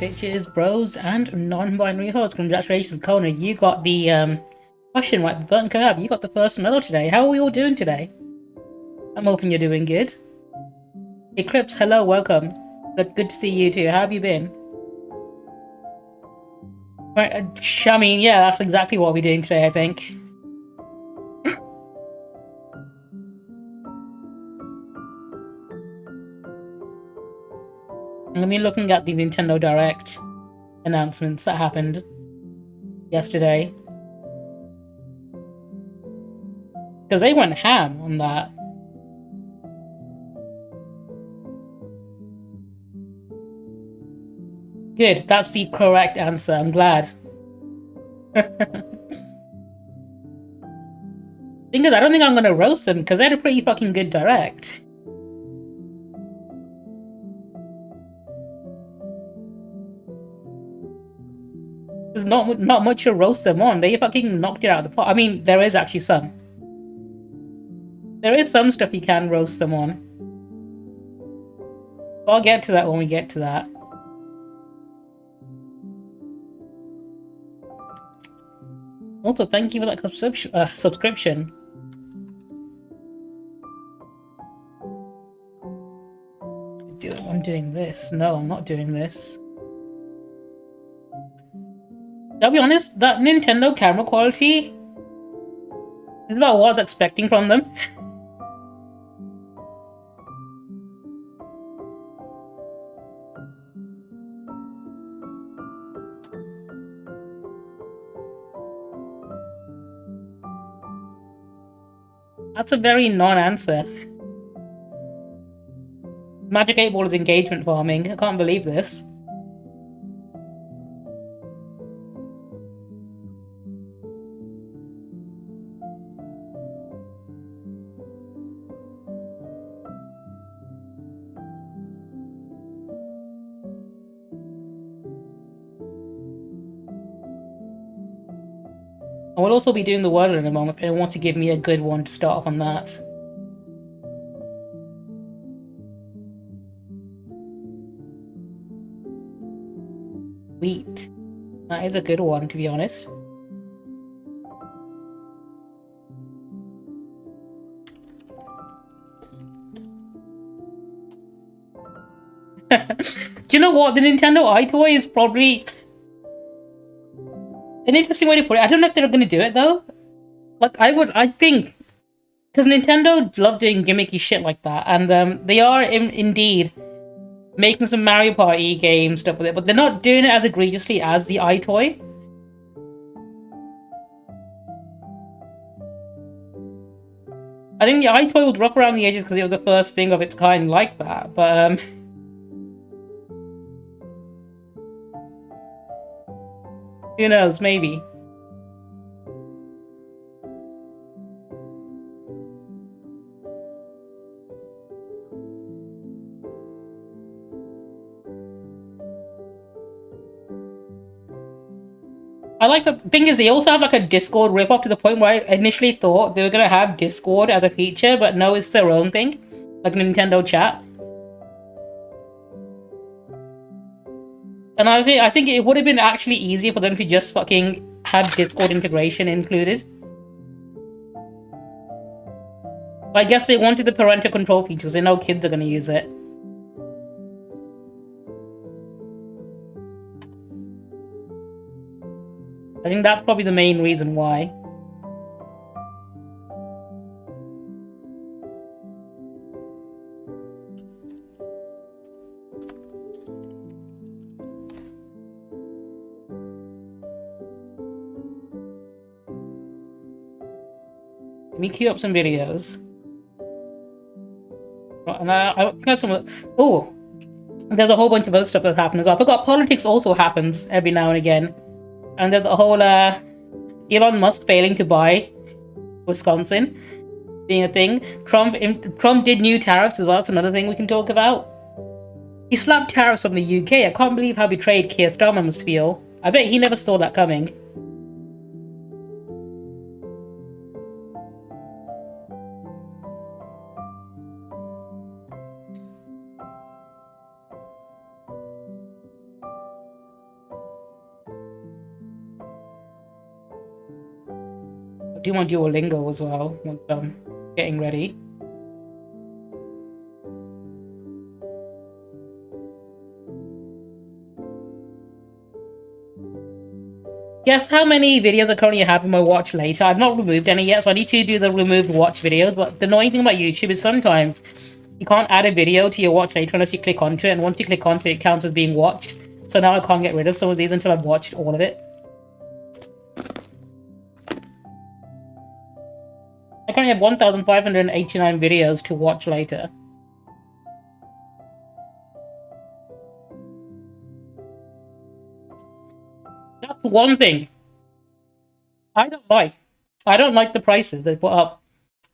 bitches, bros, and non-binary hoes. Congratulations, Kona. You got the question right, the burnt curb. You got the first medal today. How are we all doing today? I'm hoping you're doing good. Eclipse, hello, welcome. Good to see you too. How have you been? Right, I mean, yeah, that's exactly what we're doing today, I think. Let me looking at the Nintendo Direct announcements that happened yesterday. Because they went ham on that. Good, that's the correct answer. I'm glad. Thing is, I don't think I'm gonna roast them because they had a pretty fucking good Direct. There's not much to roast them on. They fucking knocked it out of the park. I mean, there is actually some. There is some stuff you can roast them on. But I'll get to that when we get to that. Also, thank you for that subscription. I'm doing this. No, I'm not doing this. I'll be honest, that Nintendo camera quality is about what I was expecting from them. That's a very non-answer. Magic 8 Ball is engagement farming. I can't believe this. I will also be doing the word in a moment if anyone wants to give me a good one to start off on that. Sweet. That is a good one, to be honest. Do you know what? The Nintendo iToy is probably an interesting way to put it. I don't know if they're going to do it, though. Like, I think, because Nintendo love doing gimmicky shit like that, and they are indeed making some Mario Party game stuff with it, but they're not doing it as egregiously as the iToy. I think the iToy was rough around the edges because it was the first thing of its kind like that, but who knows, maybe. I like the thing is they also have like a Discord ripoff to the point where I initially thought they were gonna have Discord as a feature, but no, it's their own thing, like Nintendo Chat. And I think it would have been actually easier for them to just fucking have Discord integration included. But I guess they wanted the parental control features. They know kids are gonna use it. I think that's probably the main reason why. Let me queue up some videos. And I think I have some. Oh, there's a whole bunch of other stuff that happened as well. I forgot politics also happens every now and again. And there's a whole Elon Musk failing to buy Wisconsin being a thing. Trump did new tariffs as well. That's another thing we can talk about. He slapped tariffs on the UK. I can't believe how betrayed Keir Starmer must feel. I bet he never saw that coming. do my Duolingo as well once I'm getting ready. Guess how many videos I currently have in my watch later? I've not removed any yet, so I need to do the removed watch videos. But the annoying thing about YouTube is sometimes you can't add a video to your watch later unless you click onto it, and once you click onto it, it counts as being watched. So now I can't get rid of some of these until I've watched all of it. I currently have 1,589 videos to watch later. That's one thing I don't like. I don't like the prices they put up.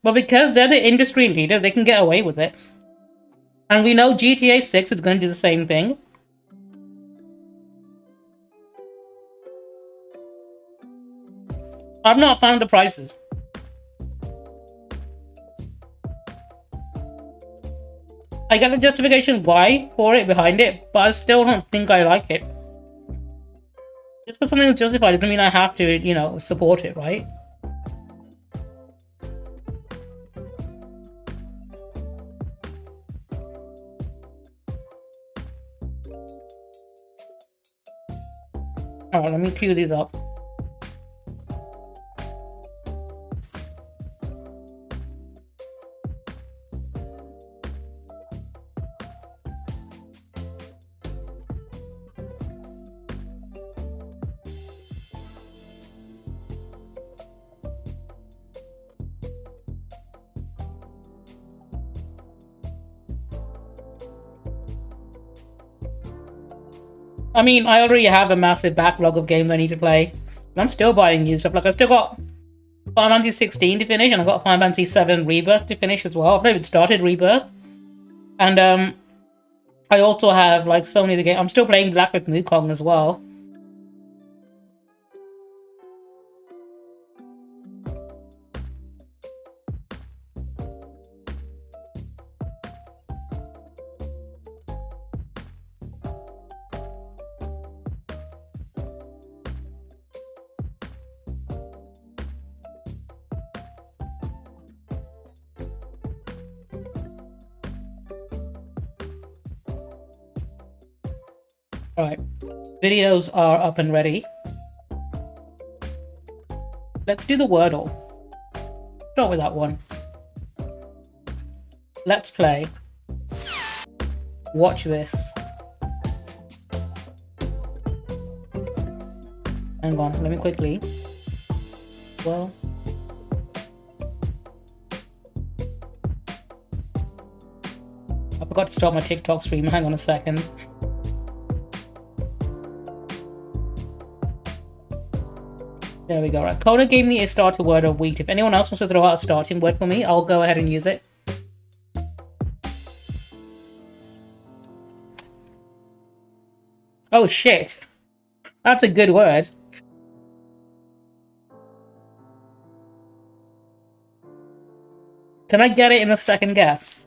But because they're the industry leader, they can get away with it. And we know GTA 6 is going to do the same thing. I'm not a fan of the prices. I get the justification why for it behind it, but I still don't think I like it. Just because something is justified doesn't mean I have to, you know, support it, right? Alright, let me queue these up. I mean, I already have a massive backlog of games I need to play. And I'm still buying new stuff. Like, I still got Final Fantasy 16 to finish, and I've got Final Fantasy 7 Rebirth to finish as well. I've not even started Rebirth. And, I also have, like, so many of the games. I'm still playing Black with Wukong as well. Alright, videos are up and ready. Let's do the Wordle. Start with that one. Let's play. Watch this. Hang on, let me quickly. Well. I forgot to start my TikTok stream, hang on a second. There we go. Right. Kona gave me a starter word of wheat. If anyone else wants to throw out a starting word for me, I'll go ahead and use it. Oh shit. That's a good word. Can I get it in a second guess?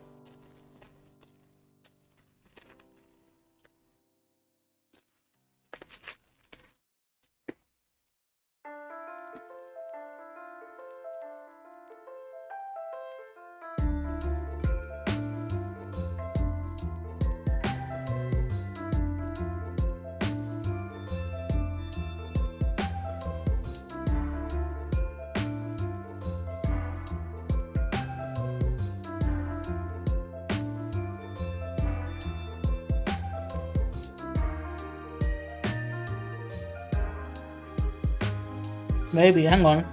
Maybe, hang on.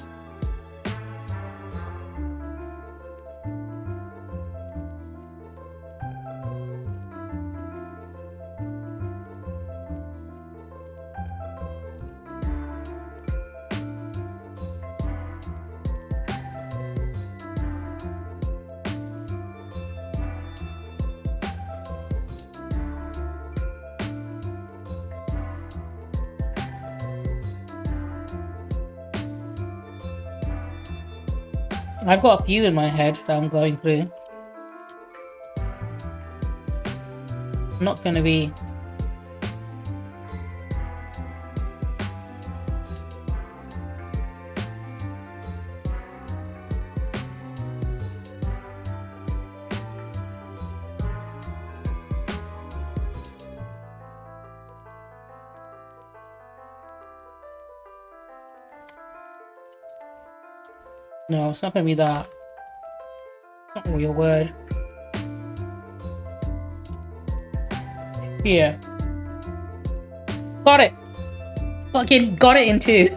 I've got a few in my head that I'm going through. I'm not gonna be... No, it's not gonna be that. Not a real word. Here. Got it! Fucking got it in 2.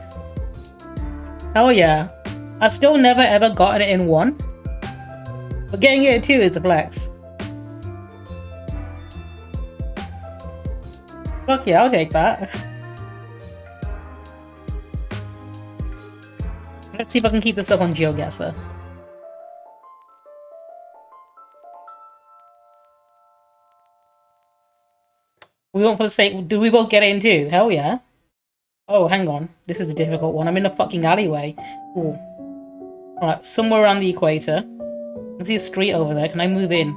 Hell yeah. I've still never ever gotten it in 1. But getting it in 2 is a flex. Fuck yeah, I'll take that. Let's see if I can keep this up on GeoGuessr. We went for the sake. Do we both get it in 2? Hell yeah. Oh, hang on. This is a difficult one. I'm in a fucking alleyway. Cool. Alright, somewhere around the equator. I see a street over there. Can I move in?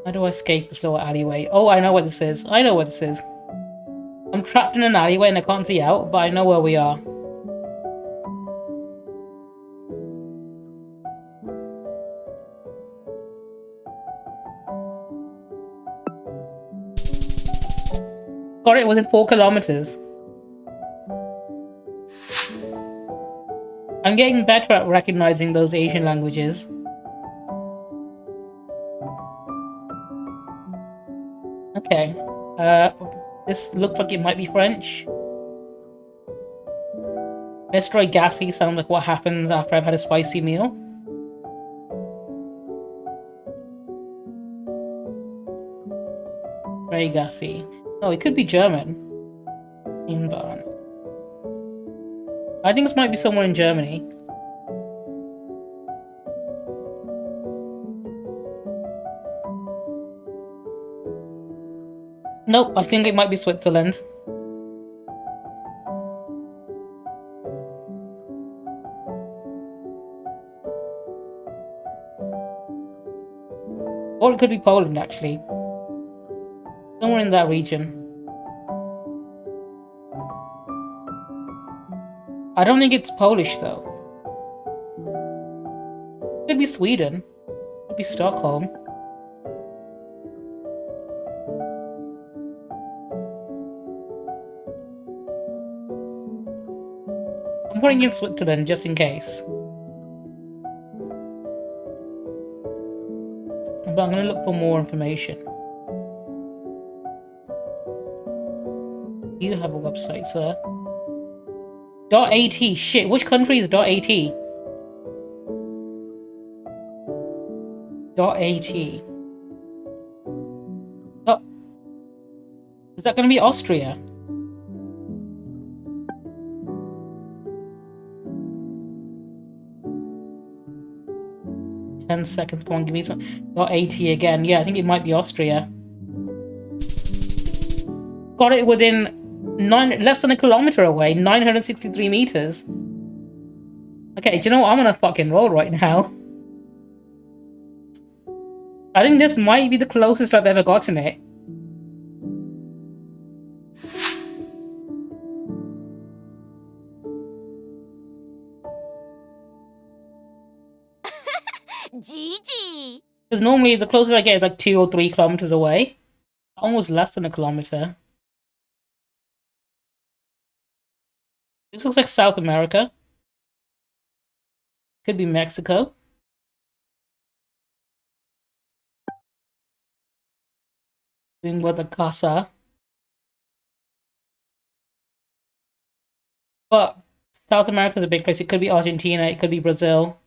How do I escape this little alleyway? Oh, I know where this is. I know where this is. I'm trapped in an alleyway and I can't see out, but I know where we are. Got it within 4 kilometers. I'm getting better at recognizing those Asian languages. Okay. This looks like it might be French. Destroy gassy sounds like what happens after I've had a spicy meal. Very gassy. Oh, it could be German. Inbound. I think this might be somewhere in Germany. Nope, I think it might be Switzerland. Or it could be Poland, actually. Somewhere in that region. I don't think it's Polish, though. Could be Sweden. Could be Stockholm. I'm putting in Switzerland just in case. But I'm gonna look for more information. You have a website, sir. .at. Shit, which country is .at? .at. Oh. Is that gonna be Austria? Seconds. Come on, give me some. .at again. Yeah, I think it might be Austria. Got it within less than a kilometer away. 963 meters. Okay, do you know what? I'm on a fucking roll right now. I think this might be the closest I've ever gotten it. GG. Because normally the closest I get is like 2 or 3 kilometers away. Almost less than a kilometer. This looks like South America. Could be Mexico. Doing what the casa. But South America is a big place. It could be Argentina. It could be Brazil.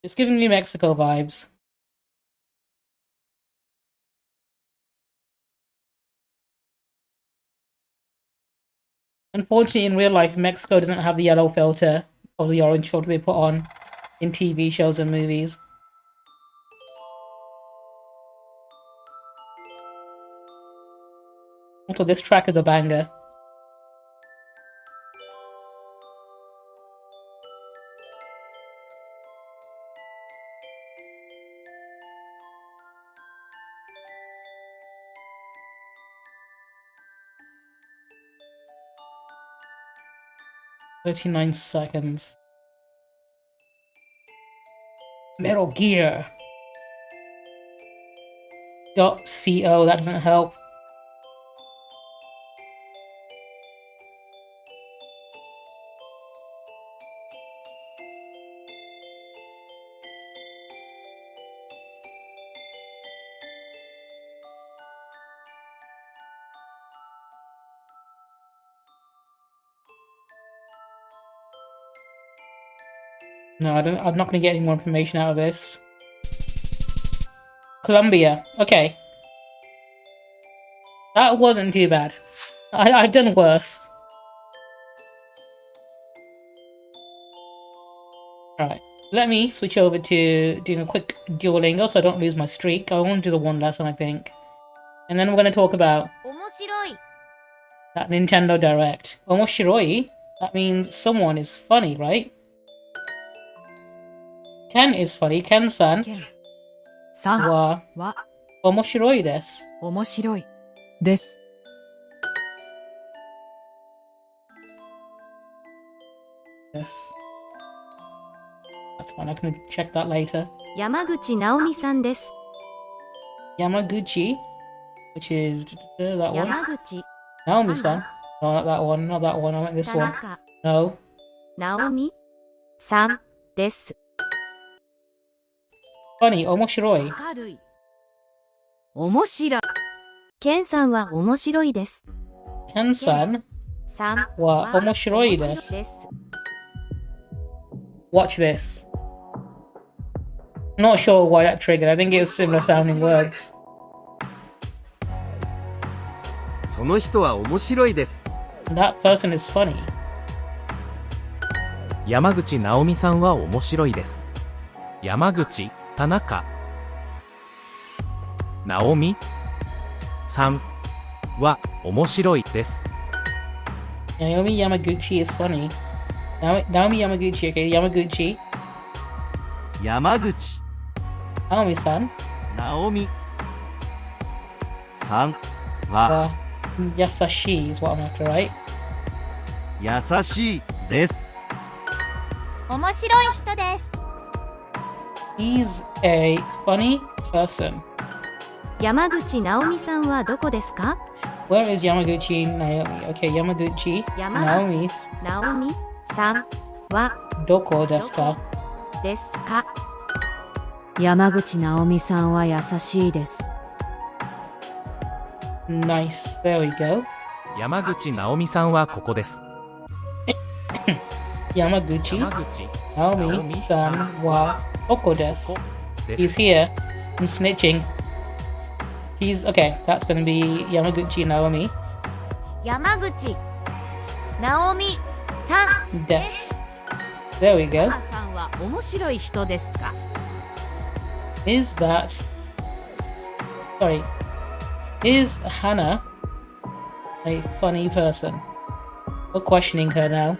It's giving me Mexico vibes. Unfortunately, in real life, Mexico doesn't have the yellow filter or the orange filter they put on in TV shows and movies. Also, this track is a banger. "39 seconds. Metal Gear. .co, that doesn't help. No, I'm not gonna get any more information out of this. Colombia. Okay. That wasn't too bad. I've done worse. Alright. Let me switch over to doing a quick Duolingo so I don't lose my streak. I want to do the one lesson, I think. And then we're going to talk about that Nintendo Direct. Omoshiroi? That means someone is funny, right? Ken is funny. Ken-san wa omoshiroi desu. 面白いです。 Yes. That's fine. I can check that later. 山口直美さんです。 Yamaguchi, which is that one. 山口 Naomi-san. No, not that one. Not that one. I meant this 田 one. 中 No. 直美さんです。 Funny. Omoshiroi. 軽い。面白い。ケンさんは面白いです。 Ken-san さん wa は omoshiroi 面 desu. 白いです。 Watch this. Not sure why that triggered. I think it was similar sounding words. その人は面白いです。 That person is funny. 山口直美さんは面白いです。山口、田中、直美さんは面白いです。 Naomi Yamaguchi is funny. Naomi Yamaguchi, okay, Yamaguchi. 山口 Naomi-san 直美さんは Yasashi is what I'm after, right? 優しいです。面白い人です。 He's a funny person. 山口直美さんはどこですか？ Where is Yamaguchi Naomi? Okay, Yamaguchi Naomi 直美さんは Doko desu ka? ですか？山口直美さんは優しいです。 Nice. There we go. 山口直美さんはここです。 Yamaguchi 山口 Naomi-san wa Doko desu. で He's す。 here. I'm snitching. He's okay. That's gonna be Yamaguchi Naomi 山口直美さん desu. There we go. 母さんは面白い人ですか？ Is that... Sorry. Is Hannah a funny person? We're questioning her now.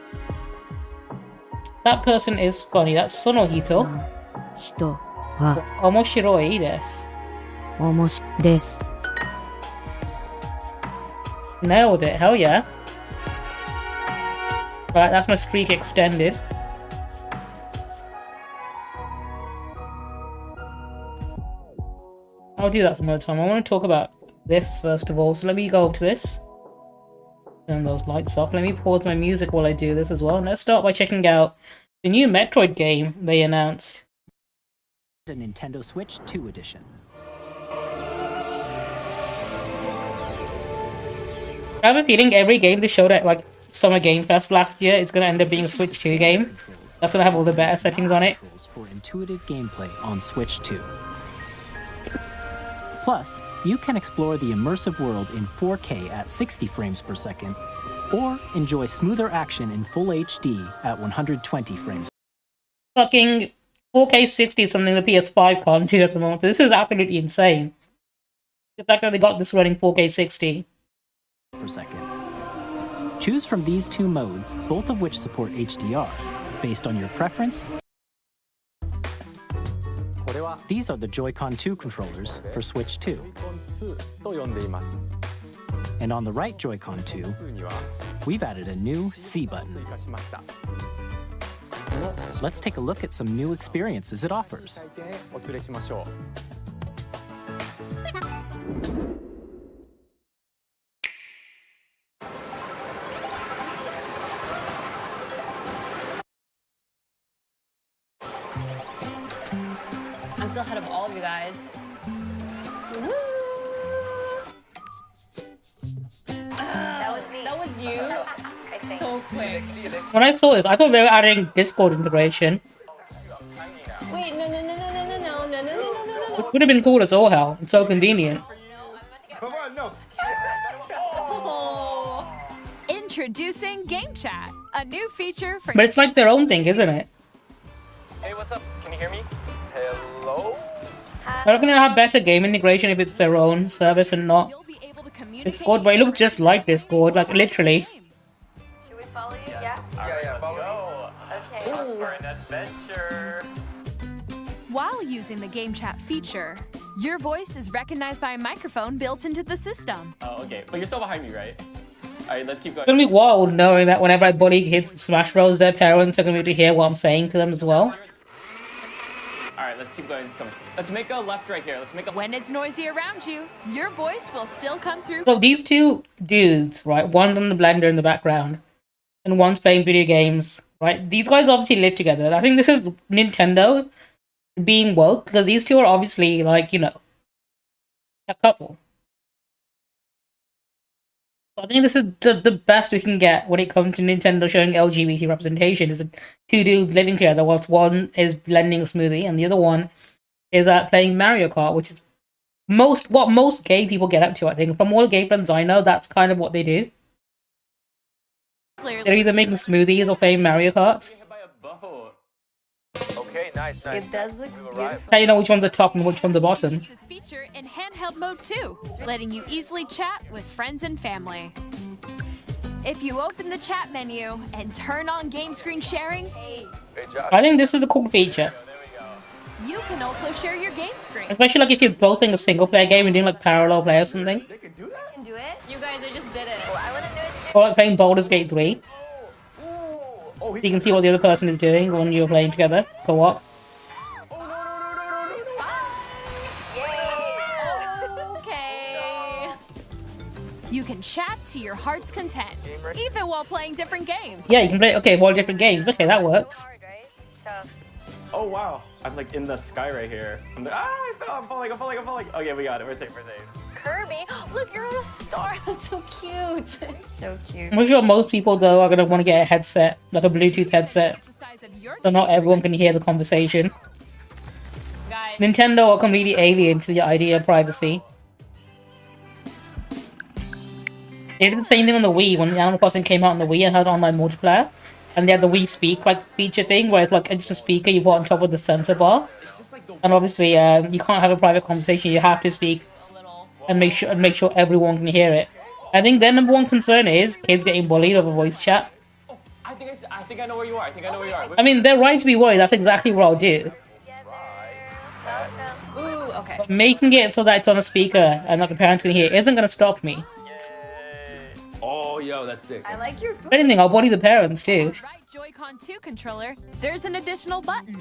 That person is funny. That's Sonohito. 人は Omoshiroi desu. 面白いです。 Nailed it. Hell yeah. Right, that's my streak extended. I'll do that some other time. I want to talk about this first of all. So let me go to this. Turn those lights off. Let me pause my music while I do this as well. And let's start by checking out the new Metroid game they announced. The Nintendo Switch 2 edition. I have a feeling every game they showed at like Summer Game Fest last year, it's going to end up being a Switch 2 game. That's going to have all the better settings on it. For intuitive gameplay on Switch 2. Plus, you can explore the immersive world in 4K at 60 frames per second, or enjoy smoother action in full HD at 120 frames. Fucking 4K 60 is something the PS5 can't do at the moment. This is absolutely insane. The fact that they got this running 4K 60. Per second. Choose from these two modes, both of which support HDR, based on your preference. These are the Joy-Con 2 controllers for Switch 2. And on the right Joy-Con 2, we've added a new C button. Let's take a look at some new experiences it offers. I'm still ahead of all of you guys. That was you. So quick. When I saw this, I thought they were adding Discord integration. Which would have been cool as all hell. It's so convenient. Come on, no. Introducing Game Chat, a new feature for. But it's like their own thing, isn't it? Hey, what's up? Can you hear me? Hello? I reckon they'll have better game integration if it's their own service and not You'll be able to communicate. Discord, but it looks just like Discord, like literally. Should we follow you? Yeah. Yeah, follow me. Okay. Off for an adventure. While using the Game Chat feature, your voice is recognized by a microphone built into the system. Oh, okay. But you're still behind me, right? Alright, let's keep going. It's gonna be wild knowing that whenever I bully kids in Smash Bros, their parents are gonna be able to hear what I'm saying to them as well. Alright, let's keep going. It's coming. Let's make a left right here. Let's make a. When it's noisy around you, your voice will still come through. So these two dudes, right? One's on the blender in the background, and one's playing video games, right? These guys obviously live together. I think this is Nintendo being woke, because these two are obviously, like, you know, a couple. I think this is the best we can get when it comes to Nintendo showing LGBT representation. Is two dudes living together, whilst one is blending a smoothie and the other one is playing Mario Kart, which is what most gay people get up to, I think. From all the gay friends I know, that's kind of what they do. Clearly. They're either making smoothies or playing Mario Kart. Hit by a boat. Okay, nice. It does look beautiful. How you know which one's the top and which one's the bottom. This feature in handheld mode too, letting you easily chat with friends and family. If you open the chat menu and turn on game screen sharing, I think this is a cool feature. you can also share your game screen. Especially like if you're both in a single player game and doing like parallel play or something. You can do it? You guys, I just did it. Oh, I want to do it too. Or like playing Baldur's Gate 3. So you can see what the other person is doing when you're playing together. Co-op. Okay. You can chat to your heart's content, even while playing different games. Yeah, you can play, okay, all different games. Okay, that works. Hard, right? It's tough. Oh wow. I'm like in the sky right here. I'm like, I fell. I'm falling. Okay, we got it. We're safe. Kirby, look, you're on a star. That's so cute. So cute. I'm sure most people though are gonna want to get a headset, like a Bluetooth headset, The size of your so not everyone can hear the conversation. Guys. Nintendo are completely alien to the idea of privacy. They did the same thing on the Wii when Animal Crossing came out on the Wii and had online multiplayer. And they had the Wii Speak like feature thing where it's like just a speaker you put on top of the sensor bar. And obviously you can't have a private conversation, you have to speak and make sure everyone can hear it. I think their number one concern is kids getting bullied over voice chat. Oh, I think I know where you are. I mean, they're right to be worried, that's exactly what I'll do. Ooh, okay. But making it so that it's on a speaker and like the parents can hear it isn't gonna stop me. Oh, yo, that's sick. I like your If anything, I'll bully the parents too. right Joy-Con 2 controller, there's an additional button.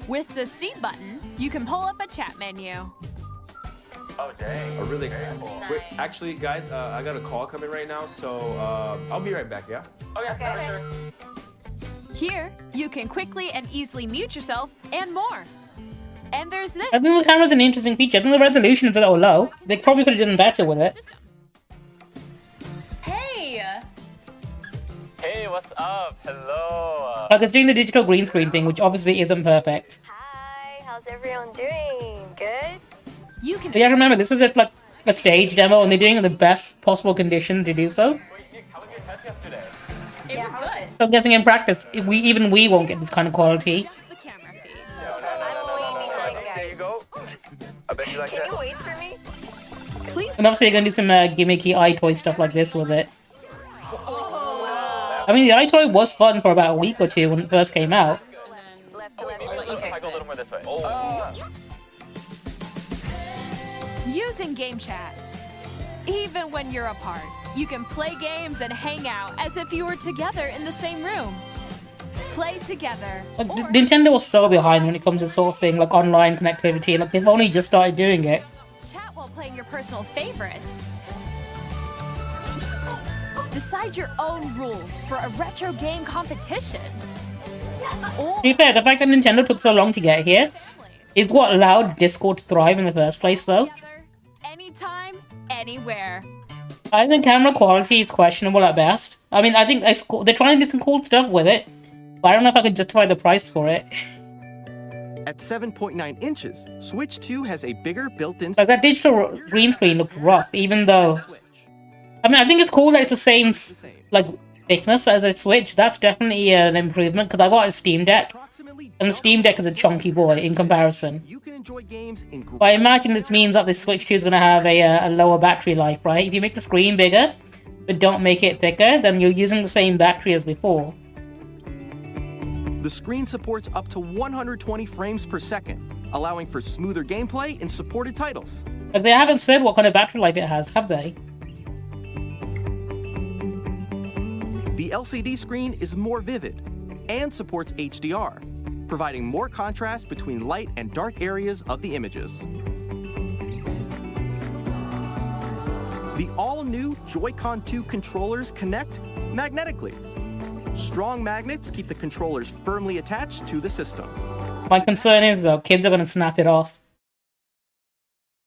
With the C button, you can pull up a chat menu. Oh, dang. Oh, really? Nice. Wait, actually, guys, I got a call coming right now, so I'll be right back, yeah? Okay. Here, you can quickly and easily mute yourself and more. And there's this. I think the camera's an interesting feature. I think the resolution is a little low. They probably could have done better with it. Hey! Hey, what's up? Hello. Like it's doing the digital green screen thing, which obviously isn't perfect. Hi, how's everyone doing? Good? You can But yeah, remember, this is just like a stage demo and they're doing it in the best possible conditions to do so. Wait, Nick, how was your test yesterday? It was good. So I'm guessing in practice, we won't get this kind of quality. Just the camera feed. I'm way behind, guys. There you go. I bet you like Can you wait for me? Please. And obviously you're gonna do some gimmicky iToy stuff like this with it. I mean, the iToy was fun for about a week or two when it first came out. Left, Let's go a little more this way. Using Game Chat. Even when you're apart, you can play games and hang out as if you were together in the same room. Play together. Like, or Nintendo was so behind when it comes to this sort of thing, like online connectivity. Like they've only just started doing it. chat while playing your personal favorites. Decide your own rules for a retro game competition. Or To be fair, the fact that Nintendo took so long to get here is what allowed Discord to thrive in the first place, though. together, anytime, anywhere. I think camera quality is questionable at best. I mean, I think they're trying to do some cool stuff with it, but I don't know if I could justify the price for it. At 7.9 inches, Switch 2 has a bigger built-in... Like, that digital green screen looked rough, even though... I mean, I think it's cool that it's the same, like, thickness as a Switch. That's definitely an improvement, because I got a Steam Deck, and the Steam Deck is a chunky boy in comparison. But I imagine this means that the Switch 2 is going to have a lower battery life, right? If you make the screen bigger, but don't make it thicker, then you're using the same battery as before. The screen supports up to 120 frames per second, allowing for smoother gameplay in supported titles. Like, they haven't said what kind of battery life it has, have they? The LCD screen is more vivid and supports HDR, providing more contrast between light and dark areas of the images. The all-new Joy-Con 2 controllers connect magnetically. Strong magnets keep the controllers firmly attached to the system. My concern is, though, kids are going to snap it off.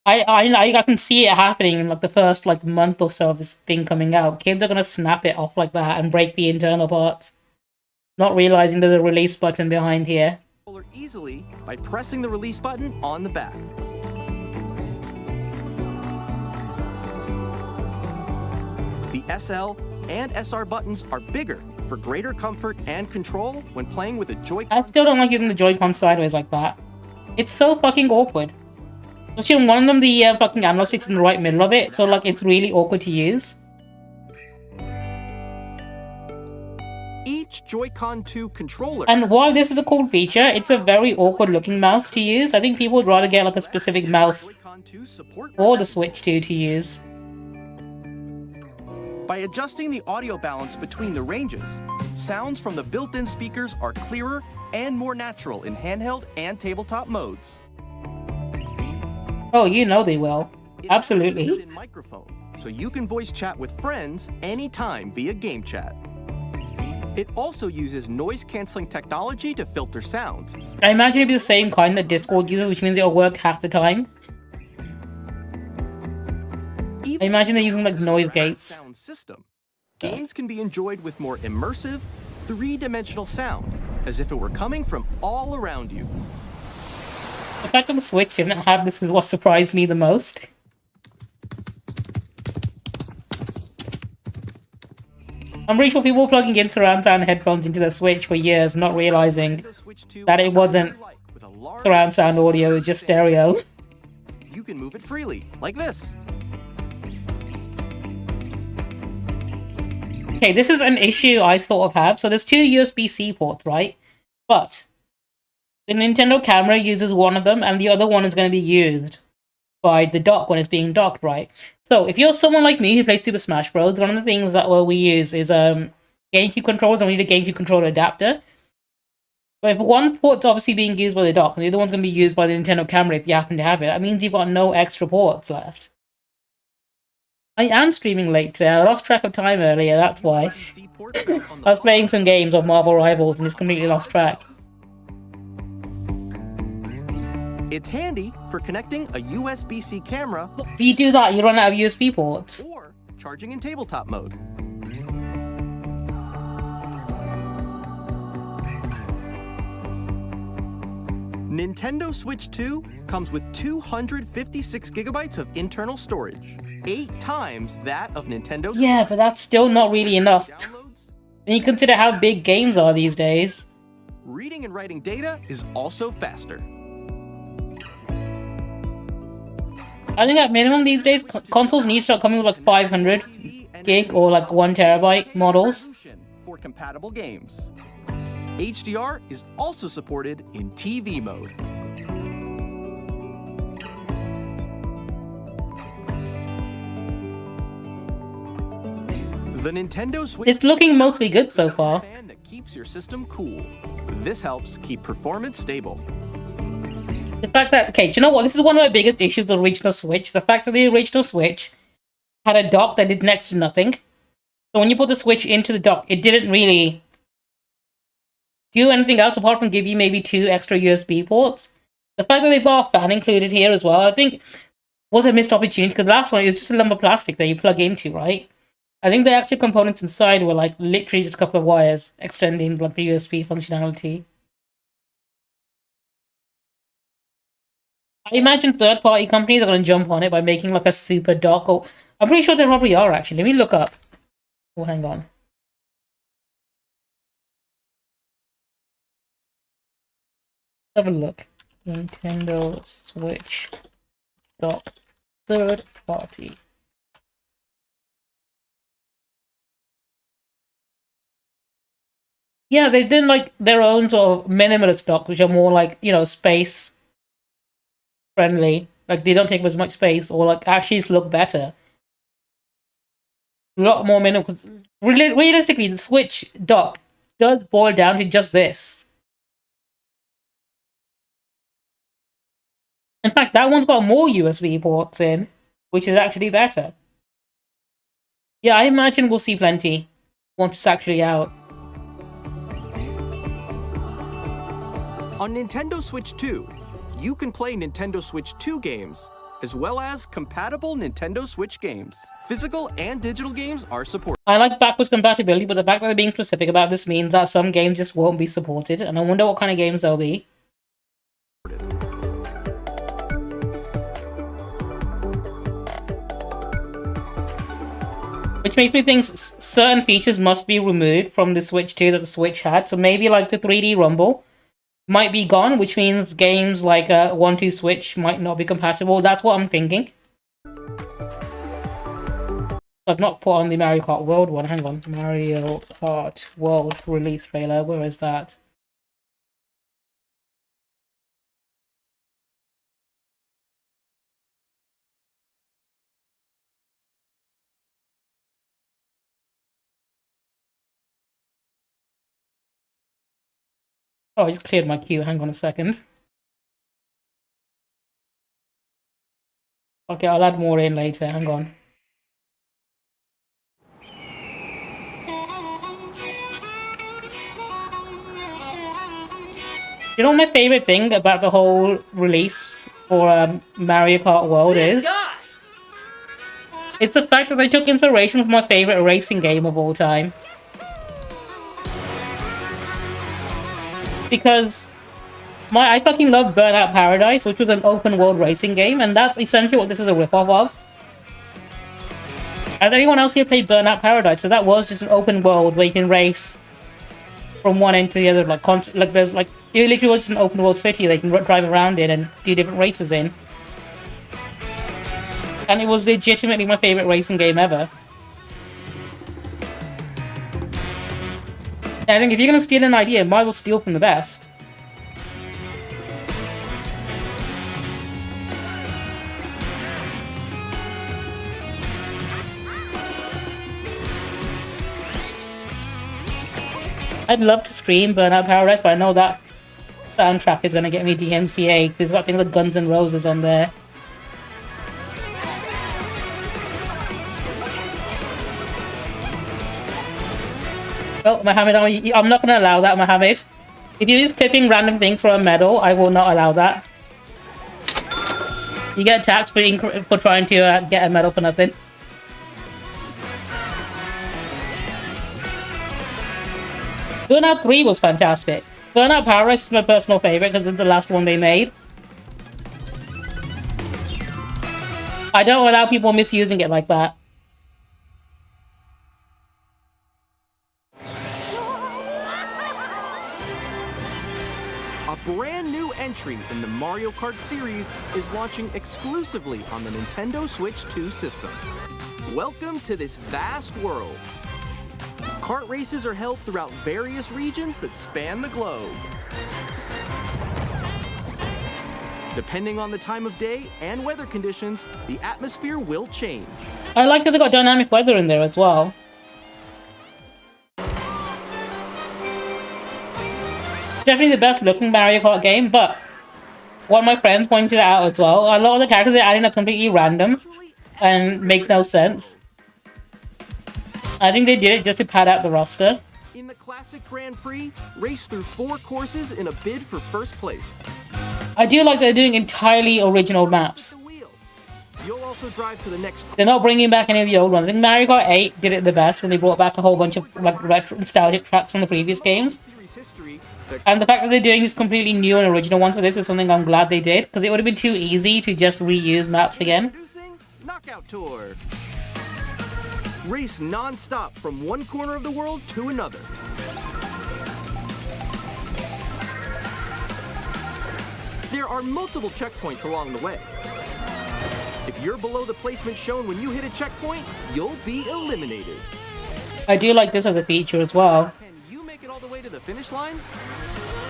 I can see it happening in, like, the first, like, month or so of this thing coming out. Kids are going to snap it off like that and break the internal parts, not realizing there's a release button behind here. Easily by pressing the release button on the back. The SL and SR buttons are bigger for greater comfort and control when playing with a Joy-Con. I still don't like using the Joy-Con sideways like that. It's so fucking awkward. Especially when one of them, the fucking analog stick's in the right middle of it, so like it's really awkward to use. Each Joy-Con 2 controller. And while this is a cool feature, it's a very awkward looking mouse to use. I think people would rather get like a specific mouse for the Switch 2 to use. By adjusting the audio balance between the ranges, sounds from the built-in speakers are clearer and more natural in handheld and tabletop modes. Oh, you know they will. Absolutely. It has a built-in microphone, so you can voice chat with friends anytime via game chat. It also uses noise-canceling technology to filter sounds. I imagine it'd be the same kind that Discord uses, which means it'll work half the time. I imagine they're using like noise gates. Sound system. Games can be enjoyed with more immersive, three-dimensional sound, as if it were coming from all around you. The fact that the Switch didn't have this is what surprised me the most. I'm pretty sure people were plugging in surround sound headphones into their Switch for years, not realizing that it wasn't surround sound audio, it was just stereo. You can move it freely, like this. Okay, this is an issue I sort of have. So there's two USB-C ports, right? But the Nintendo camera uses one of them, and the other one is going to be used by the dock when it's being docked, right? So if you're someone like me who plays Super Smash Bros., one of the things that we use is GameCube controllers, and we need a GameCube controller adapter. But if one port's obviously being used by the dock, and the other one's going to be used by the Nintendo camera if you happen to have it, that means you've got no extra ports left. I am streaming late today. I lost track of time earlier, that's why. I was playing some games of Marvel Rivals and just completely lost track. It's handy for connecting a USB-C camera. If you do that, you run out of USB ports. Or charging in tabletop mode. Nintendo Switch 2 comes with 256 gigabytes of internal storage. 8 times that of Nintendo Switch. Yeah, but that's still not really enough. When you consider how big games are these days. Reading and writing data is also faster. I think at minimum these days, consoles need to start coming with like 500 gig or like 1 terabyte models. For compatible games. HDR is also supported in TV mode. The Nintendo Switch. It's looking mostly good so far. Fan that keeps your system cool. This helps keep performance stable. The fact that, okay, do you know what? This is one of my biggest issues with the original Switch. The fact that the original Switch had a dock that did next to nothing. So when you put the Switch into the dock, it didn't really do anything else apart from give you maybe 2 extra USB ports. The fact that they've got a fan included here as well, I think was a missed opportunity, because the last one, it was just a lump of plastic that you plug into, right? I think the actual components inside were like literally just a couple of wires extending like the USB functionality. I imagine third-party companies are going to jump on it by making like a super dock. Or I'm pretty sure they probably are actually. Let me look up. Oh, hang on. Have a look. Nintendo Switch dock third party. Yeah, they've done like their own sort of minimalist dock, which are more like, you know, space friendly. Like they don't take up as much space, or like actually look better. A lot more minimal. Because realistically, the Switch dock does boil down to just this. In fact, that one's got more USB ports in, which is actually better. Yeah, I imagine we'll see plenty once it's actually out. On Nintendo Switch 2, you can play Nintendo Switch 2 games, as well as compatible Nintendo Switch games. Physical and digital games are supported. I like backwards compatibility, but the fact that they're being specific about this means that some games just won't be supported, and I wonder what kind of games they'll be. Which makes me think certain features must be removed from the Switch 2 that the Switch had, so maybe like the 3D Rumble might be gone, which means games like 1-2 Switch might not be compatible. That's what I'm thinking. I've not put on the Mario Kart World one. Hang on. Mario Kart World release trailer. Where is that? Oh, I just cleared my queue. Hang on a second. Okay, I'll add more in later. Hang on. You know what my favorite thing about the whole release for Mario Kart World is? It's the fact that they took inspiration from my favorite racing game of all time. Because I fucking love Burnout Paradise, which was an open world racing game, and that's essentially what this is a ripoff of. Has anyone else here played Burnout Paradise? So that was just an open world where you can race from one end to the other, like there's like it literally was an open world city they can drive around in and do different races in. And it was legitimately my favorite racing game ever. I think if you're gonna steal an idea, might as well steal from the best. I'd love to stream Burnout Paradise, but I know that soundtrack is gonna get me DMCA because it's got things like Guns N' Roses on there. Well, Mohammed, I'm not going to allow that, Mohammed. If you're just clipping random things for a medal, I will not allow that. You get taxed for trying to get a medal for nothing. Burnout 3 was fantastic. Burnout Paradise is my personal favorite because it's the last one they made. I don't allow people misusing it like that. A brand new entry in the Mario Kart series is launching exclusively on the Nintendo Switch 2 system. Welcome to this vast world. Kart races are held throughout various regions that span the globe. Depending on the time of day and weather conditions, the atmosphere will change. I like that they got dynamic weather in there as well. Definitely the best looking Mario Kart game, but one of my friends pointed out as well, a lot of the characters they're adding are completely random and make no sense. I think they did it just to pad out the roster. In the Classic Grand Prix, race through 4 courses in a bid for first place. I do like they're doing entirely original maps. You'll also drive to the next. They're not bringing back any of the old ones. I think Mario Kart 8 did it the best when they brought back a whole bunch of like retro nostalgic tracks from the previous games. history, the And the fact that they're doing this completely new and original one for this is something I'm glad they did, because it would have been too easy to just reuse maps again. Introducing Knockout Tour. Race non-stop from one corner of the world to another. There are multiple checkpoints along the way. If you're below the placement shown when you hit a checkpoint, you'll be eliminated. I do like this as a feature as well. Can you make it all the way to the finish line?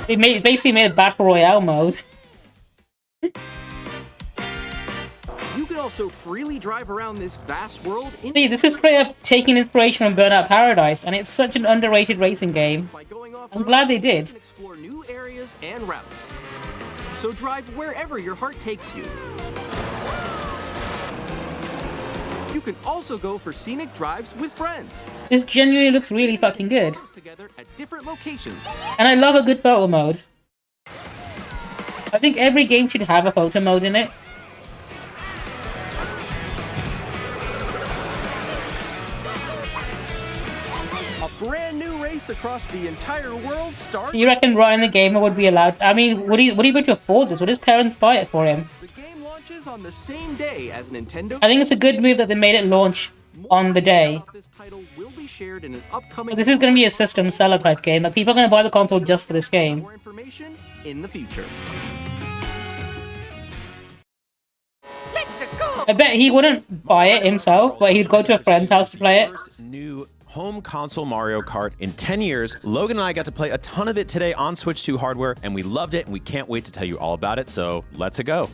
It basically made a battle royale mode. You can also freely drive around this vast world in See, this is straight up taking inspiration from Burnout Paradise, and it's such an underrated racing game. by going off I'm glad they did. and explore new areas and routes. So drive wherever your heart takes you. You can also go for scenic drives with friends. This genuinely looks really fucking good. Photos together at different locations. And I love a good photo mode. I think every game should have a photo mode in it. A brand new race across the entire world starts. You reckon Ryan the Gamer would be allowed? I mean, would he going to afford this? Would his parents buy it for him? The game launches on the same day as Nintendo. I think it's a good move that they made it launch on the day. This title will be shared in an upcoming. This is going to be a system seller type game. Like, people are going to buy the console just for this game. More information in the future. I bet he wouldn't buy it himself, but he'd go to a friend's house to play it. First new home console Mario Kart in 10 years. Logan and I got to play a ton of it today on Switch 2 hardware, and we loved it, and we can't wait to tell you all about it, so let's go.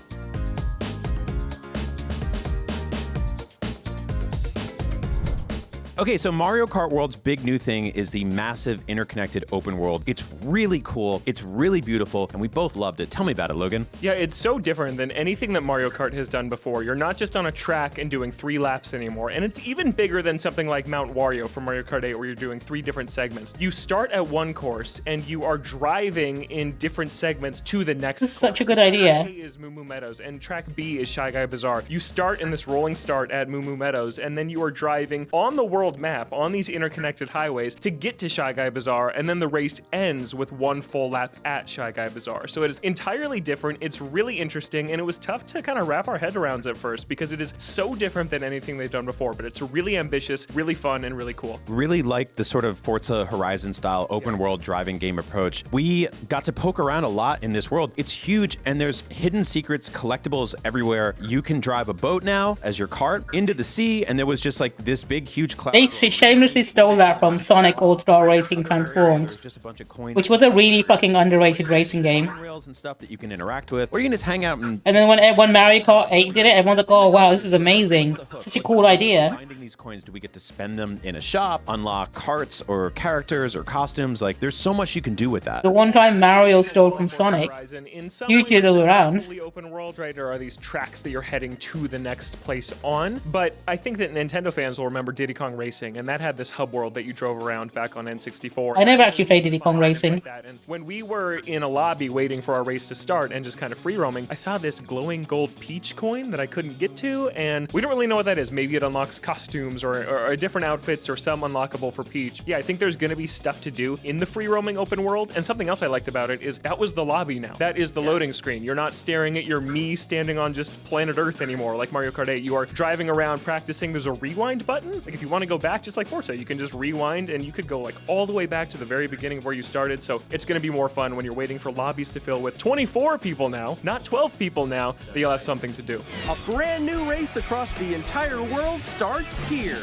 Okay, so Mario Kart World's big new thing is the massive interconnected open world. It's really cool, it's really beautiful, and we both loved it. Tell me about it, Logan. Yeah, it's so different than anything that Mario Kart has done before. You're not just on a track and doing 3 laps anymore, and it's even bigger than something like Mount Wario from Mario Kart 8 where you're doing 3 different segments. You start at one course and you are driving in different segments to the next. This is such a good idea. Track A is Moo Moo Meadows and track B is Shy Guy Bazaar. You start in this rolling start at Moo Moo Meadows and then you are driving on the world map on these interconnected highways to get to Shy Guy Bazaar, and then the race ends with 1 full lap at Shy Guy Bazaar. So it is entirely different, it's really interesting, and it was tough to kind of wrap our head around at first because it is so different than anything they've done before, but it's really ambitious, really fun, and really cool. Really like the sort of Forza Horizon style open world driving game approach. We got to poke around a lot in this world. It's huge, and there's hidden secrets, collectibles everywhere. You can drive a boat now as your cart into the sea, and there was just like this big, huge cloud. They shamelessly stole that from Sonic All-Star Racing Transformed, Just a bunch of coins, which was a really fucking underrated racing game. rails and stuff that you can interact with, or you can just hang out and And then when Mario Kart 8 did it, everyone's like, oh wow, this is amazing. Such a cool idea. finding these coins. Do we get to spend them in a shop, unlock carts or characters or costumes? Like, there's so much you can do with that. The one time Mario stole from Sonic, In some hugely ways, the other way it's around. fully open world, right? There are these tracks that you're heading to the next place on. But I think that Nintendo fans will remember Diddy Kong Racing, and that had this hub world that you drove around back on N64. I never actually played Diddy Kong Racing. And when we were in a lobby waiting for our race to start and just kind of free roaming, I saw this glowing gold peach coin that I couldn't get to, and we don't really know what that is. Maybe it unlocks costumes or different outfits or some unlockable for Peach. Yeah, I think there's going to be stuff to do in the free roaming open world, and something else I liked about it is that was the lobby now. That is the loading screen. You're not staring at your me standing on just planet Earth anymore like Mario Kart 8. You are driving around practicing. There's a rewind button. Like if you want to go back, just like Forza, you can just rewind and you could go like all the way back to the very beginning of where you started. So it's going to be more fun when you're waiting for lobbies to fill with 24 people now, not 12 people now, that you'll have something to do. A brand new race across the entire world starts here.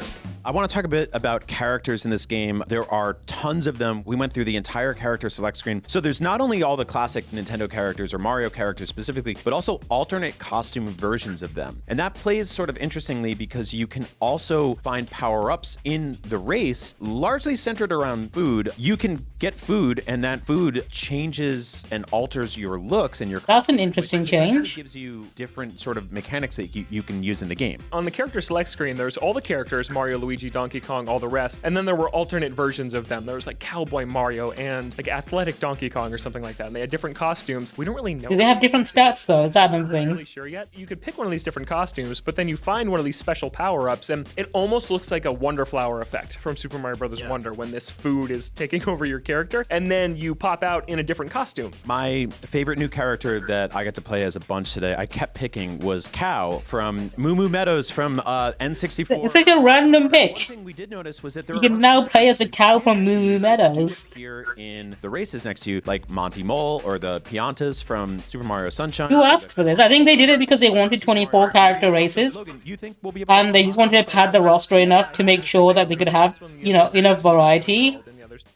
I want to talk a bit about characters in this game. There are tons of them. We went through the entire character select screen. So there's not only all the classic Nintendo characters or Mario characters specifically, but also alternate costume versions of them. And that plays sort of interestingly because you can also find power-ups in the race, largely centered around food. You can get food, and that food changes and alters your looks and your... That's an interesting change. It gives you different sort of mechanics that you can use in the game. On the character select screen, there's all the characters, Mario, Luigi, Donkey Kong, all the rest. And then there were alternate versions of them. There was like Cowboy Mario and like Athletic Donkey Kong or something like that. And they had different costumes. We don't really know. Do they have different stats though? Is that another I'm not thing? really sure yet. You could pick one of these different costumes, but then you find one of these special power-ups, and it almost looks like a Wonder Flower effect from Super Mario Bros. Wonder when this food is taking over your character, and then you pop out in a different costume. My favorite new character that I got to play as a bunch today, I kept picking, was Cow from Moo Moo Meadows from N64. It's such a random One pick. thing we did notice was that there You are can now play as a cow from Moo Moo Meadows. here in the races next to you, like Monty Mole or the Piantas from Super Mario Sunshine. Who asked for this? I think they did it because they wanted 24 character races, Logan, you think we'll be able and they just wanted to pad the roster enough to make sure that they could have, you know, enough variety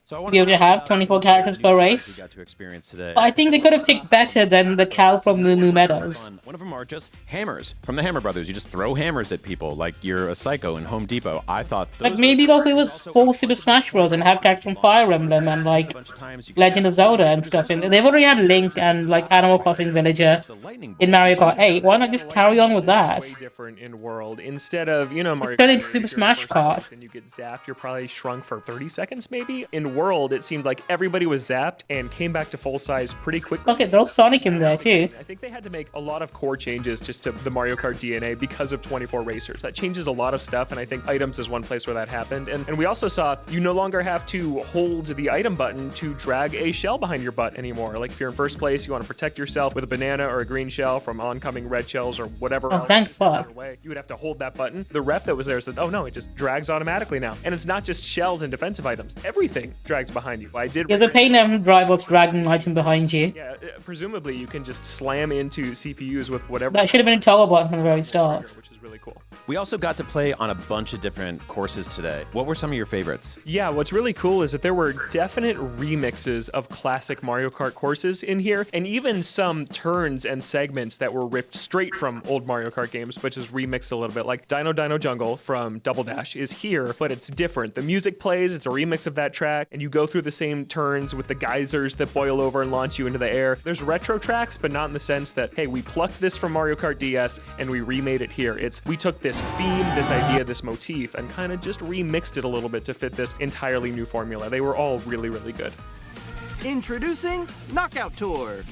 so to be able to have 24 characters per race. we got to experience today? But I think they could have picked better than the cow from Moo Moo Meadows. One of them are just hammers from the Hammer Brothers. You just throw hammers at people like you're a psycho in Home Depot. I thought those Like maybe go if it was full Super Smash Bros. And have characters from Fire Emblem and like Legend of Zelda and stuff in there. They've already had Link and like Animal Crossing Villager in Mario Kart 8. Why not just carry on with that? Way different in World. Instead of, you know, Mario turn it Kart into Super where Smash you're Kart. and you get zapped, you're probably shrunk for 30 seconds maybe. In World, it seemed like everybody was zapped and came back to full size pretty quickly. Okay, throw Sonic in there too. I think they had to make a lot of core changes just to the Mario Kart DNA because of 24 racers. That changes a lot of stuff, and I think items is one place where that happened. And we also saw you no longer have to hold the item button to drag a shell behind your butt anymore. Like if you're in first place, you want to protect yourself with a banana or a green shell from oncoming red shells or whatever Oh, else. thank fuck. You would have to hold that button. The rep that was there said, oh no, it just drags automatically now. And it's not just shells and defensive items. Everything drags behind you. I did. There's a pain to drive what's dragging an item behind you. Yeah, presumably you can just slam into CPUs with whatever. That should have been a toggle button from the very start. Which is really cool. We also got to play on a bunch of different courses today. What were some of your favorites? Yeah, what's really cool is that there were definite remixes of classic Mario Kart courses in here, and even some turns and segments that were ripped straight from old Mario Kart games, but just remixed a little bit. Like Dino Dino Jungle from Double Dash is here, but it's different. The music plays, it's a remix of that track, and you go through the same turns with the geysers that boil over and launch you into the air. There's retro tracks, but not in the sense that, hey, we plucked this from Mario Kart DS and we remade it here. It's, we took this theme, this idea, this motif, and kind of just remixed it a little bit to fit this entirely new formula. They were all really, really good. Introducing Knockout Tour.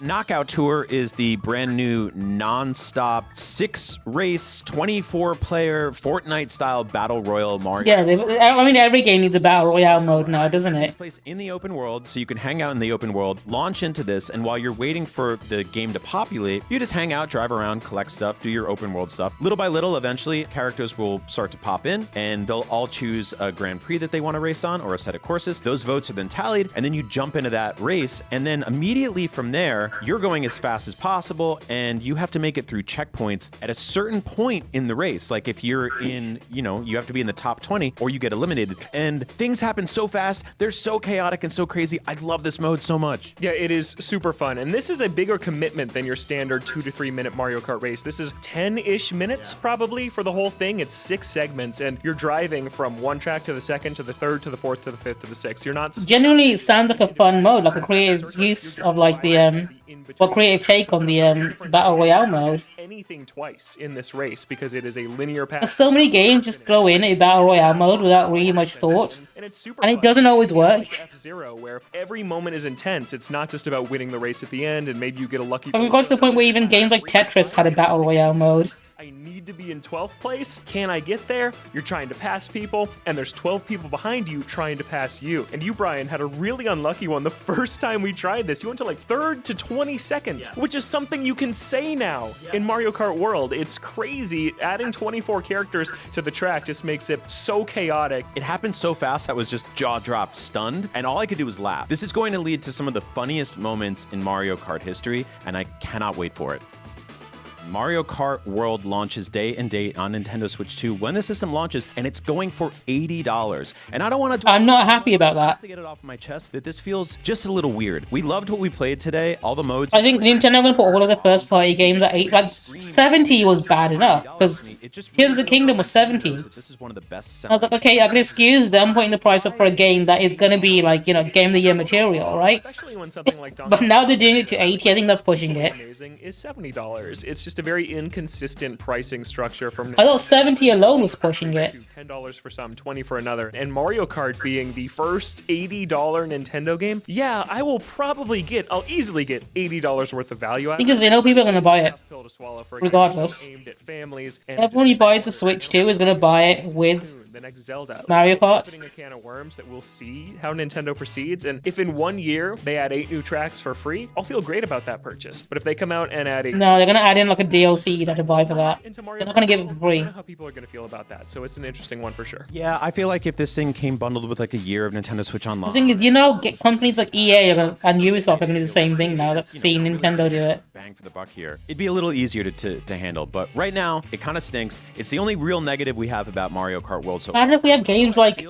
Knockout Tour is the brand new non-stop 6-race, 24-player Fortnite-style battle royal Mario. Yeah, I mean every game needs a battle royale mode now, doesn't it? It's place in the open world, so you can hang out in the open world, launch into this, and while you're waiting for the game to populate, you just hang out, drive around, collect stuff, do your open world stuff. Little by little, eventually, characters will start to pop in, and they'll all choose a Grand Prix that they want to race on, or a set of courses. Those votes are then tallied, and then you jump into that race, and then immediately from there, you're going as fast as possible, and you have to make it through checkpoints at a certain point in the race. Like if you're in, you know, you have to be in the top 20 or you get eliminated. And things happen so fast. They're so chaotic and so crazy. I love this mode so much. Yeah, it is super fun. And this is a bigger commitment than your standard 2 to 3 minute Mario Kart race. This is 10-ish minutes probably for the whole thing. It's 6 segments, and you're driving from one track to the second, to the third, to the fourth, to the fifth, to the sixth. You're not... Genuinely, it sounds like a fun mode, like a creative use of like the creative take on the battle royale mode. Anything twice in this race because it is a linear path. There's so many games just throw in a battle royale mode without really much thought, and it's super and it doesn't always work. F-Zero, where every moment is intense. It's not just about winning the race at the end and maybe you get a lucky... But we've got to the point where even games like Tetris had a battle royale mode. I need to be in 12th place. Can I get there? You're trying to pass people, and there's 12 people behind you trying to pass you. And you, Brian, had a really unlucky one the first time we tried this. You went to like 3rd to 22nd, which is something you can say now in Mario Kart World. It's crazy. Adding 24 characters to the track just makes it so chaotic. It happened so fast I was just jaw-dropped, stunned, and all I could do was laugh. This is going to lead to some of the funniest moments in Mario Kart history, and I cannot wait for it. Mario Kart World launches day and date on Nintendo Switch 2 when the system launches, and it's going for $80. And I don't want to... I'm not happy about that. To get it off my chest that this feels just a little weird. We loved what we played today, all the modes. I think Nintendo are going to put all of the first-party games at 8. Like, 70 was bad enough, because Tears of the Kingdom was 70. This is one of the best... I was like, okay, I can excuse them putting the price up for a game that is going to be, like, you know, Game of the Year material, right? Especially when something like But now they're doing it to 80. I think that's pushing it. Amazing is $70. It's just just a very inconsistent pricing structure from. I thought 70 alone was pushing it. $10 for some, 20 for another. And Mario Kart being the first $80 Nintendo game, yeah, I'll easily get $80 worth of value out of it. Because they know people are going to buy it, regardless. Aimed at families, and Everyone who buys the Switch 2 is going to buy it with the next Zelda. Mario Kart. Opening a can of worms that we'll see how Nintendo proceeds, and if in 1 year they add 8 new tracks for free, I'll feel great about that purchase. But if they come out and add a No, they're going to add in like a DLC you'd have to buy for that. They're not going to give it for free. I don't know how people are going to feel about that, so it's an interesting one for sure. Yeah, I feel like if this thing came bundled with like a year of Nintendo Switch Online. The thing is, companies like EA and Ubisoft are going to do the same thing now. That's seen Nintendo do it. Bang for the buck here. It'd be a little easier to handle, but right now it kind of stinks. It's the only real negative we have about Mario Kart World so far. And if we have games like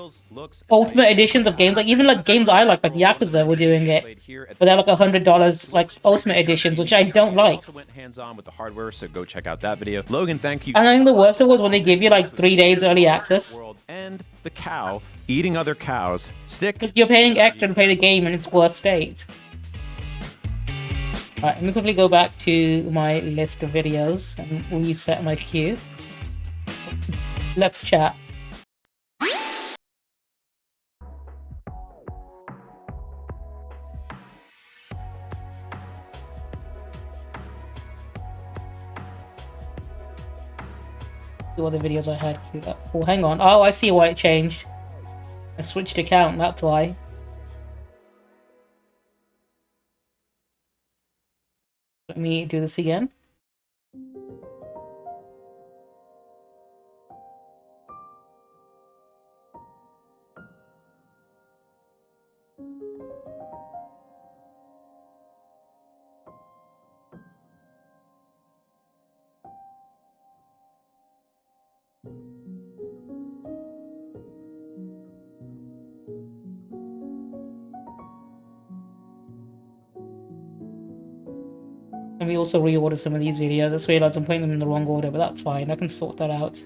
Ultimate Editions of games, like even like games I like Yakuza, were doing it, but they're like $100 like Ultimate Editions, which I don't like. Went hands-on with the hardware, so go check out that video. Logan, thank you. And I think the worst was when they give you like 3 days early access. And the cow eating other cows. Stick. Because you're paying extra to play the game in its worst state. Alright, let me quickly go back to my list of videos and reset my queue. Let's chat. The other videos I had queued up. Oh, hang on. Oh, I see why it changed. I switched account, that's why. Let me do this again. Let me also reorder some of these videos. I just realized I'm putting them in the wrong order, but that's fine. I can sort that out.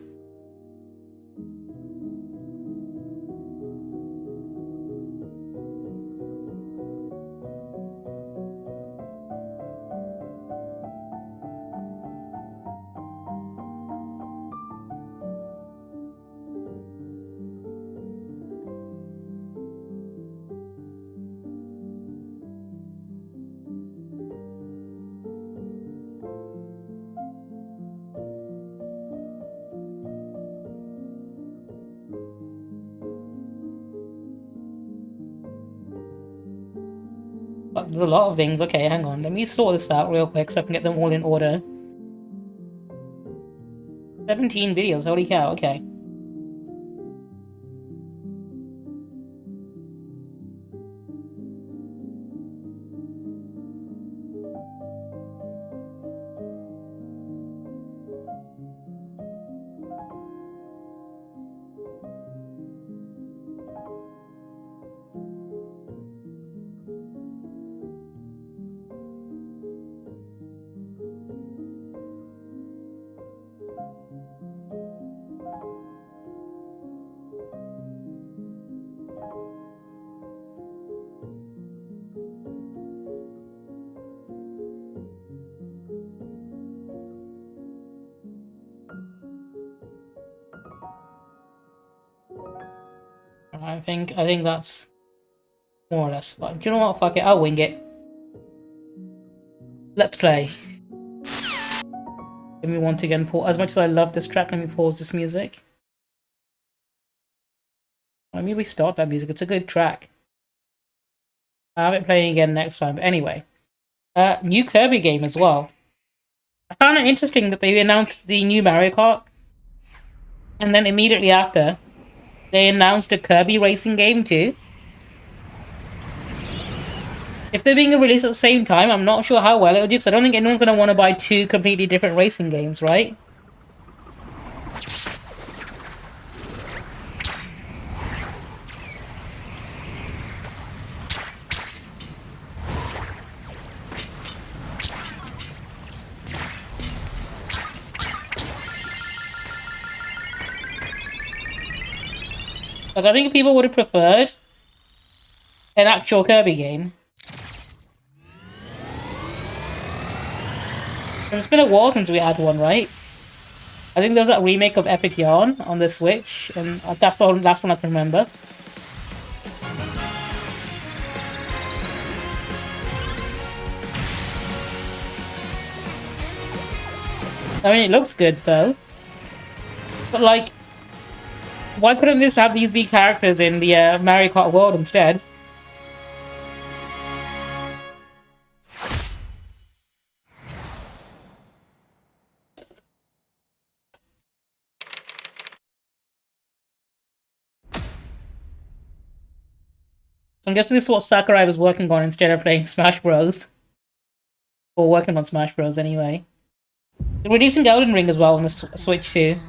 But there's a lot of things. Okay, hang on. Let me sort this out real quick so I can get them all in order. 17 videos, holy cow, okay. I think that's more or less fine. Do you know what? Fuck it, I'll wing it. Let's play. Let me once again pause. As much as I love this track, let me pause this music. Let me restart that music. It's a good track. I'll have it playing again next time. But anyway, new Kirby game as well. I found it interesting that they announced the new Mario Kart, and then immediately after, they announced a Kirby racing game too. If they're being released at the same time, I'm not sure how well it'll do, because I don't think anyone's going to want to buy 2 completely different racing games, right? Like, I think people would have preferred an actual Kirby game. It's been a while since we had one, right? I think there was that remake of Epic Yarn on the Switch, and that's the last one I can remember. I mean, it looks good though. But like, why couldn't this have these be characters in the Mario Kart world instead? I'm guessing this is what Sakurai was working on instead of playing Smash Bros. Or working on Smash Bros. Anyway. They're releasing Elden Ring as well on the Switch too.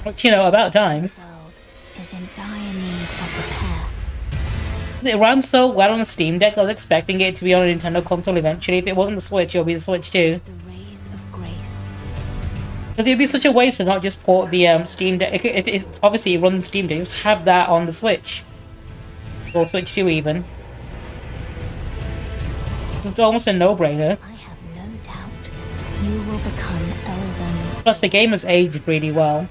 Which, you know, about time. It runs so well on the Steam Deck, I was expecting it to be on a Nintendo console eventually. If it wasn't the Switch, it'll be the Switch too. Because it'd be such a waste to not just port the Steam Deck. If it's obviously it runs Steam Deck, just have that on the Switch. Or Switch 2 even. It's almost a no-brainer. I have no doubt you will become Elden. Plus the game has aged really well.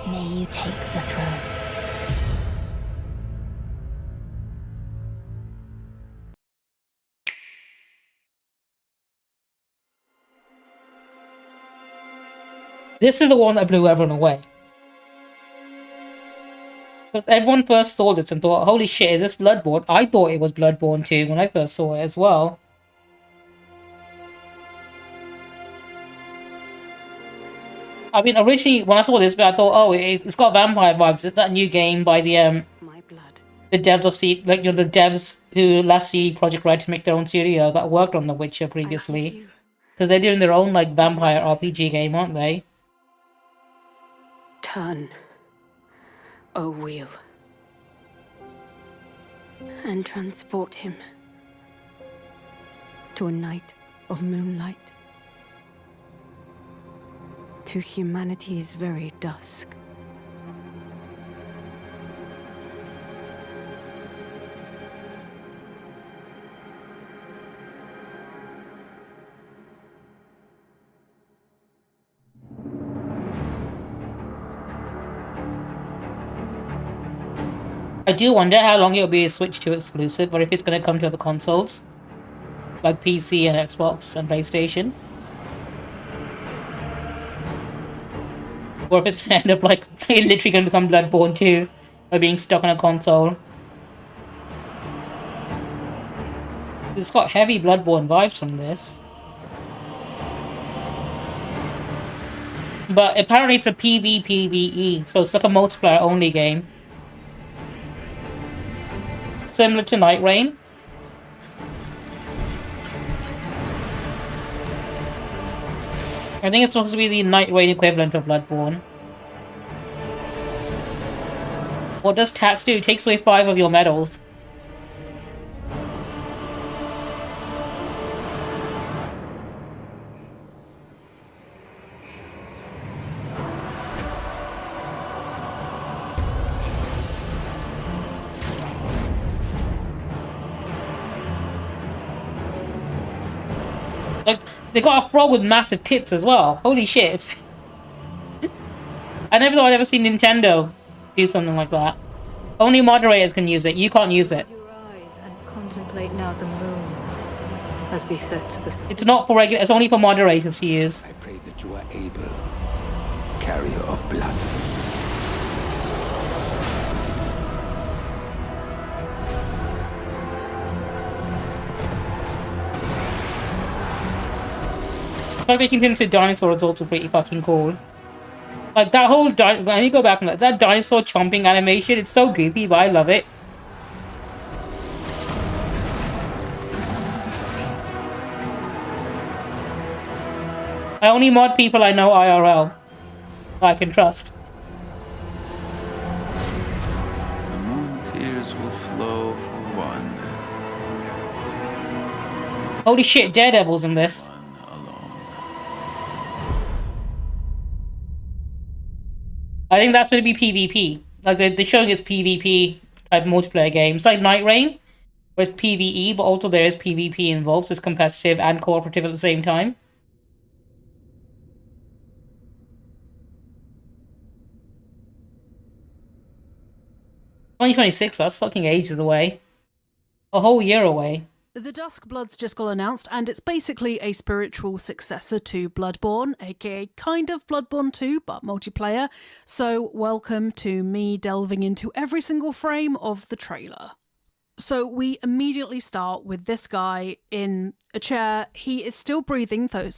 May you take the throne. This is the one that blew everyone away. Because everyone first saw this and thought, holy shit, is this Bloodborne? I thought it was Bloodborne 2 when I first saw it as well. I mean, originally, when I saw this, I thought, oh, it's got vampire vibes. It's that new game by the devs of C, like, you know, the devs who left CD Projekt Red to make their own studio that worked on The Witcher previously. Because they're doing their own, like, vampire RPG game, aren't they? Turn, O wheel, and transport him to a night of moonlight, to humanity's very dusk. I do wonder how long it'll be a Switch 2 exclusive, or if it's going to come to other consoles. Like PC and Xbox and PlayStation. Or if it's going to end up like, literally going to become Bloodborne 2, by being stuck on a console. It's got heavy Bloodborne vibes from this. But apparently it's a PvPvE, so it's like a multiplayer only game. Similar to Night Rain. I think it's supposed to be the Night Rain equivalent of Bloodborne. What does tax do? It takes away 5 of your medals. Like, they got a frog with massive tits as well. Holy shit. I never thought I'd ever seen Nintendo do something like that. Only moderators can use it. You can't use it. Contemplate now the moon, as befits the... It's not for regular. It's only for moderators to use. I pray that you are able, carrier of blood. Like making him into dinosaur is also pretty fucking cool. Like that whole when you go back and that dinosaur chomping animation, it's so goofy, but I love it. I only mod people I know IRL. I can trust. The moon tears will flow for one. Holy shit, Daredevil's in this. I think that's going to be PvP. Like, they're showing us PvP type multiplayer games. Like Night Rain. with PvE, but also there is PvP involved, so it's competitive and cooperative at the same time. "2026, that's fucking ages away. A whole year away." The Duskbloods just got announced, and it's basically a spiritual successor to Bloodborne, aka kind of Bloodborne 2, but multiplayer. So welcome to me delving into every single frame of the trailer. So we immediately start with this guy in a chair. He is still breathing though,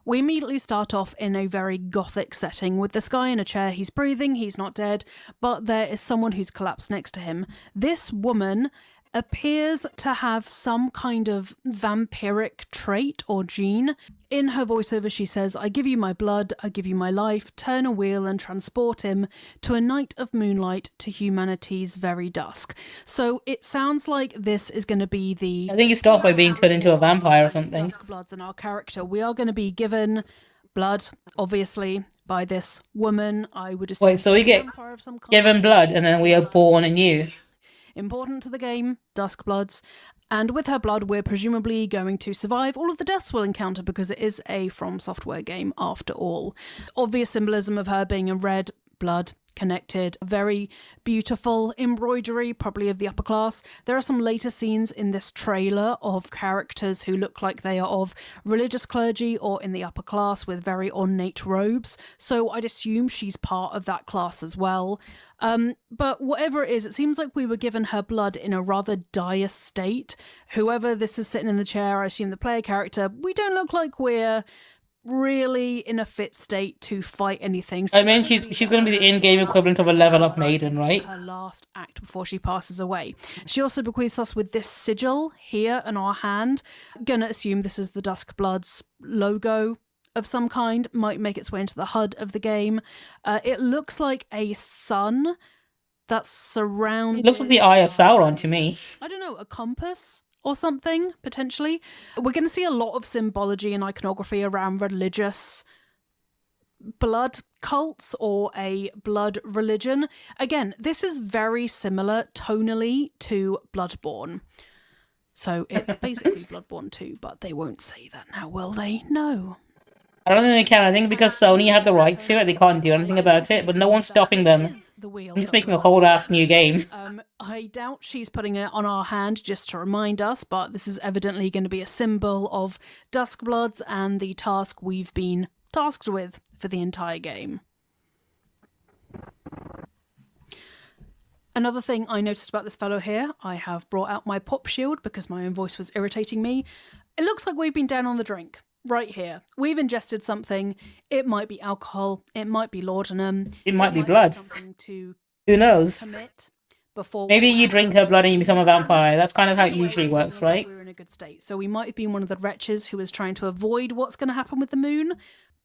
we immediately start off in a very gothic setting with this guy in a chair. He's breathing, he's not dead, but there is someone who's collapsed next to him. This woman appears to have some kind of vampiric trait or gene. In her voiceover, she says, "I give you my blood, I give you my life, turn a wheel and transport him to a night of moonlight to humanity's very dusk." So it sounds like this is going to be the... I think you start by being turned into a vampire or something. Duskbloods and our character. We are going to be given blood, obviously, by this woman. I would assume... Wait, so we get given blood and then we are born anew? Important to the game, Duskbloods. And with her blood, we're presumably going to survive all of the deaths we'll encounter because it is a From Software game after all. Obvious symbolism of her being a red blood connected, very beautiful embroidery, probably of the upper class. There are some later scenes in this trailer of characters who look like they are of religious clergy or in the upper class with very ornate robes, so I'd assume she's part of that class as well. But whatever it is, it seems like we were given her blood in a rather dire state. Whoever this is sitting in the chair, I assume the player character, we don't look like we're really in a fit state to fight anything. I mean, she's going to be the in-game equivalent of a level-up maiden, right? Her last act before she passes away. She also bequeaths us with this sigil here in our hand. Gonna assume this is the Duskbloods logo of some kind. Might make its way into the HUD of the game. It looks like a sun that's surrounded... It looks like the Eye of Sauron to me. I don't know, a compass or something, potentially. We're going to see a lot of symbology and iconography around religious blood cults or a blood religion. Again, this is very similar tonally to Bloodborne. So it's basically Bloodborne 2, but they won't say that now, will they? No. I don't think they can. I think because Sony had the rights to it, they can't do anything about it, but no one's stopping them. I'm just making a whole ass new game. I doubt she's putting it on our hand just to remind us, but this is evidently going to be a symbol of Duskbloods and the task we've been tasked with for the entire game. Another thing I noticed about this fellow here, I have brought out my pop shield because my own voice was irritating me. It looks like we've been down on the drink. Right here. We've ingested something. It might be alcohol. It might be laudanum. It might be blood. Who knows? Maybe you drink her blood and you become a vampire. That's kind of how it usually works, right? We're in a good state. So we might have been one of the wretches who was trying to avoid what's going to happen with the moon,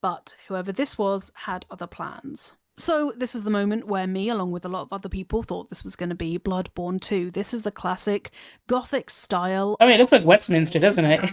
but whoever this was had other plans. So this is the moment where me, along with a lot of other people, thought this was going to be Bloodborne 2. This is the classic Gothic style. I mean, it looks like Westminster, doesn't it?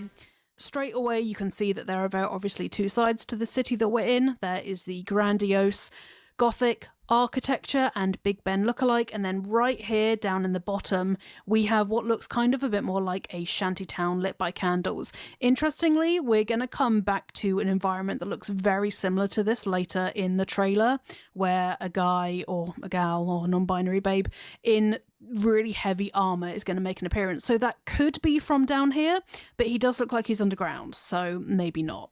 Straight away, you can see that there are very obviously two sides to the city that we're in. There is the grandiose Gothic architecture and Big Ben lookalike, and then right here down in the bottom we have what looks kind of a bit more like a shantytown lit by candles. Interestingly, we're going to come back to an environment that looks very similar to this later in the trailer, where a guy or a gal or non-binary babe in really heavy armor is going to make an appearance. So that could be from down here, but he does look like he's underground, so maybe not.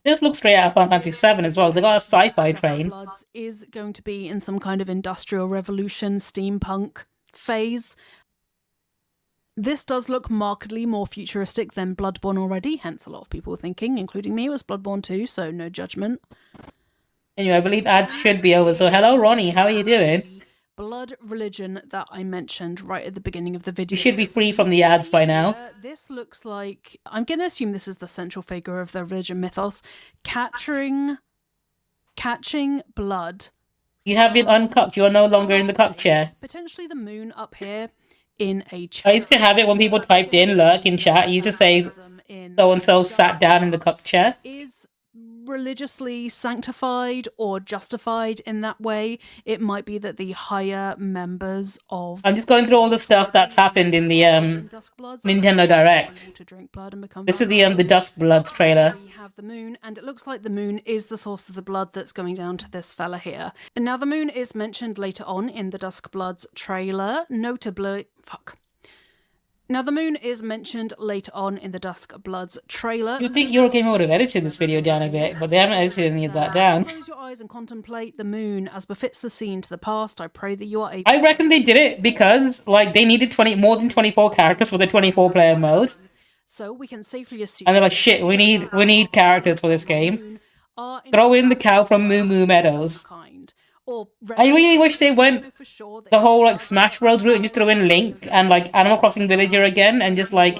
This looks straight out of Final Fantasy VII as well. They got a sci-fi train. Bloods is going to be in some kind of industrial revolution, steampunk phase. This does look markedly more futuristic than Bloodborne already, hence a lot of people thinking, including me, it was Bloodborne 2, so no judgment. Anyway, I believe ads should be over, so hello Ronnie, how are you doing? Blood religion that I mentioned right at the beginning of the video. You should be free from the ads by now. This looks like, I'm going to assume this is the central figure of the religion mythos, catching blood. You have been uncucked, you are no longer in the cuck chair. Potentially the moon up here in a chair. I used to have it when people typed in lurk in chat, you just say so-and-so sat down in the cuck chair. Is religiously sanctified or justified in that way. It might be that the higher members of... I'm just going through all the stuff that's happened in the Nintendo Direct. This is the Dusk Bloods trailer. We have the moon, and it looks like the moon is the source of the blood that's going down to this fella here. And now the moon is mentioned later on in the Dusk Bloods trailer, notably... Now, the moon is mentioned later on in the Dusk Bloods trailer. You'd think Eurogamer would have edited this video down a bit, but they haven't edited any of that down. Close your eyes and contemplate the moon as befits the scene to the past. I pray that you are able... I reckon they did it because, like, they needed more than 24 characters for the 24-player mode. So we can safely assume... And they're like, shit, we need characters for this game. Throw in the cow from Moo Moo Meadows. I really wish they went the whole like Smash Bros route and just threw in Link and like Animal Crossing Villager again and just like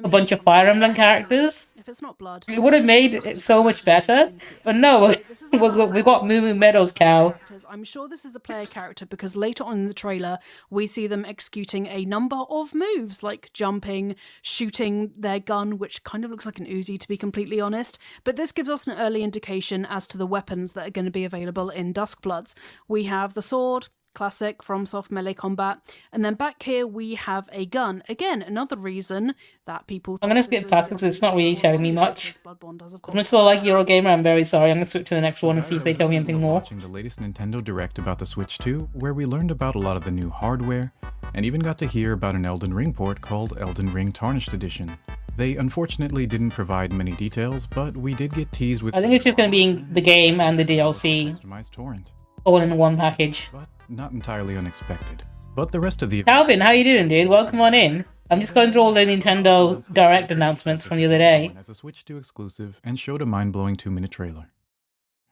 a bunch of Fire Emblem characters. If it's not blood, it would have made it so much better. But no, we've got Moo Moo Meadows cow. I'm sure this is a player character because later on in the trailer we see them executing a number of moves like jumping, shooting their gun, which kind of looks like an Uzi to be completely honest. But this gives us an early indication as to the weapons that are going to be available in Duskbloods. We have the sword, classic FromSoft melee combat, and then back here we have a gun. Again, another reason that people... I'm gonna skip past because it's not really telling me much. As much as I like Eurogamer, I'm very sorry. I'm gonna switch to the next one and see if they tell me anything more. Watching the latest Nintendo Direct about the Switch 2, where we learned about a lot of the new hardware, and even got to hear about an Elden Ring port called Elden Ring Tarnished Edition. They unfortunately didn't provide many details, but we did get teased with... I think it's just gonna be the game and the DLC. Customized torrent. All in one package. But not entirely unexpected. But the rest of the... Calvin, how you doing, dude? Welcome on in. I'm just going through all the Nintendo Direct announcements from the other day. As a Switch 2 exclusive and showed a mind-blowing 2-minute trailer.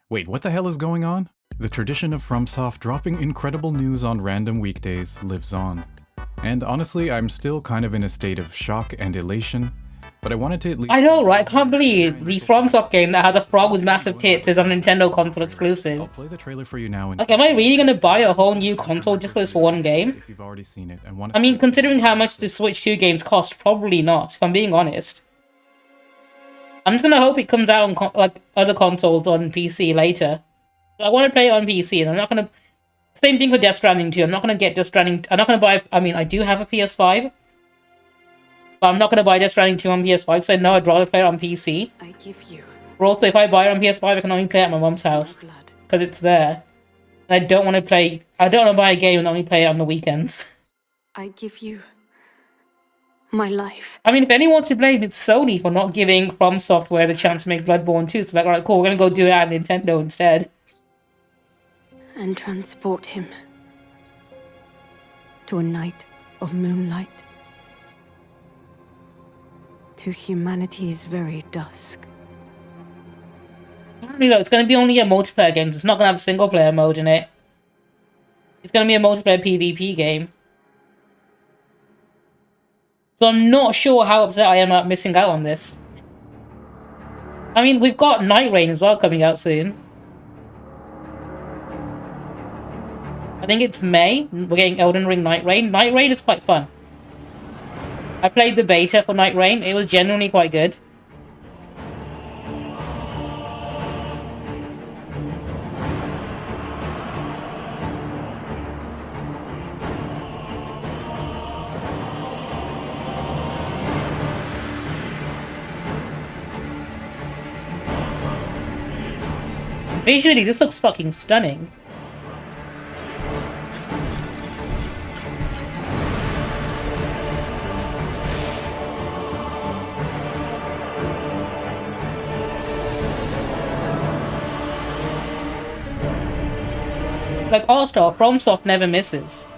Wait, what the hell is going on? The tradition of FromSoft dropping incredible news on random weekdays lives on. And honestly, I'm still kind of in a state of shock and elation. But I wanted to at least... I know, right? I can't believe the FromSoft game that has a frog with massive tits is a Nintendo console exclusive. I'll play the trailer for you now. Like, am I really gonna buy a whole new console just for this one game? If you've already seen it and want I mean, considering how much the Switch 2 games cost, probably not, if I'm being honest. I'm just gonna hope it comes out on like other consoles on PC later. I want to play it on PC, and I'm not gonna... Same thing for Death Stranding 2. I'm not gonna get Death Stranding... I'm not gonna buy... I mean, I do have a PS5. But I'm not going to buy Death Stranding 2 on PS5, so no, I'd rather play it on PC. I give you. Or also, if I buy it on PS5, I can only play it at my mum's house. Because it's there. And I don't want to play... I don't want to buy a game and only play it on the weekends. I give you my life. I mean, if anyone wants to blame, it's Sony for not giving From Software the chance to make Bloodborne 2. So like, alright, cool, we're going to go do it at Nintendo instead. And transport him to a night of moonlight. To humanity's very dusk. Apparently though, it's going to be only a multiplayer game. It's not going to have a single player mode in it. It's going to be a multiplayer PvP game. So I'm not sure how upset I am about missing out on this. I mean, we've got Night Rain as well coming out soon. I think it's May. We're getting Elden Ring Night Rain. Night Rain is quite fun. I played the beta for Night Rain. It was genuinely quite good. Visually, this looks fucking stunning. Like All-Star, FromSoft never misses.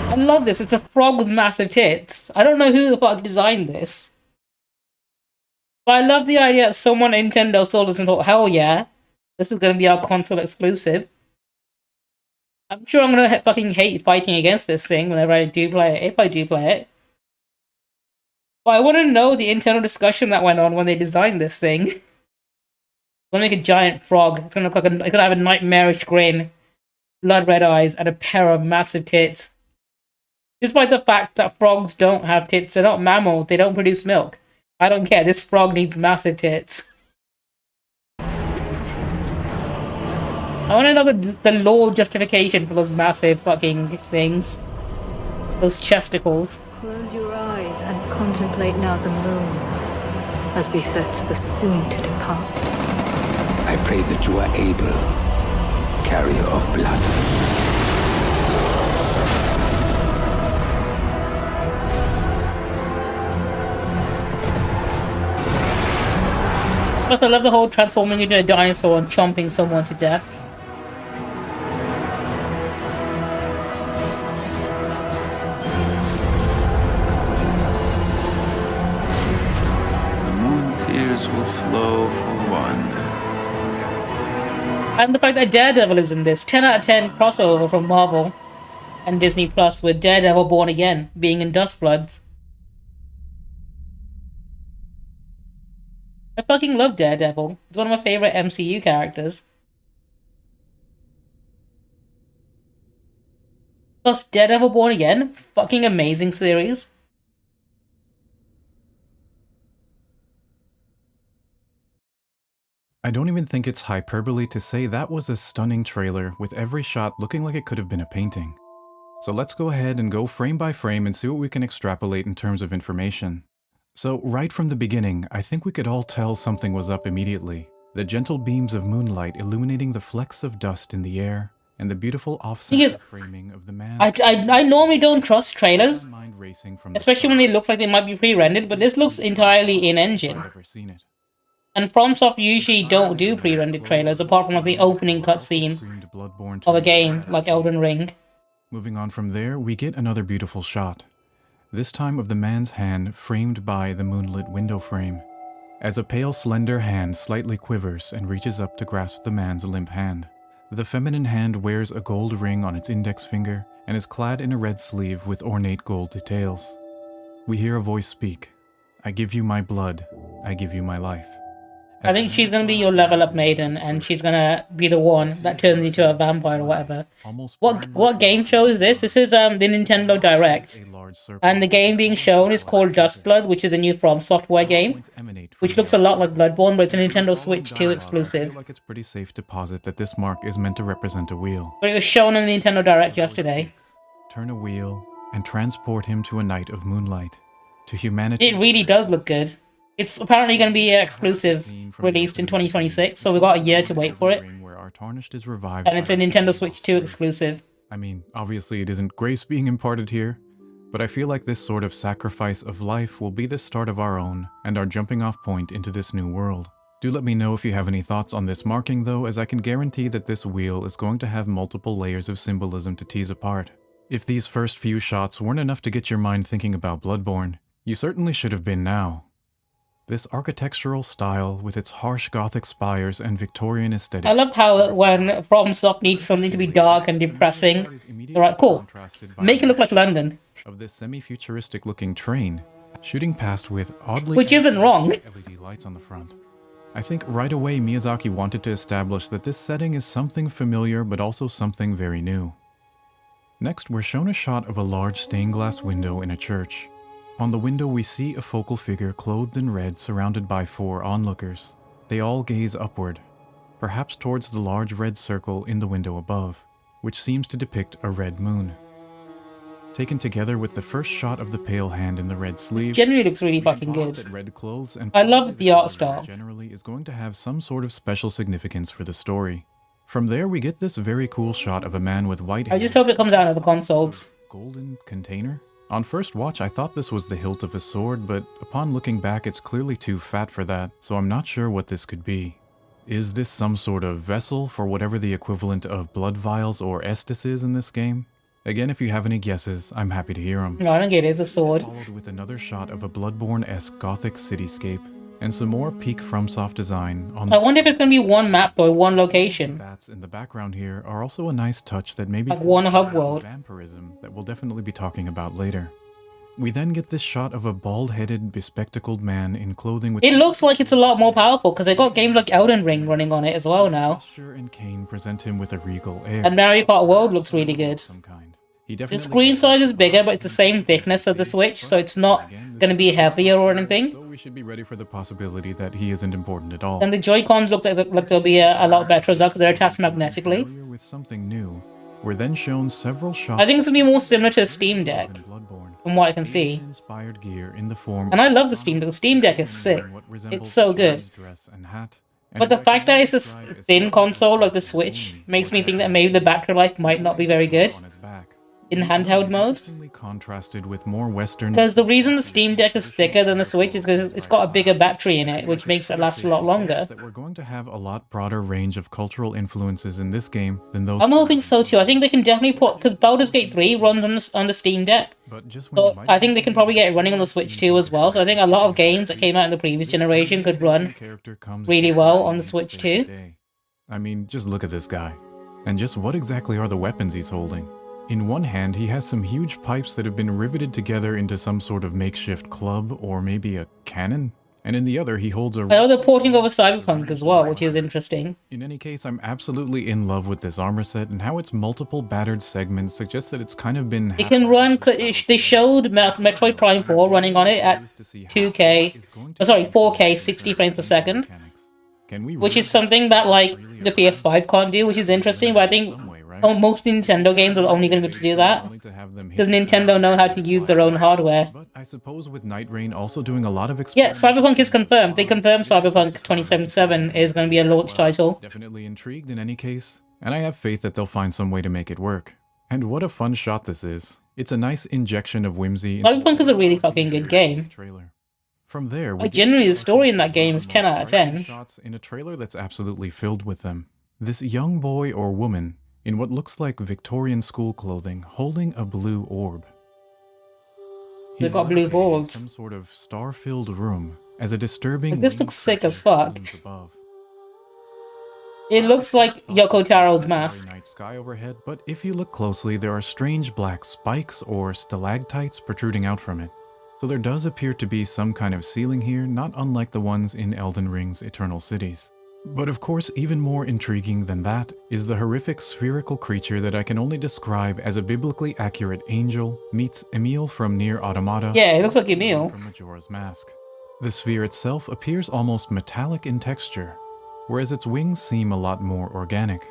I love this. It's a frog with massive tits. I don't know who the fuck designed this. But I love the idea that someone at Nintendo saw this and thought, hell yeah. This is going to be our console exclusive. I'm sure I'm going to fucking hate fighting against this thing whenever I do play it, if I do play it. But I want to know the internal discussion that went on when they designed this thing. I'm gonna make a giant frog. It's gonna look like it's gonna have a nightmarish grin, blood red eyes, and a pair of massive tits. Despite the fact that frogs don't have tits, they're not mammals, they don't produce milk. I don't care, this frog needs massive tits. I want to know the lore justification for those massive fucking things. Those chesticles. Close your eyes and contemplate now the moon, as befits the soon to depart. I pray that you are able, carrier of blood. Plus, I love the whole transforming into a dinosaur and chomping someone to death. The moon tears will flow for one. And the fact that Daredevil is in this. 10 out of 10 crossover from Marvel and Disney Plus with Daredevil Born Again being in Dustbloods. I fucking love Daredevil. He's one of my favorite MCU characters. Plus, Daredevil Born Again, fucking amazing series. I don't even think it's hyperbole to say that was a stunning trailer with every shot looking like it could have been a painting. So let's go ahead and go frame by frame and see what we can extrapolate in terms of information. So right from the beginning, I think we could all tell something was up immediately. The gentle beams of moonlight illuminating the flecks of dust in the air, and the beautiful offset framing of the man. I normally don't trust trailers, especially when they look like they might be pre-rendered, but this looks entirely in-engine. And FromSoft usually don't do pre-rendered trailers, apart from like the opening cutscene of a game like Elden Ring. Moving on from there, we get another beautiful shot. This time of the man's hand framed by the moonlit window frame, as a pale slender hand slightly quivers and reaches up to grasp the man's limp hand. The feminine hand wears a gold ring on its index finger and is clad in a red sleeve with ornate gold details. We hear a voice speak, "I give you my blood, I give you my life." I think she's gonna be your level up maiden, and she's gonna be the one that turns into a vampire or whatever. What game show is this? This is the Nintendo Direct, and the game being shown is called Dustblood, which is a new From Software game, which looks a lot like Bloodborne, but it's a Nintendo Switch 2 exclusive. I feel like it's pretty safe to posit that this mark is meant to represent a wheel. But it was shown on the Nintendo Direct yesterday. Turn a wheel and transport him to a night of moonlight, to humanity. It really does look good. It's apparently going to be exclusive, released in 2026, so we've got a year to wait for it. And it's a Nintendo Switch 2 exclusive. I mean, obviously it isn't grace being imparted here, but I feel like this sort of sacrifice of life will be the start of our own, and our jumping off point into this new world. Do let me know if you have any thoughts on this marking though, as I can guarantee that this wheel is going to have multiple layers of symbolism to tease apart. If these first few shots weren't enough to get your mind thinking about Bloodborne, you certainly should have been now. This architectural style, with its harsh Gothic spires and Victorian aesthetic. I love how when FromSoft needs something to be dark and depressing, they're like, cool, make it look like London. Of this semi-futuristic looking train, shooting past with oddly... Which isn't wrong. LED lights on the front. I think right away Miyazaki wanted to establish that this setting is something familiar but also something very new. Next, we're shown a shot of a large stained glass window in a church. On the window we see a focal figure clothed in red surrounded by 4 onlookers. They all gaze upward, perhaps towards the large red circle in the window above, which seems to depict a red moon. Taken together with the first shot of the pale hand in the red sleeve, it generally looks really fucking good. Red clothes and I love the art style. Generally is going to have some sort of special significance for the story. From there we get this very cool shot of a man with white hair. I just hope it comes out of the consoles. Golden container? On first watch, I thought this was the hilt of a sword, but upon looking back, it's clearly too fat for that, so I'm not sure what this could be. Is this some sort of vessel for whatever the equivalent of blood vials or Estus is in this game? Again, if you have any guesses, I'm happy to hear them. No, I don't get it, it's a sword. Followed with another shot of a Bloodborne-esque Gothic cityscape, and some more peak FromSoft design on I wonder if it's going to be one map or one location. Bats in the background here are also a nice touch that maybe like one hub world. Vampirism that we'll definitely be talking about later. We then get this shot of a bald-headed, bespectacled man in clothing with... It looks like it's a lot more powerful because they got games like Elden Ring running on it as well now. Posture and cane present him with a regal air. And Mario Kart World looks really good. The screen size is bigger, but it's the same thickness as the Switch, so it's not going to be heavier or anything. So we should be ready for the possibility that he isn't important at all. And the Joy-Cons look like they'll be a lot better as well because they're attached magnetically. With something new, we're then shown several shots. I think it's going to be more similar to the Steam Deck, from what I can see. Inspired gear in the form and I love the Steam Deck. The Steam Deck is sick. It's so good. But the fact that it's a thin console like the Switch makes me think that maybe the battery life might not be very good in handheld mode. Contrasted with more Western. Because the reason the Steam Deck is thicker than the Switch is because it's got a bigger battery in it, which makes it last a lot longer. That we're going to have a lot broader range of cultural influences in this game than those. I'm hoping so too. I think they can definitely put, because Baldur's Gate 3 runs on the Steam Deck. So I think they can probably get it running on the Switch too as well. So I think a lot of games that came out in the previous generation could run really well on the Switch too. I mean, just look at this guy. And just what exactly are the weapons he's holding? In one hand, he has some huge pipes that have been riveted together into some sort of makeshift club or maybe a cannon. And in the other, he holds a... I know they're porting over Cyberpunk as well, which is interesting. In any case, I'm absolutely in love with this armor set and how its multiple battered segments suggest that it's kind of been... It can run... They showed Metroid Prime 4 running on it at 4K 60 frames per second. Which is something that, like, the PS5 can't do, which is interesting, but I think most Nintendo games are only going to be able to do that. Because Nintendo know how to use their own hardware. But I suppose with Night Rain also doing a lot of... Yeah, Cyberpunk is confirmed. They confirmed Cyberpunk 2077 is going to be a launch title. Definitely intrigued in any case. And I have faith that they'll find some way to make it work. And what a fun shot this is. It's a nice injection of whimsy. Cyberpunk is a really fucking good game. From there, like, generally the story in that game is 10 out of 10. Shots in a trailer that's absolutely filled with them. This young boy or woman in what looks like Victorian school clothing holding a blue orb. They've got blue balls. Some sort of star-filled room as a disturbing... Like, this looks sick as fuck. It looks like Yoko Taro's mask. Night sky overhead, but if you look closely, there are strange black spikes or stalactites protruding out from it. So there does appear to be some kind of ceiling here, not unlike the ones in Elden Ring's Eternal Cities. But of course, even more intriguing than that is the horrific spherical creature that I can only describe as a biblically accurate angel meets Emil from Nier Automata. Yeah, it looks like Emil. From Majora's Mask. The sphere itself appears almost metallic in texture, whereas its wings seem a lot more organic.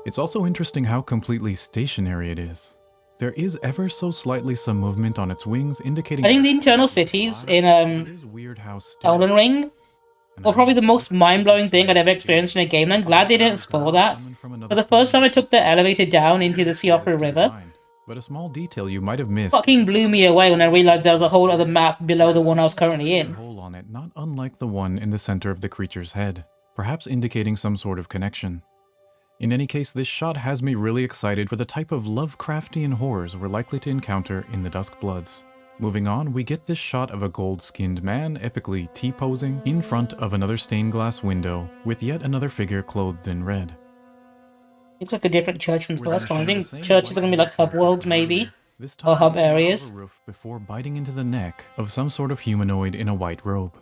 It's also interesting how completely stationary it is. There is ever so slightly some movement on its wings, indicating... I think the internal cities in Elden Ring were probably the most mind-blowing thing I'd ever experienced in a game. I'm glad they didn't spoil that. For the first time I took the elevator down into the Siopra River, but a small detail you might have missed fucking blew me away when I realized there was a whole other map below the one I was currently in. Hole on it, not unlike the one in the center of the creature's head, perhaps indicating some sort of connection. In any case, this shot has me really excited for the type of Lovecraftian horrors we're likely to encounter in the Dusk Bloods. Moving on, we get this shot of a gold-skinned man epically T-posing in front of another stained glass window with yet another figure clothed in red. Looks like a different church from the first one. I think churches are going to be like hub worlds, maybe, or hub areas. Before biting into the neck of some sort of humanoid in a white robe.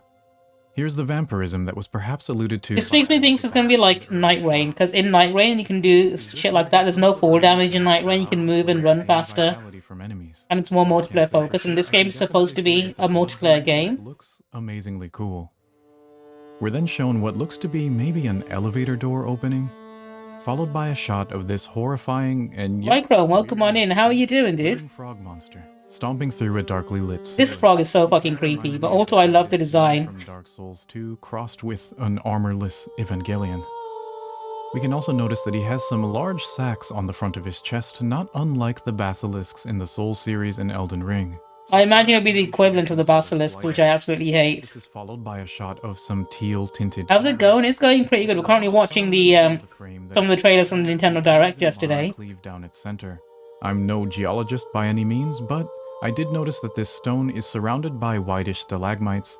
Here's the vampirism that was perhaps alluded to. This makes me think it's going to be like Night Rain, because in Night Rain you can do shit like that. There's no fall damage in Night Rain, you can move and run faster. And it's more multiplayer focused, and this game is supposed to be a multiplayer game. Looks amazingly cool. We're then shown what looks to be maybe an elevator door opening, followed by a shot of this horrifying and... Micro, welcome on in. How are you doing, dude? Frog monster. Stomping through a darkly lit... This frog is so fucking creepy, but also I love the design. From Dark Souls 2, crossed with an armorless Evangelion. We can also notice that he has some large sacs on the front of his chest, not unlike the basilisks in the Souls series and Elden Ring. I imagine it would be the equivalent of the basilisk, which I absolutely hate. This is followed by a shot of some teal-tinted... How's it going? It's going pretty good. We're currently watching the some of the trailers from the Nintendo Direct yesterday. Cleave down its center. I'm no geologist by any means, but I did notice that this stone is surrounded by whitish stalagmites,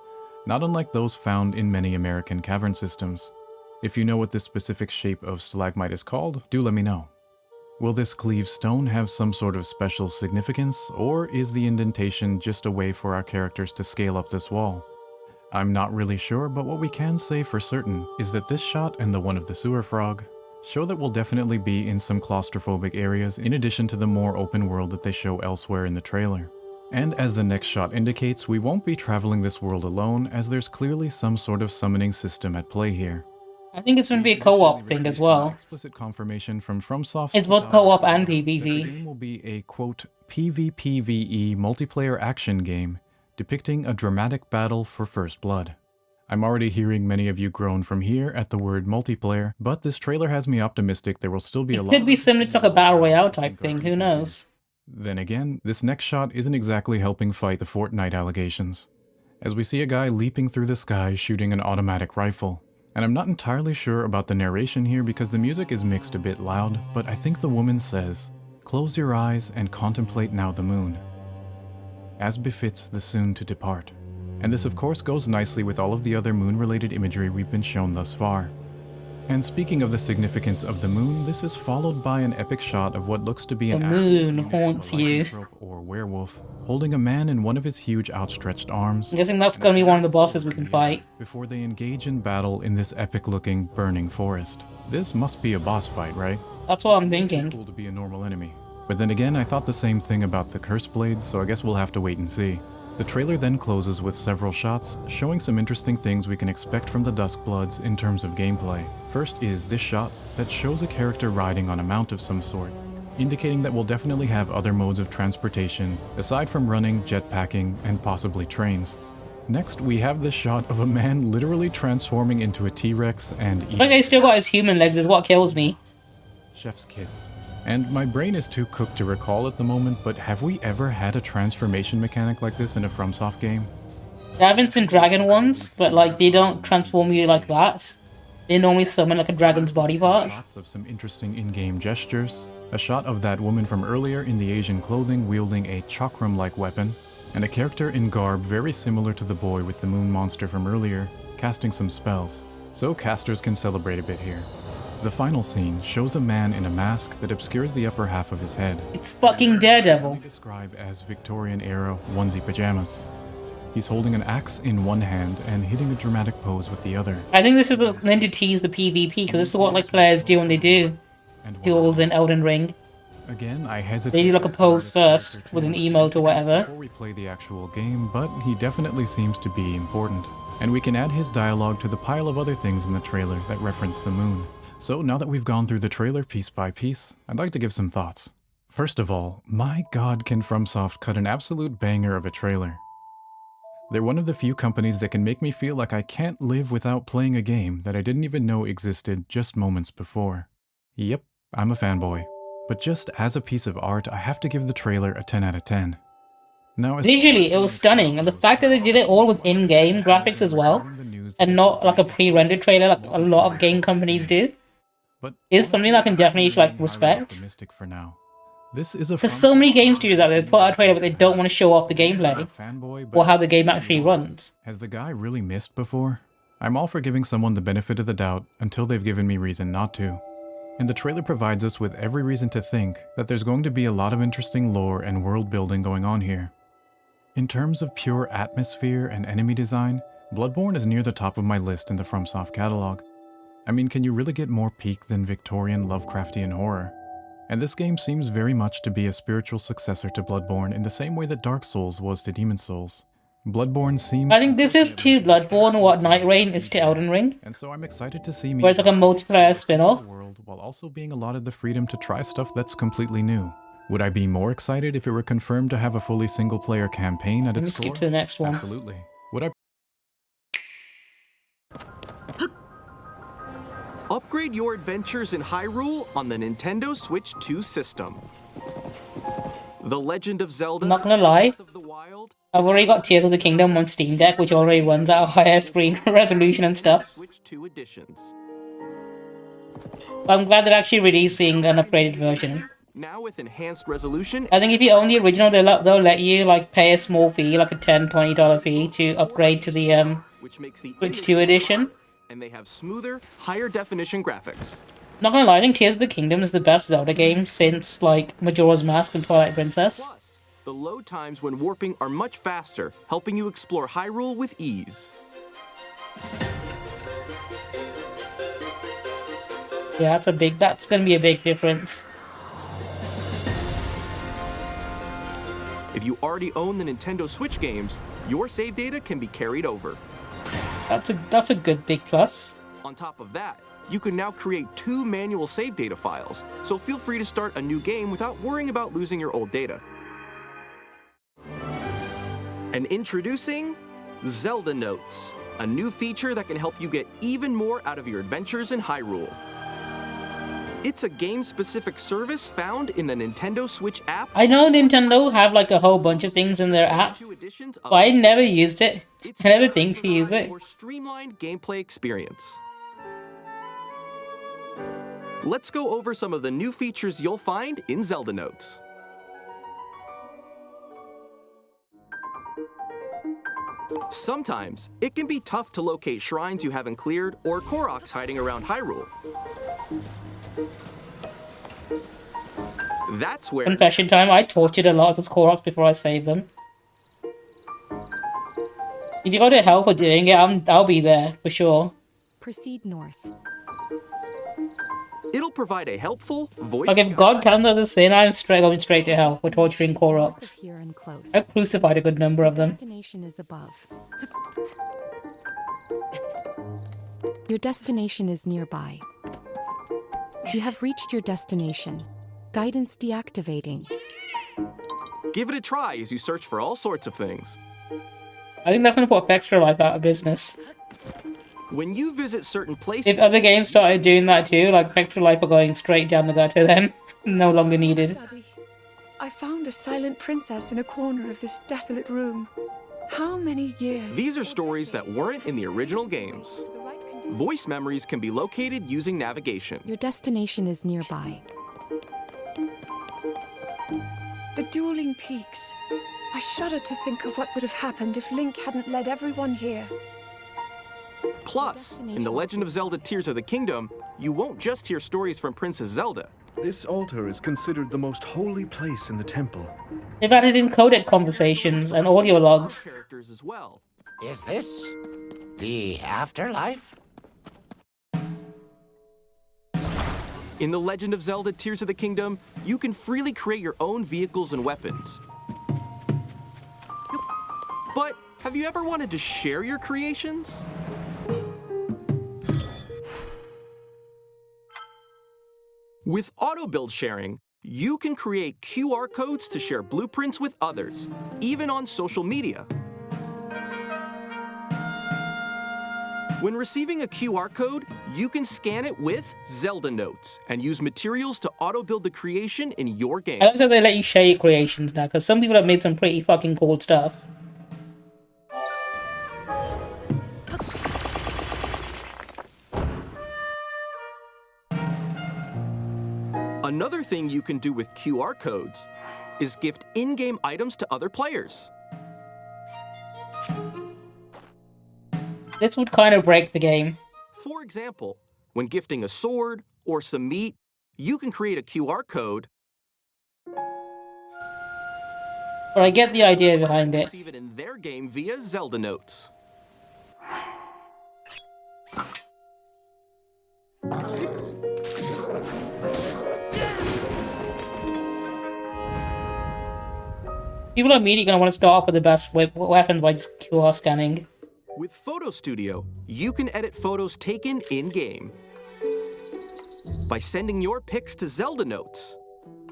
not unlike those found in many American cavern systems. If you know what this specific shape of stalagmite is called, do let me know. Will this cleaved stone have some sort of special significance, or is the indentation just a way for our characters to scale up this wall? I'm not really sure, but what we can say for certain is that this shot and the one of the sewer frog show that we'll definitely be in some claustrophobic areas in addition to the more open world that they show elsewhere in the trailer. And as the next shot indicates, we won't be traveling this world alone, as there's clearly some sort of summoning system at play here. I think it's going to be a co-op thing as well. Explicit confirmation from FromSoft. It's both co-op and The PvP. game will be a, quote, PvPvE multiplayer action game depicting a dramatic battle for first blood. I'm already hearing many of you groan from here at the word multiplayer, but this trailer has me optimistic there will still be a It lot. could be similar to like a Battle Royale type thing, who knows? Then again, this next shot isn't exactly helping fight the Fortnite allegations, as we see a guy leaping through the sky shooting an automatic rifle. And I'm not entirely sure about the narration here because the music is mixed a bit loud, but I think the woman says, "Close your eyes and contemplate now the moon, as befits the soon to depart." And this of course goes nicely with all of the other moon-related imagery we've been shown thus far. And speaking of the significance of the moon, this is followed by an epic shot of what looks to be The an moon haunts you. lycanthrope or werewolf, holding a man in one of his huge outstretched arms. I'm guessing that's going to be one of the bosses we can fight. Before they engage in battle in this epic-looking burning forest. This must be a boss fight, right? That's what I'm thinking. Cool to be a normal enemy. But then again, I thought the same thing about the curse blades, so I guess we'll have to wait and see. The trailer then closes with several shots, showing some interesting things we can expect from the Duskbloods in terms of gameplay. First is this shot that shows a character riding on a mount of some sort, indicating that we'll definitely have other modes of transportation, aside from running, jetpacking, and possibly trains. Next, we have this shot of a man literally transforming into a T-Rex and eating. Like, he's still got his human legs is what kills me. Chef's kiss. And my brain is too cooked to recall at the moment, but have we ever had a transformation mechanic like this in a FromSoft game? I haven't seen dragon ones, but like they don't transform you like that. They normally summon like a dragon's body parts. Lots of some interesting in-game gestures. A shot of that woman from earlier in the Asian clothing wielding a chakram-like weapon, and a character in garb very similar to the boy with the moon monster from earlier, casting some spells. So casters can celebrate a bit here. The final scene shows a man in a mask that obscures the upper half of his head. It's fucking Daredevil. Described as Victorian-era onesie pajamas. He's holding an axe in one hand and hitting a dramatic pose with the other. I think this is meant to tease the PvP, because this is what like players do when they do duels in Elden Ring. Again, I hesitate. They do like a pose first with an emote or whatever. Before we play the actual game, but he definitely seems to be important. And we can add his dialogue to the pile of other things in the trailer that reference the moon. So now that we've gone through the trailer piece by piece, I'd like to give some thoughts. First of all, my god, can FromSoft cut an absolute banger of a trailer. They're one of the few companies that can make me feel like I can't live without playing a game that I didn't even know existed just moments before. Yep, I'm a fanboy. But just as a piece of art, I have to give the trailer a 10 out of 10. Now, Visually, it was stunning, and the fact that they did it all with in-game graphics as well, and not like a pre-rendered trailer like a lot of game companies do, is something that I can definitely like respect. For now. This is a There's so many game studios out there that put out a trailer but they don't want to show off the gameplay or how the game actually runs. Has the guy really missed before? I'm all for giving someone the benefit of the doubt until they've given me reason not to. And the trailer provides us with every reason to think that there's going to be a lot of interesting lore and world building going on here. In terms of pure atmosphere and enemy design, Bloodborne is near the top of my list in the FromSoft catalog. I mean, can you really get more peak than Victorian Lovecraftian horror? And this game seems very much to be a spiritual successor to Bloodborne in the same way that Dark Souls was to Demon Souls. Bloodborne seems... I think this is to Bloodborne what Night Rain is to Elden Ring. And so I'm excited to see me... where it's like a multiplayer spin-off. ...while also being allotted the freedom to try stuff that's completely new. Would I be more excited if it were confirmed to have a fully single-player campaign at its core? Let me skip to the next one. Absolutely. Would I... Upgrade your adventures in Hyrule on the Nintendo Switch 2 system. The Legend of Zelda... I'm not gonna lie, I've already got Tears of the Kingdom on Steam Deck, which already runs at a higher screen resolution and stuff. Switch 2 editions. But I'm glad they're actually releasing an upgraded version. Now with enhanced resolution... I think if you own the original, they'll let you like pay a small fee, like a $10, $20 fee, to upgrade to the Switch 2 edition. And they have smoother, higher definition graphics. Not gonna lie, I think Tears of the Kingdom is the best Zelda game since, like, Majora's Mask and Twilight Princess. Plus, the load times when warping are much faster, helping you explore Hyrule with ease. Yeah, that's gonna be a big difference. If you already own the Nintendo Switch games, your save data can be carried over. That's a good big plus. On top of that, you can now create 2 manual save data files, so feel free to start a new game without worrying about losing your old data. And introducing Zelda Notes, a new feature that can help you get even more out of your adventures in Hyrule. It's a game-specific service found in the Nintendo Switch app. I know Nintendo have like a whole bunch of things in their app, but I never used it. I never think to use it. More streamlined gameplay experience. Let's go over some of the new features you'll find in Zelda Notes. Sometimes, it can be tough to locate shrines you haven't cleared or Koroks hiding around Hyrule. That's where... Confession time, I tortured a lot of those Koroks before I saved them. If you go to hell for doing it, I'll be there, for sure. Proceed north. It'll provide a helpful voice... Like, if God counts as a sin, I'm going straight to hell for torturing Koroks. Here and close. I've crucified a good number of them. Destination is above. Your destination is nearby. You have reached your destination. Guidance deactivating. Give it a try as you search for all sorts of things. I think that's going to put Extra Life out of business. When you visit certain places... If other games started doing that too, like Extra Life are going straight down the gutter then. No longer needed. I found a silent princess in a corner of this desolate room. How many years? These are stories that weren't in the original games. Voice memories can be located using navigation. Your destination is nearby. The dueling peaks. I shudder to think of what would have happened if Link hadn't led everyone here. Plus, in The Legend of Zelda Tears of the Kingdom, you won't just hear stories from Princess Zelda. This altar is considered the most holy place in the temple. They've added in codec conversations and audio logs. Characters as well. Is this the afterlife? In The Legend of Zelda Tears of the Kingdom, you can freely create your own vehicles and weapons. But have you ever wanted to share your creations? With auto build sharing, you can create QR codes to share blueprints with others, even on social media. When receiving a QR code, you can scan it with Zelda Notes and use materials to auto-build the creation in your game. I like that they let you share your creations now, because some people have made some pretty fucking cool stuff. Another thing you can do with QR codes is gift in-game items to other players. This would kind of break the game. For example, when gifting a sword or some meat, you can create a QR code. But I get the idea behind it. Receive it in their game via Zelda Notes. People are immediately going to want to start off with the best weapons by just QR scanning. With Photo Studio, you can edit photos taken in-game. By sending your pics to Zelda Notes,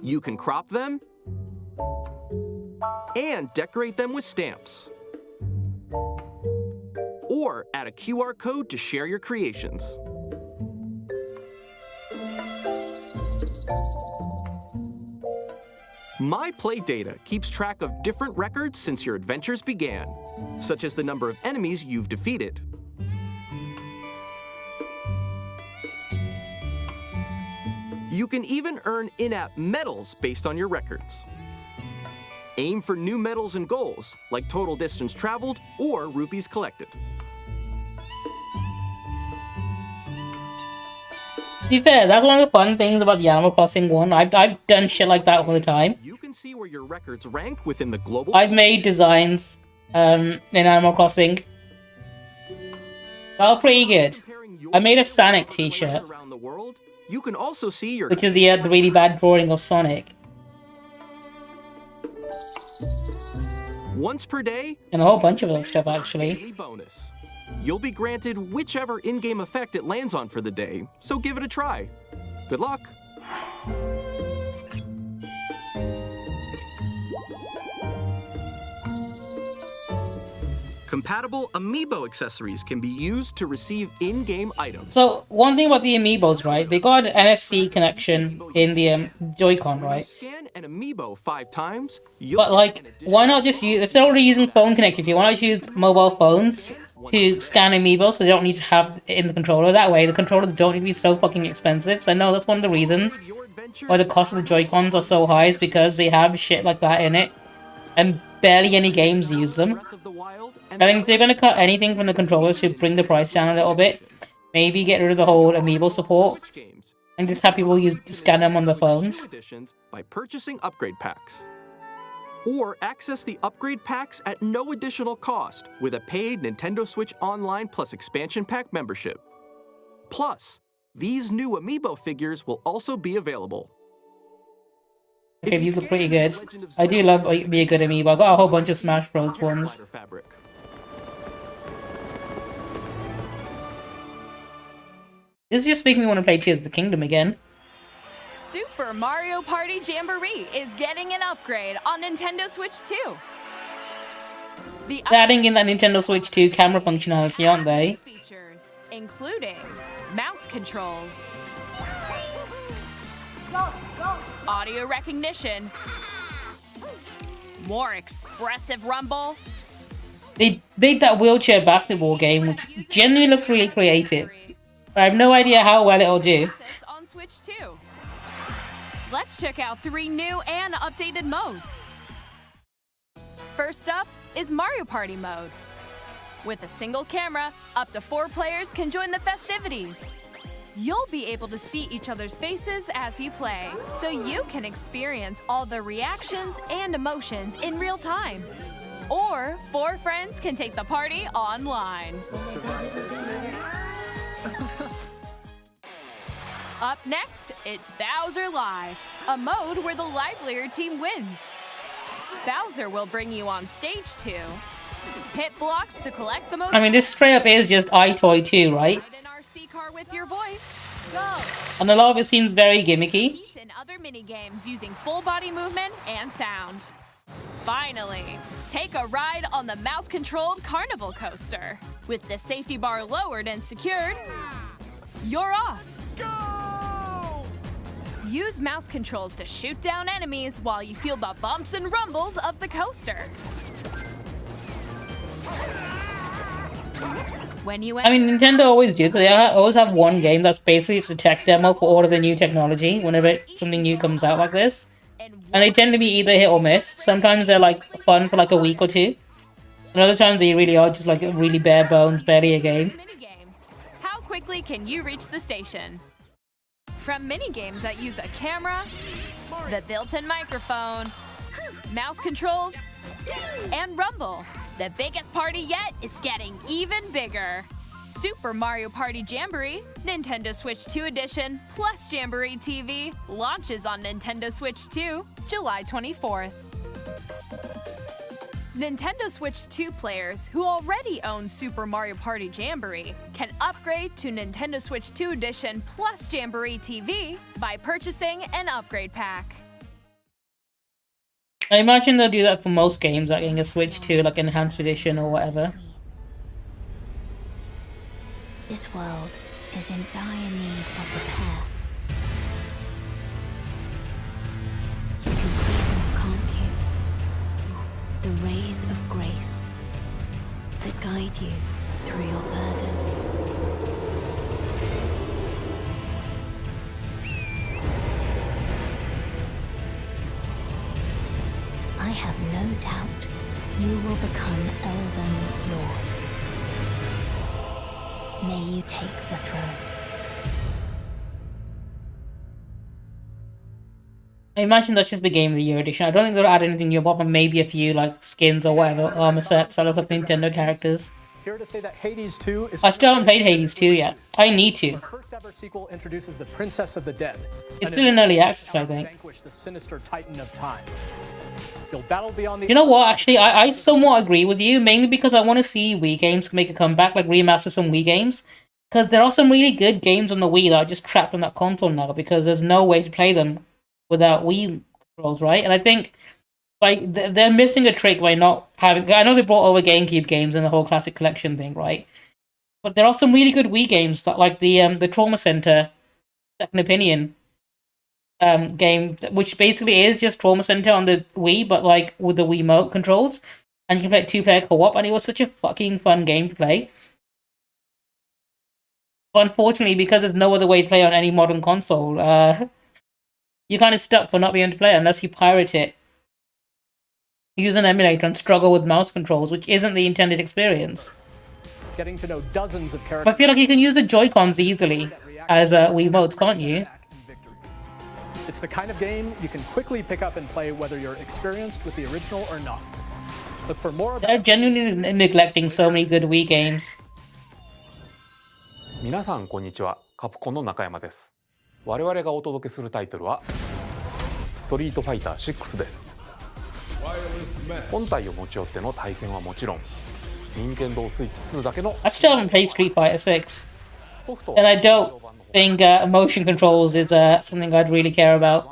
you can crop them and decorate them with stamps. Or add a QR code to share your creations. My Play Data keeps track of different records since your adventures began, such as the number of enemies you've defeated. You can even earn in-app medals based on your records. Aim for new medals and goals, like total distance traveled or rupees collected. be fair, that's one of the fun things about the Animal Crossing one. I've done shit like that all the time. You can see where your records rank within the global. I've made designs in Animal Crossing. They were pretty good. I made a Sonic t-shirt, You can also see your which is the really bad drawing of Sonic. once per day And a whole bunch of other stuff, actually. daily bonus. You'll be granted whichever in-game effect it lands on for the day, so give it a try. Good luck. Compatible amiibo accessories can be used to receive in-game items. So, one thing about the Amiibos, right? They got an NFC connection in the Joy-Con, right? Scan an amiibo 5 times. But, like, why not just use... If they're already using phone connectivity, why not just use mobile phones to scan Amiibo so they don't need to have it in the controller? That way, the controllers don't need to be so fucking expensive. So I know that's one of the reasons why the cost of the Joy-Cons are so high, is because they have shit like that in it. And barely any games use them. I think if they're going to cut anything from the controllers to bring the price down a little bit, maybe get rid of the whole Amiibo support and just have people scan them on their phones. By purchasing upgrade packs. Or access the upgrade packs at no additional cost with a paid Nintendo Switch Online Plus expansion pack membership. Plus, these new Amiibo figures will also be available. Okay, these look pretty good. I do love Be a Good Amiibo. I got a whole bunch of Smash Bros. Ones. This just makes me want to play Tears of the Kingdom again. Super Mario Party Jamboree is getting an upgrade on Nintendo Switch 2. They're adding in that Nintendo Switch 2 camera functionality, aren't they? Features, including mouse controls, audio recognition, more expressive rumble. They made that wheelchair basketball game, which genuinely looks really creative. But I have no idea how well it'll do. On Switch 2. Let's check out 3 new and updated modes. First up is Mario Party mode. With a single camera, up to 4 players can join the festivities. You'll be able to see each other's faces as you play, so you can experience all the reactions and emotions in real time. Or 4 friends can take the party online. Up next, it's Bowser Live, a mode where the livelier team wins. Bowser will bring you on stage 2, hit blocks to collect the most. I mean, this straight up is just iToy 2, right? Ride an RC car with your voice. Go! And a lot of it seems very gimmicky. Compete in other mini games using full body movement and sound. Finally, take a ride on the mouse-controlled Carnival Coaster. With the safety bar lowered and secured, you're off. Use mouse controls to shoot down enemies while you feel the bumps and rumbles of the coaster. When you I mean, Nintendo always do, so they always have one game that's basically just a tech demo for all of the new technology whenever something new comes out like this. And they tend to be either hit or miss. Sometimes they're like fun for like a week or two. And other times they really are just like really bare bones, barely a game. How quickly can you reach the station? From mini-games that use a camera, the built-in microphone, mouse controls, and rumble, the biggest party yet is getting even bigger. Super Mario Party Jamboree, Nintendo Switch 2 Edition, plus Jamboree TV launches on Nintendo Switch 2, July 24th. Nintendo Switch 2 players who already own Super Mario Party Jamboree can upgrade to Nintendo Switch 2 Edition plus Jamboree TV by purchasing an upgrade pack. I imagine they'll do that for most games, like getting a Switch 2, like Enhanced Edition or whatever. This world is in dire need of repair. You can see them, can't you? The rays of grace that guide you through your burden. I have no doubt you will become Elden Lord. May you take the throne. I imagine that's just the Game of the Year edition. I don't think they'll add anything new apart from maybe a few like skins or whatever, armor sets that look like Nintendo characters. Here to say that Hades 2 is. I still haven't played Hades 2 yet. I need to. The first ever sequel introduces the Princess of the Dead. It's still in early access, I think. Vanquish the sinister Titan of Time. You'll battle beyond the. You know what? Actually, I somewhat agree with you, mainly because I want to see Wii games make a comeback, like remaster some Wii games. Because there are some really good games on the Wii that are just trapped on that console now because there's no way to play them without Wii controls, right? And I think like they're missing a trick by not having. I know they brought over GameCube games and the whole Classic Collection thing, right? But there are some really good Wii games that, like the Trauma Center, Second Opinion, game, which basically is just Trauma Center on the Wii, but like with the Wiimote controls, and you can play 2-player co-op, and it was such a fucking fun game to play. But unfortunately, because there's no other way to play on any modern console, you're kind of stuck for not being able to play unless you pirate it, use an emulator, and struggle with mouse controls, which isn't the intended experience. Getting to know dozens of characters. But I feel like you can use the Joy-Cons easily as Wiimotes, can't you? It's the kind of game you can quickly pick up and play whether you're experienced with the original or not. Look for more. They're genuinely neglecting so many good Wii games. 皆さんこんにちは、カプコンの中山です。我々がお届けするタイトルはストリートファイター6です。本体を持ち寄っての対戦はもちろん、任天堂スイッチ2だけの I still haven't played Street Fighter 6. And I don't think motion controls is something I'd really care about. フ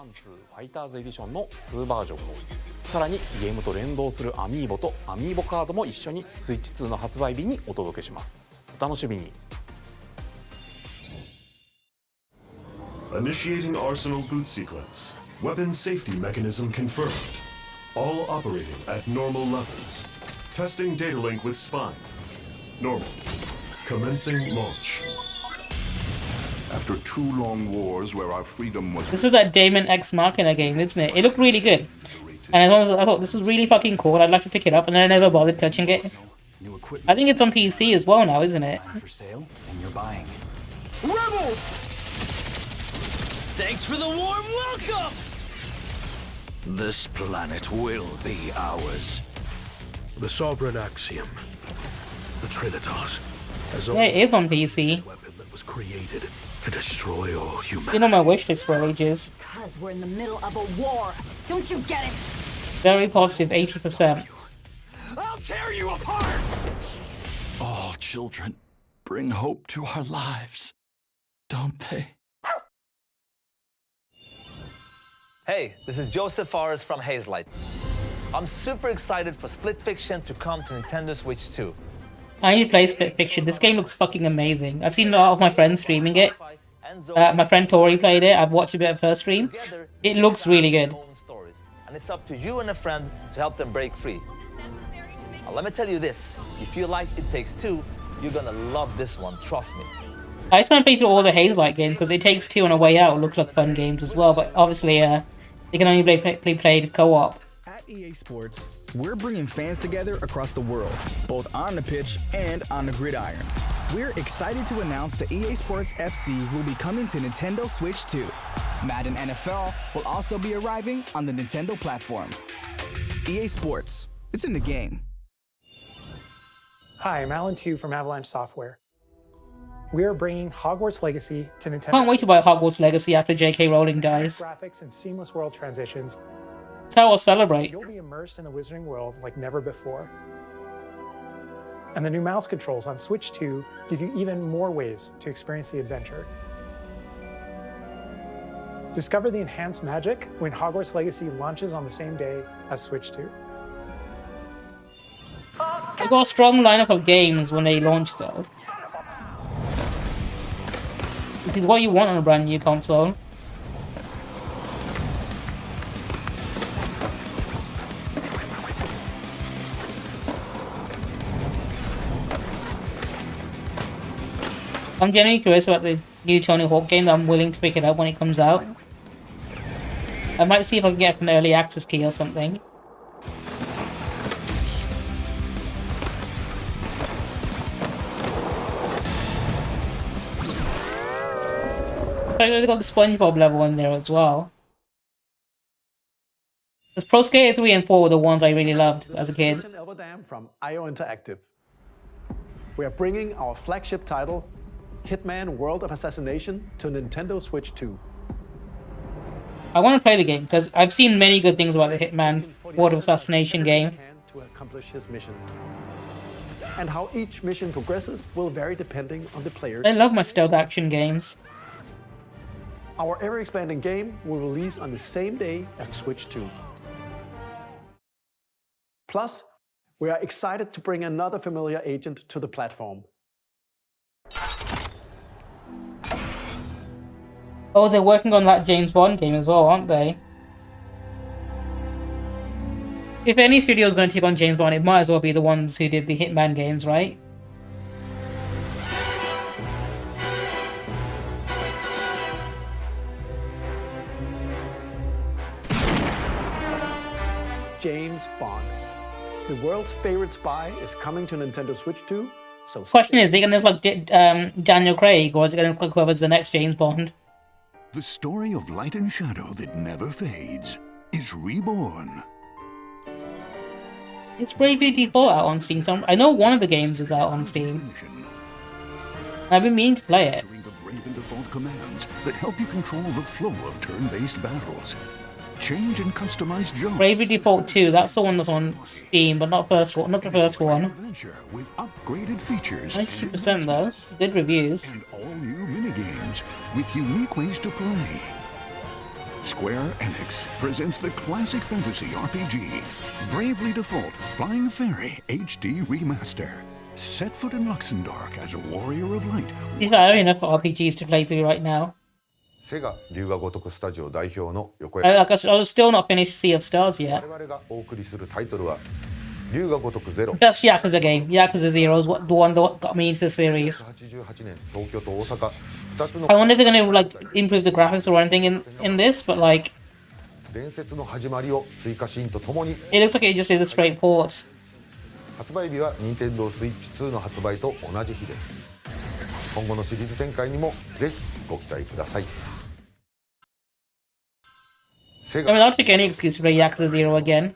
ァイターズエディションの2バージョンを、さらにゲームと連動するアミーボとアミーボカードも一緒にスイッチ2の発売日にお届けします。お楽しみに。Initiating Arsenal boot sequence. Weapon safety mechanism confirmed. All operating at normal levels. Testing data link with spine. Normal. Commencing launch. After 2 long wars where our freedom was... This is that Daemon X Machina game, isn't it? It looked really good. And as long as I thought this was really fucking cool, I'd like to pick it up, and then I never bothered touching it. I think it's on PC as well now, isn't it? For sale, and you're buying it. Rebels! Thanks for the warm welcome! This planet will be ours. The sovereign axiom. The Trinitas. Yeah, it is on PC. That was created to destroy all humanity. Been on my wish list for ages. Because we're in the middle of a war. Don't you get it? Very positive, 80%. I'll tear you apart! All children bring hope to our lives, don't they? Hey, this is Joseph Forrest from Hazelight. I'm super excited for Split Fiction to come to Nintendo Switch 2. I need to play Split Fiction. This game looks fucking amazing. I've seen a lot of my friends streaming it. My friend Tori played it. I've watched a bit of her stream. It looks really good. And it's up to you and a friend to help them break free. Now, let me tell you this. If you like It Takes Two, you're gonna love this one, trust me. I just want to play through all the Hazelight games because It Takes Two and A Way Out look like fun games as well, but obviously they can only be played co-op. At EA Sports, we're bringing fans together across the world, both on the pitch and on the gridiron. We're excited to announce that EA Sports FC will be coming to Nintendo Switch 2. Madden NFL will also be arriving on the Nintendo platform. EA Sports, it's in the game. Hi, I'm Alan Tu from Avalanche Software. We're bringing Hogwarts Legacy to Nintendo. Can't wait to buy Hogwarts Legacy after J.K. Rowling dies. Graphics and seamless world transitions. That's how I'll celebrate. You'll be immersed in the Wizarding world like never before. And the new mouse controls on Switch 2 give you even more ways to experience the adventure. Discover the enhanced magic when Hogwarts Legacy launches on the same day as Switch 2. They got a strong lineup of games when they launch though. Which is what you want on a brand new console. I'm genuinely curious about the new Tony Hawk game. I'm willing to pick it up when it comes out. I might see if I can get an early access key or something. They got the SpongeBob level in there as well. Because Pro Skater 3 and 4 were the ones I really loved as a kid. From IO Interactive. We are bringing our flagship title, Hitman World of Assassination, to Nintendo Switch 2. I want to play the game because I've seen many good things about the Hitman World of Assassination game. To accomplish his mission. And how each mission progresses will vary depending on the player. I love my stealth action games. Our ever-expanding game will release on the same day as the Switch 2. Plus, we are excited to bring another familiar agent to the platform. Oh, they're working on that James Bond game as well, aren't they? If any studio is going to take on James Bond, it might as well be the ones who did the Hitman games, right? James Bond. The world's favorite spy is coming to Nintendo Switch 2, so... Question is it going to look like Daniel Craig, or is it going to look like whoever's the next James Bond? The story of light and shadow that never fades is reborn. It's Bravely Default out on Steam. So I know one of the games is out on Steam. I've been meaning to play it. The Bravely Default commands that help you control the flow of turn-based battles. Change and customize jumps. Bravely Default 2, that's the one that's on Steam, but not the first one. With upgraded features. 92% though. Good reviews. And all new minigames with unique ways to play. Square Enix presents the classic fantasy RPG, Bravely Default Flying Fairy HD Remaster. Set foot in Luxembourg as a warrior of light. These are enough RPGs to play through right now. I'll still not finished Sea of Stars yet. Best Yakuza game. Yakuza 0 is the one that got me into the series. I wonder if they're going to like improve the graphics or anything in this, but like... It looks like it just is a straight port. I mean, I'll take any excuse to play Yakuza 0 again.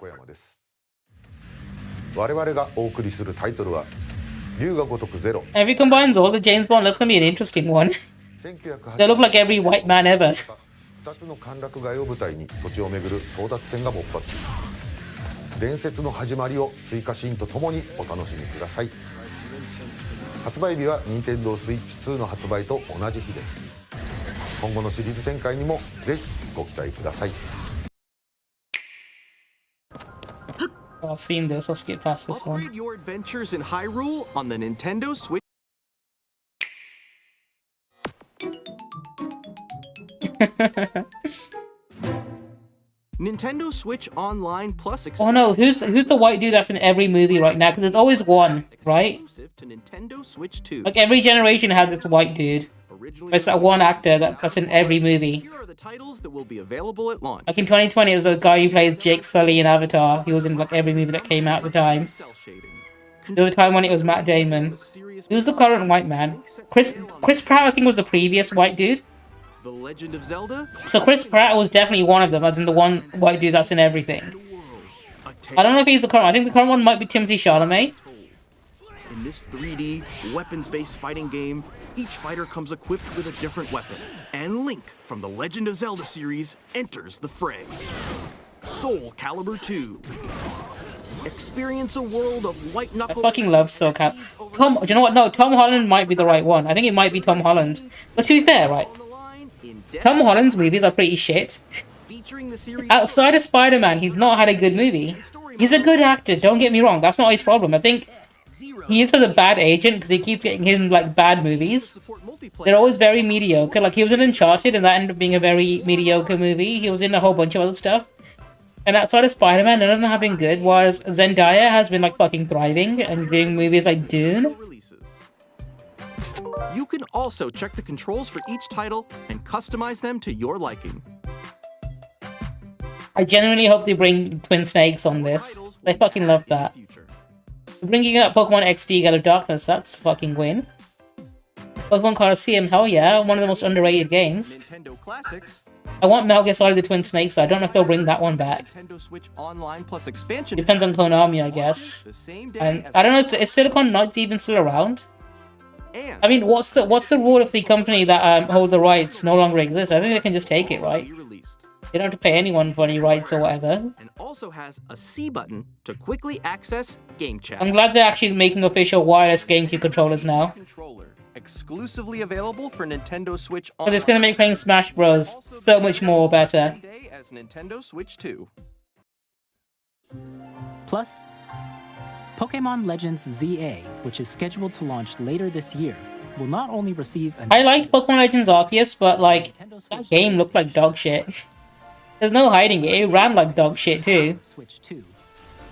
If he combines all the James Bond, that's going to be an interesting one. They look like every white man ever. I've seen this, I'll skip past this one. Upgrade your adventures in Hyrule on the Nintendo Switch. Nintendo Switch Online Plus. Oh no, who's the white dude that's in every movie right now? Because there's always one, right? To Nintendo Switch 2. Like every generation has this white dude. It's that one actor that's in every movie. Here are the titles that will be available at launch. Like in 2020, it was a guy who plays Jake Sully in Avatar. He was in like every movie that came out at the time. There was a time when it was Matt Damon. Who's the current white man? Chris Pratt, I think, was the previous white dude. The Legend of Zelda. So Chris Pratt was definitely one of them, as in the one white dude that's in everything. I don't know if he's the current one. I think the current one might be Timothée Chalamet. In this 3D, weapons-based fighting game, each fighter comes equipped with a different weapon. And Link, from the Legend of Zelda series, enters the fray. Soul Calibur 2. Experience a world of white knuckle. I fucking love Soul Calibur. Do you know what? No, Tom Holland might be the right one. I think it might be Tom Holland. But to be fair, right? Tom Holland's movies are pretty shit. Outside of Spider-Man, he's not had a good movie. He's a good actor, don't get me wrong. That's not his problem. I think he just has a bad agent because he keeps getting him like bad movies. They're always very mediocre. Like he was in Uncharted and that ended up being a very mediocre movie. He was in a whole bunch of other stuff. And outside of Spider-Man, none of them have been good, whereas Zendaya has been like fucking thriving and doing movies like Dune. You can also check the controls for each title and customize them to your liking. I genuinely hope they bring Twin Snakes on this. I fucking love that. Bringing up Pokemon XD God of Darkness, that's a fucking win. Pokemon Colosseum, hell yeah, one of the most underrated games. Nintendo Classics. I want Metal Gear Solid the Twin Snakes. So I don't know if they'll bring that one back. Nintendo Switch Online Plus expansion. Depends on Konami, I guess. And I don't know. Is Silicon Knights even still around? I mean, what's the rule if the company that holds the rights no longer exists? I think they can just take it, right? They don't have to pay anyone for any rights or whatever. And also has a C button to quickly access game chat. I'm glad they're actually making official wireless GameCube controllers now. Controller exclusively available for Nintendo Switch Online. Because it's going to make playing Smash Bros. So much more better. As Nintendo Switch 2. Plus, Pokemon Legends ZA, which is scheduled to launch later this year, will not only receive a... I liked Pokemon Legends Arceus, but like, that game looked like dog shit. There's no hiding it, it ran like dog shit too.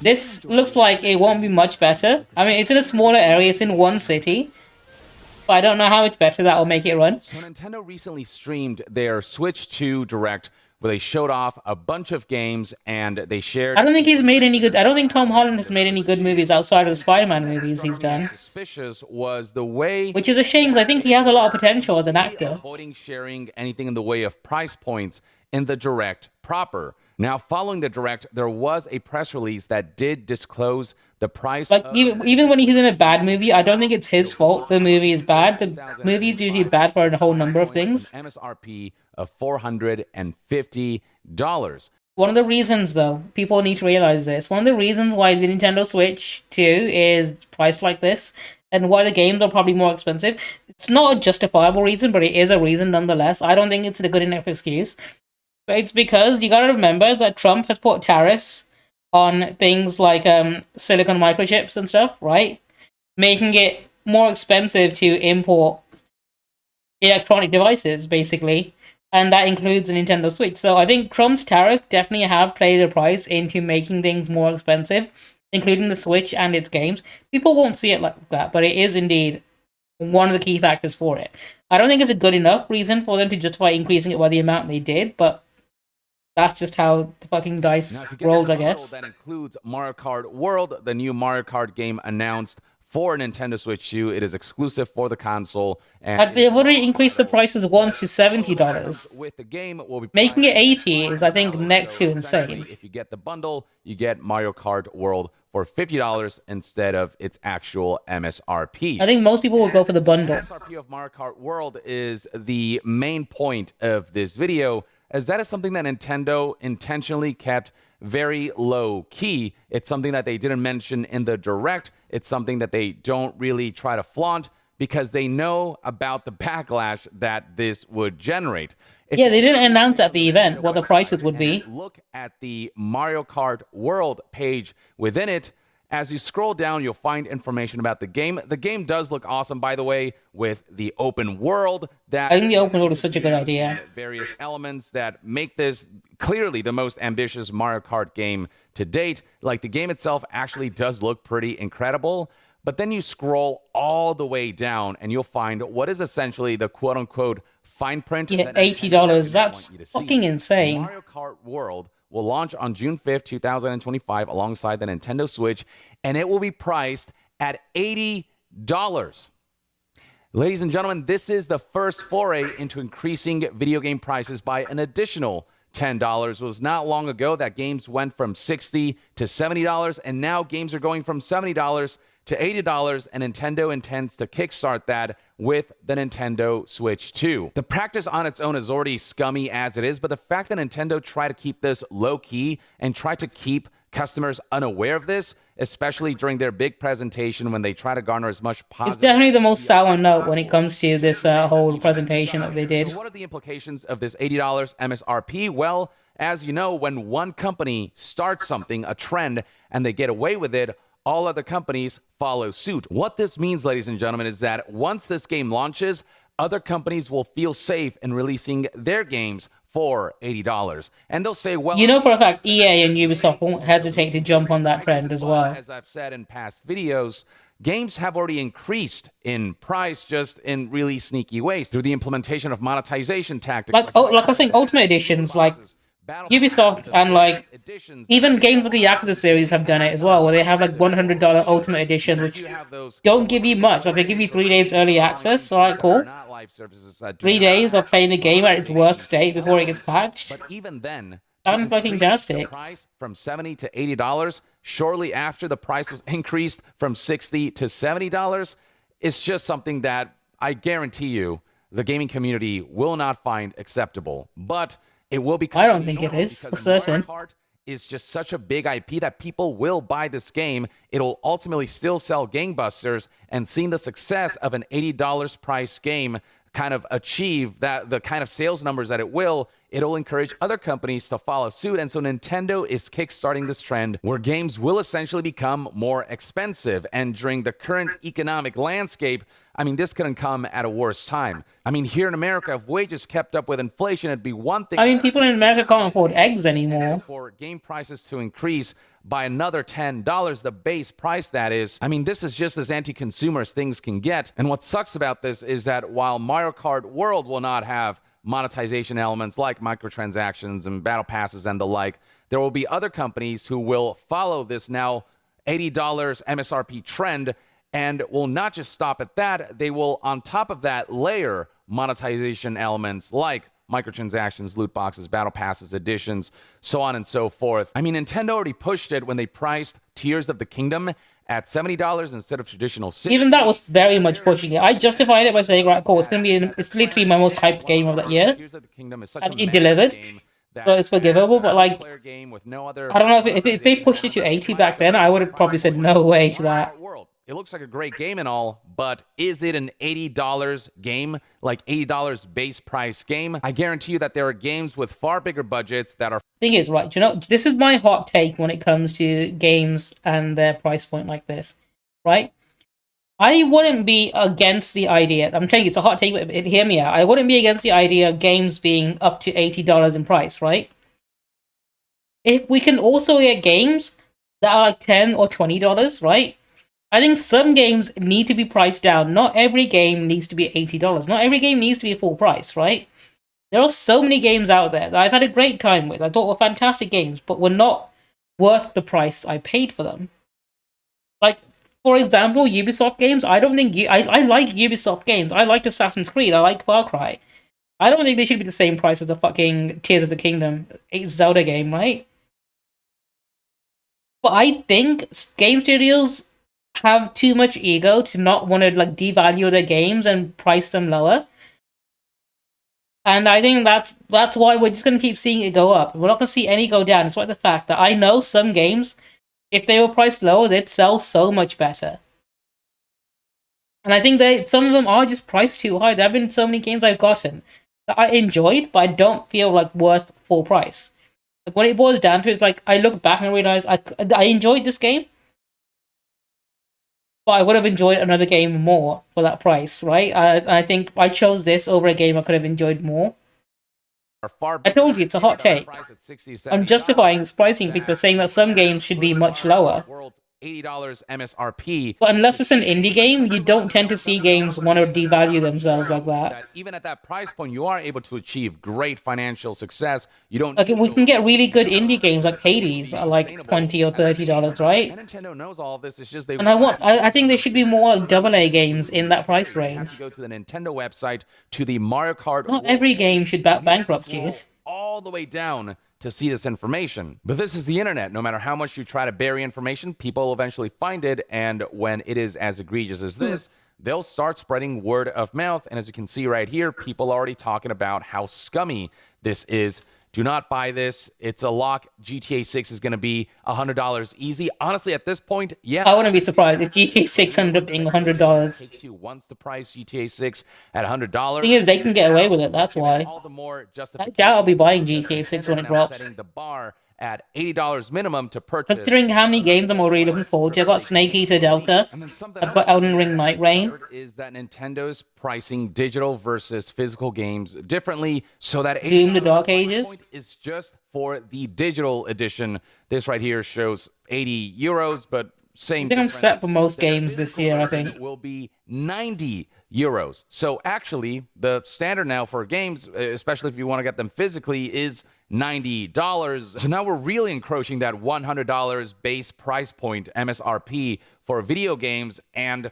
This looks like it won't be much better. I mean, it's in a smaller area, it's in one city. But I don't know how much better that will make it run. So Nintendo recently streamed their Switch 2 Direct, where they showed off a bunch of games and they shared... I don't think he's made any good... I don't think Tom Holland has made any good movies outside of the Spider-Man movies he's done. Suspicious was the way... Which is a shame, because I think he has a lot of potential as an actor. Avoiding sharing anything in the way of price points in the Direct proper. Now, following the Direct, there was a press release that did disclose the price. Like, even when he's in a bad movie, I don't think it's his fault the movie is bad. The movie is usually bad for a whole number of things. MSRP of $450. One of the reasons, though, people need to realize this. One of the reasons why the Nintendo Switch 2 is priced like this, and why the games are probably more expensive, it's not a justifiable reason, but it is a reason nonetheless. I don't think it's a good enough excuse. But it's because you gotta remember that Trump has put tariffs on things like silicon microchips and stuff, right? Making it more expensive to import electronic devices, basically. And that includes the Nintendo Switch. So I think Trump's tariffs definitely have played a price into making things more expensive, including the Switch and its games. People won't see it like that, but it is indeed one of the key factors for it. I don't think it's a good enough reason for them to justify increasing it by the amount they did, but that's just how the fucking dice rolled, I guess. That includes Mario Kart World, the new Mario Kart game announced for Nintendo Switch 2. It is exclusive for the console. And they've already increased the prices once to $70. With the game, will be making it $80 is, I think, next to insane. If you get the bundle, you get Mario Kart World for $50 instead of its actual MSRP. I think most people will go for the bundle. The MSRP of Mario Kart World is the main point of this video, as that is something that Nintendo intentionally kept very low key. It's something that they didn't mention in the Direct. It's something that they don't really try to flaunt because they know about the backlash that this would generate. Yeah, they didn't announce at the event what the prices would be. Look at the Mario Kart World page within it. As you scroll down, you'll find information about the game. The game does look awesome, by the way, with the open world. I think the open world is such a good idea. Various elements that make this clearly the most ambitious Mario Kart game to date. Like, the game itself actually does look pretty incredible. But then you scroll all the way down, and you'll find what is essentially the quote-unquote fine print. Yeah, $80. That's fucking insane. Mario Kart World will launch on June 5th, 2025, alongside the Nintendo Switch, and it will be priced at $80. Ladies and gentlemen, this is the first foray into increasing video game prices by an additional $10. It was not long ago that games went from $60 to $70, and now games are going from $70 to $80, and Nintendo intends to kickstart that with the Nintendo Switch 2. The practice on its own is already scummy as it is, but the fact that Nintendo tried to keep this low-key and tried to keep customers unaware of this, especially during their big presentation when they try to garner as much positive... It's definitely the most sour note when it comes to this whole presentation that they did. So what are the implications of this $80 MSRP? Well, as you know, when one company starts something, a trend, and they get away with it, all other companies follow suit. What this means, ladies and gentlemen, is that once this game launches, other companies will feel safe in releasing their games for $80. And they'll say, well... You know for a fact, EA and Ubisoft won't hesitate to jump on that trend as well. As I've said in past videos, games have already increased in price just in really sneaky ways through the implementation of monetization tactics. Like I was saying, Ultimate Editions, like Ubisoft and like even games like the Yakuza series have done it as well, where they have like $100 Ultimate Edition, which don't give you much. Like they give you 3 days early access. Alright, cool. live services that do 3 not days of playing the game at its worst state before it gets patched. But even then, Sounds fucking increase the fantastic. price from $70 to $80 shortly after the price was increased from $60 to $70, it's just something that I guarantee you the gaming community will not find acceptable. But it will become I don't think it is, for certain. Mario Kart is just such a big IP that people will buy this game. It'll ultimately still sell gangbusters, and seeing the success of an $80 price game kind of achieve the kind of sales numbers that it'll encourage other companies to follow suit. And so Nintendo is kickstarting this trend where games will essentially become more expensive. And during the current economic landscape, I mean, this couldn't come at a worse time. I mean, here in America, if wages kept up with inflation, it'd be one thing. I mean, people in America can't afford eggs anymore. For game prices to increase by another $10, the base price that is. I mean, this is just as anti-consumer as things can get. And what sucks about this is that while Mario Kart World will not have monetization elements like microtransactions and battle passes and the like, there will be other companies who will follow this now $80 MSRP trend and will not just stop at that. They will, on top of that, layer monetization elements like microtransactions, loot boxes, battle passes, editions, so on and so forth. I mean, Nintendo already pushed it when they priced Tears of the Kingdom at $70 instead of traditional $60. Even that was very much pushing it. I justified it by saying, right, cool, it's literally my most hyped game of that year. Tears of the Kingdom is such And a it delivered. So it's forgivable, but like, game with no other I don't know if they pushed it to 80 back then, I would have probably said no way to that. It looks like a great game and all, but is it an $80 game, like $80 base price game? I guarantee you that there are games with far bigger budgets that are... Thing is, right, you know, this is my hot take when it comes to games and their price point like this, right? I wouldn't be against the idea, I'm telling you, it's a hot take, but hear me out. I wouldn't be against the idea of games being up to $80 in price, right? If we can also get games that are like $10 or $20, right? I think some games need to be priced down. Not every game needs to be $80. Not every game needs to be full price, right? There are so many games out there that I've had a great time with. I thought were fantastic games, but were not worth the price I paid for them. Like, for example, Ubisoft games. I don't think... I like Ubisoft games. I like Assassin's Creed. I like Far Cry. I don't think they should be the same price as the fucking Tears of the Kingdom Zelda game, right? But I think game studios have too much ego to not want to like devalue their games and price them lower. And I think that's why we're just going to keep seeing it go up. We're not going to see any go down. It's like the fact that I know some games, if they were priced lower, they'd sell so much better. And I think some of them are just priced too high. There have been so many games I've gotten that I enjoyed, but I don't feel like worth full price. Like when it boils down to it, it's like I look back and realize I enjoyed this game, but I would have enjoyed another game more for that price, right? I think I chose this over a game I could have enjoyed more. I told you, it's a hot take. I'm justifying this pricing increase by saying that some games should be much lower. $80 MSRP. But unless it's an indie game, you don't tend to see games want to devalue themselves like that. Even at that price point, you are able to achieve great financial success. You don't. Okay, we can get really good indie games like Hades at like $20 or $30, right? And Nintendo knows all of this. It's just And I think there should be more like AA games in that price range. Go to the Nintendo website to the Mario Kart. Not every game should bankrupt you. All the way down to see this information. But this is the internet. No matter how much you try to bury information, people will eventually find it. And when it is as egregious as this, they'll start spreading word of mouth. And as you can see right here, people are already talking about how scummy this is. Do not buy this. It's a lock. GTA 6 is going to be $100 easy. Honestly, at this point, yeah. I wouldn't be surprised if GTA 6 ended up being $100. Take-Two wants to price GTA 6 at $100. The thing is, they can get away with it. That's why. All the more I doubt I'll be buying GTA 6 when it drops. Setting the bar at $80 minimum to purchase. Considering how many games I'm already looking forward to, I've got Snake Eater Delta, I've got Elden Ring Night Rain. Is that Nintendo's pricing digital versus physical games differently so that Doom the Dark Ages is just for the digital edition. This right here shows €80, but same. I think I'm set for most games this year, I think. Will be €90. So actually, the standard now for games, especially if you want to get them physically, is $90. So now we're really encroaching that $100 base price point MSRP for video games. And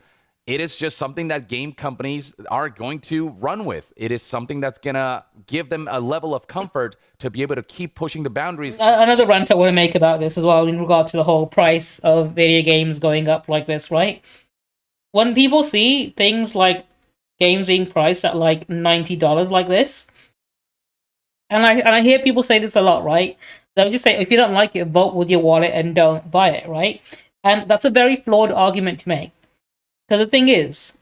it is just something that game companies are going to run with. It is something that's going to give them a level of comfort to be able to keep pushing the boundaries. Another rant I want to make about this as well in regard to the whole price of video games going up like this, right? When people see things like games being priced at like $90 like this, and I hear people say this a lot, right? They'll just say, if you don't like it, vote with your wallet and don't buy it, right? And that's a very flawed argument to make. Because the thing is,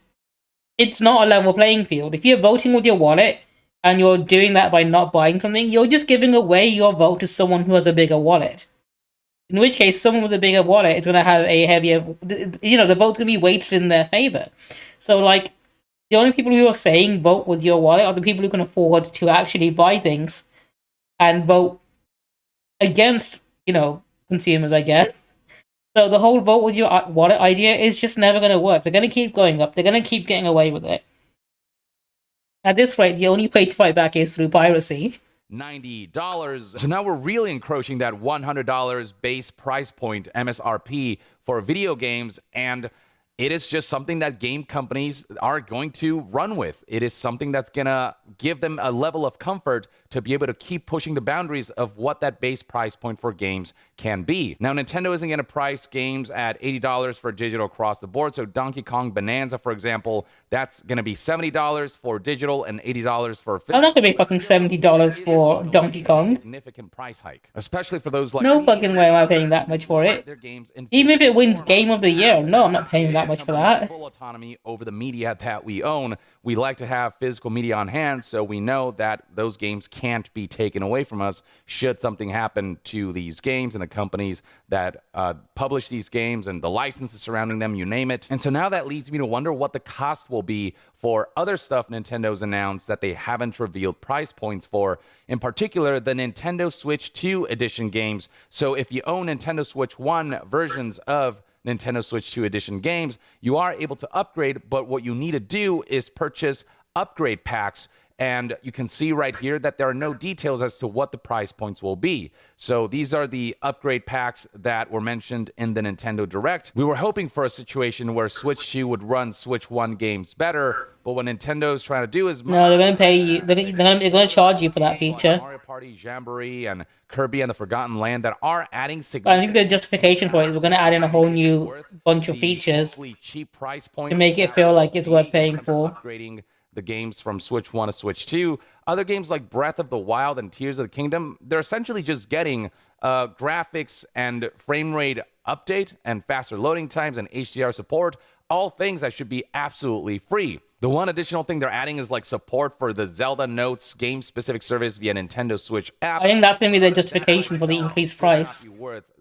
it's not a level playing field. If you're voting with your wallet and you're doing that by not buying something, you're just giving away your vote to someone who has a bigger wallet. In which case, someone with a bigger wallet is going to have a heavier... the vote's going to be weighted in their favor. So, like, the only people who are saying vote with your wallet are the people who can afford to actually buy things and vote against, consumers, I guess. So the whole vote with your wallet idea is just never going to work. They're going to keep going up. They're going to keep getting away with it. At this rate, the only way to fight back is through piracy. $90. So now we're really encroaching that $100 base price point, MSRP, for video games, and it is just something that game companies are going to run with. It is something that's going to give them a level of comfort to be able to keep pushing the boundaries of what that base price point for games can be. Now, Nintendo isn't going to price games at $80 for digital across the board. So Donkey Kong Bonanza, for example, that's going to be $70 for digital and $80 for physical. I'm not going to be fucking $70 for Donkey Kong. Significant price hike, especially for those like no fucking way am I paying that much for it. Even if it wins Game of the Year, no, I'm not paying that much for that. Full autonomy over the media that we own. We like to have physical media on hand, so we know that those games can't be taken away from us should something happen to these games and the companies that publish these games and the licenses surrounding them, you name it. And so now that leads me to wonder what the cost will be for other stuff Nintendo's announced that they haven't revealed price points for, in particular the Nintendo Switch 2 edition games. So if you own Nintendo Switch 1 versions of Nintendo Switch 2 edition games, you are able to upgrade, but what you need to do is purchase upgrade packs. And you can see right here that there are no details as to what the price points will be. So these are the upgrade packs that were mentioned in the Nintendo Direct. We were hoping for a situation where Switch 2 would run Switch 1 games better, but what Nintendo's trying to do is... No, they're going to pay you. They're going to charge you for that feature. Mario Party, Jamboree, and Kirby and the Forgotten Land that are adding I think the justification for it is we're going to add in a whole new bunch of features cheap price point to make it feel like it's worth paying for. Upgrading the games from Switch 1 to Switch 2. Other games like Breath of the Wild and Tears of the Kingdom, they're essentially just getting graphics and frame rate update and faster loading times and HDR support, all things that should be absolutely free. The one additional thing they're adding is like support for the Zelda Notes game-specific service via Nintendo Switch app. I think that's going to be the justification for the increased price.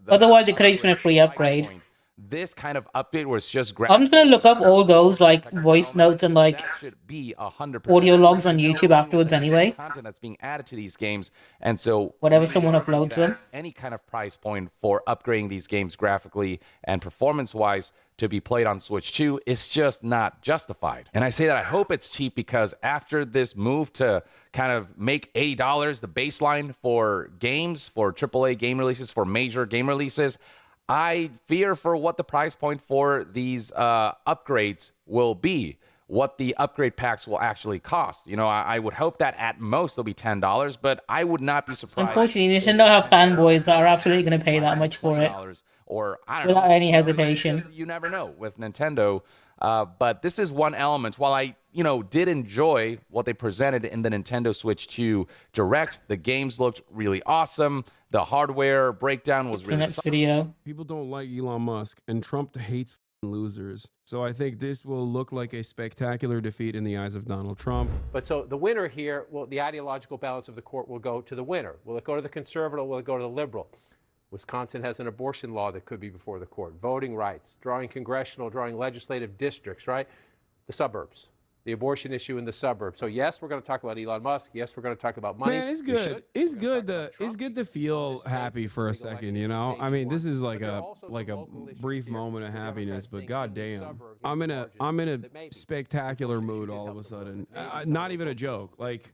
Otherwise, it could have just been a free upgrade. This kind of update where it's just I'm just gonna look up all those like voice notes and like audio logs on YouTube afterwards anyway. Content that's being added to these games, and so whatever someone uploads them. Any kind of price point for upgrading these games graphically and performance-wise to be played on Switch 2 is just not justified. And I say that I hope it's cheap because after this move to kind of make $80 the baseline for games, for AAA game releases, for major game releases, I fear for what the price point for these upgrades will be, what the upgrade packs will actually cost. You know, I would hope that at most they'll be $10, but I would not be surprised. Unfortunately, Nintendo have fanboys that are absolutely going to pay that much for it. Or I don't without know, any hesitation. You never know with Nintendo. But this is one element. While I, did enjoy what they presented in the Nintendo Switch 2 Direct, the games looked really awesome. The hardware breakdown was really next video. People don't like Elon Musk, and Trump hates losers. So I think this will look like a spectacular defeat in the eyes of Donald Trump. But so the winner here, well, the ideological balance of the court will go to the winner. Will it go to the conservative or will it go to the liberal? Wisconsin has an abortion law that could be before the court. Voting rights, drawing legislative districts, right? The suburbs. The abortion issue in the suburbs. So yes, we're going to talk about Elon Musk. Yes, we're going to talk about money. Man, it's good. It's good to feel happy for a second, I mean, this is like a brief moment of happiness, but goddamn, I'm in a spectacular mood all of a sudden. Not even a joke. Like,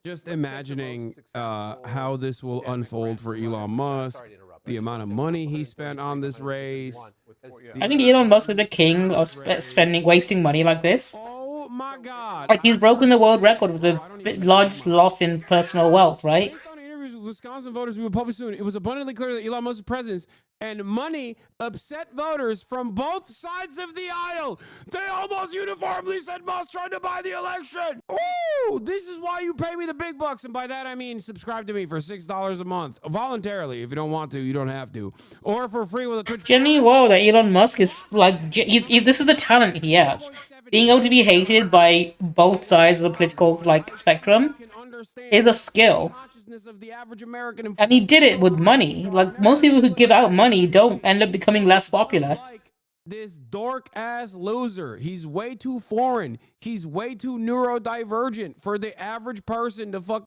just imagining how this will unfold for Elon Musk, the amount of money he spent on this race, I think Elon Musk is the king of wasting money like this. Oh my God! Like he's broken the world record with the largest loss in personal wealth, right? Based on interviews with Wisconsin voters we will publish soon, it was abundantly clear that Elon Musk's presence and money upset voters from both sides of the aisle. They almost uniformly said Musk tried to buy the election. Ooh, this is why you pay me the big bucks, and by that I mean subscribe to me for $6 a month voluntarily. If you don't want to, you don't have to, or for free with a Twitch. Genuinely, wow, that Elon Musk is like this is a talent he has. Being able to be hated by both sides of the political like spectrum is a skill. And he did it with money. Like most people who give out money don't end up becoming less popular. This dork ass loser. He's way too foreign. He's way too neurodivergent for the average person to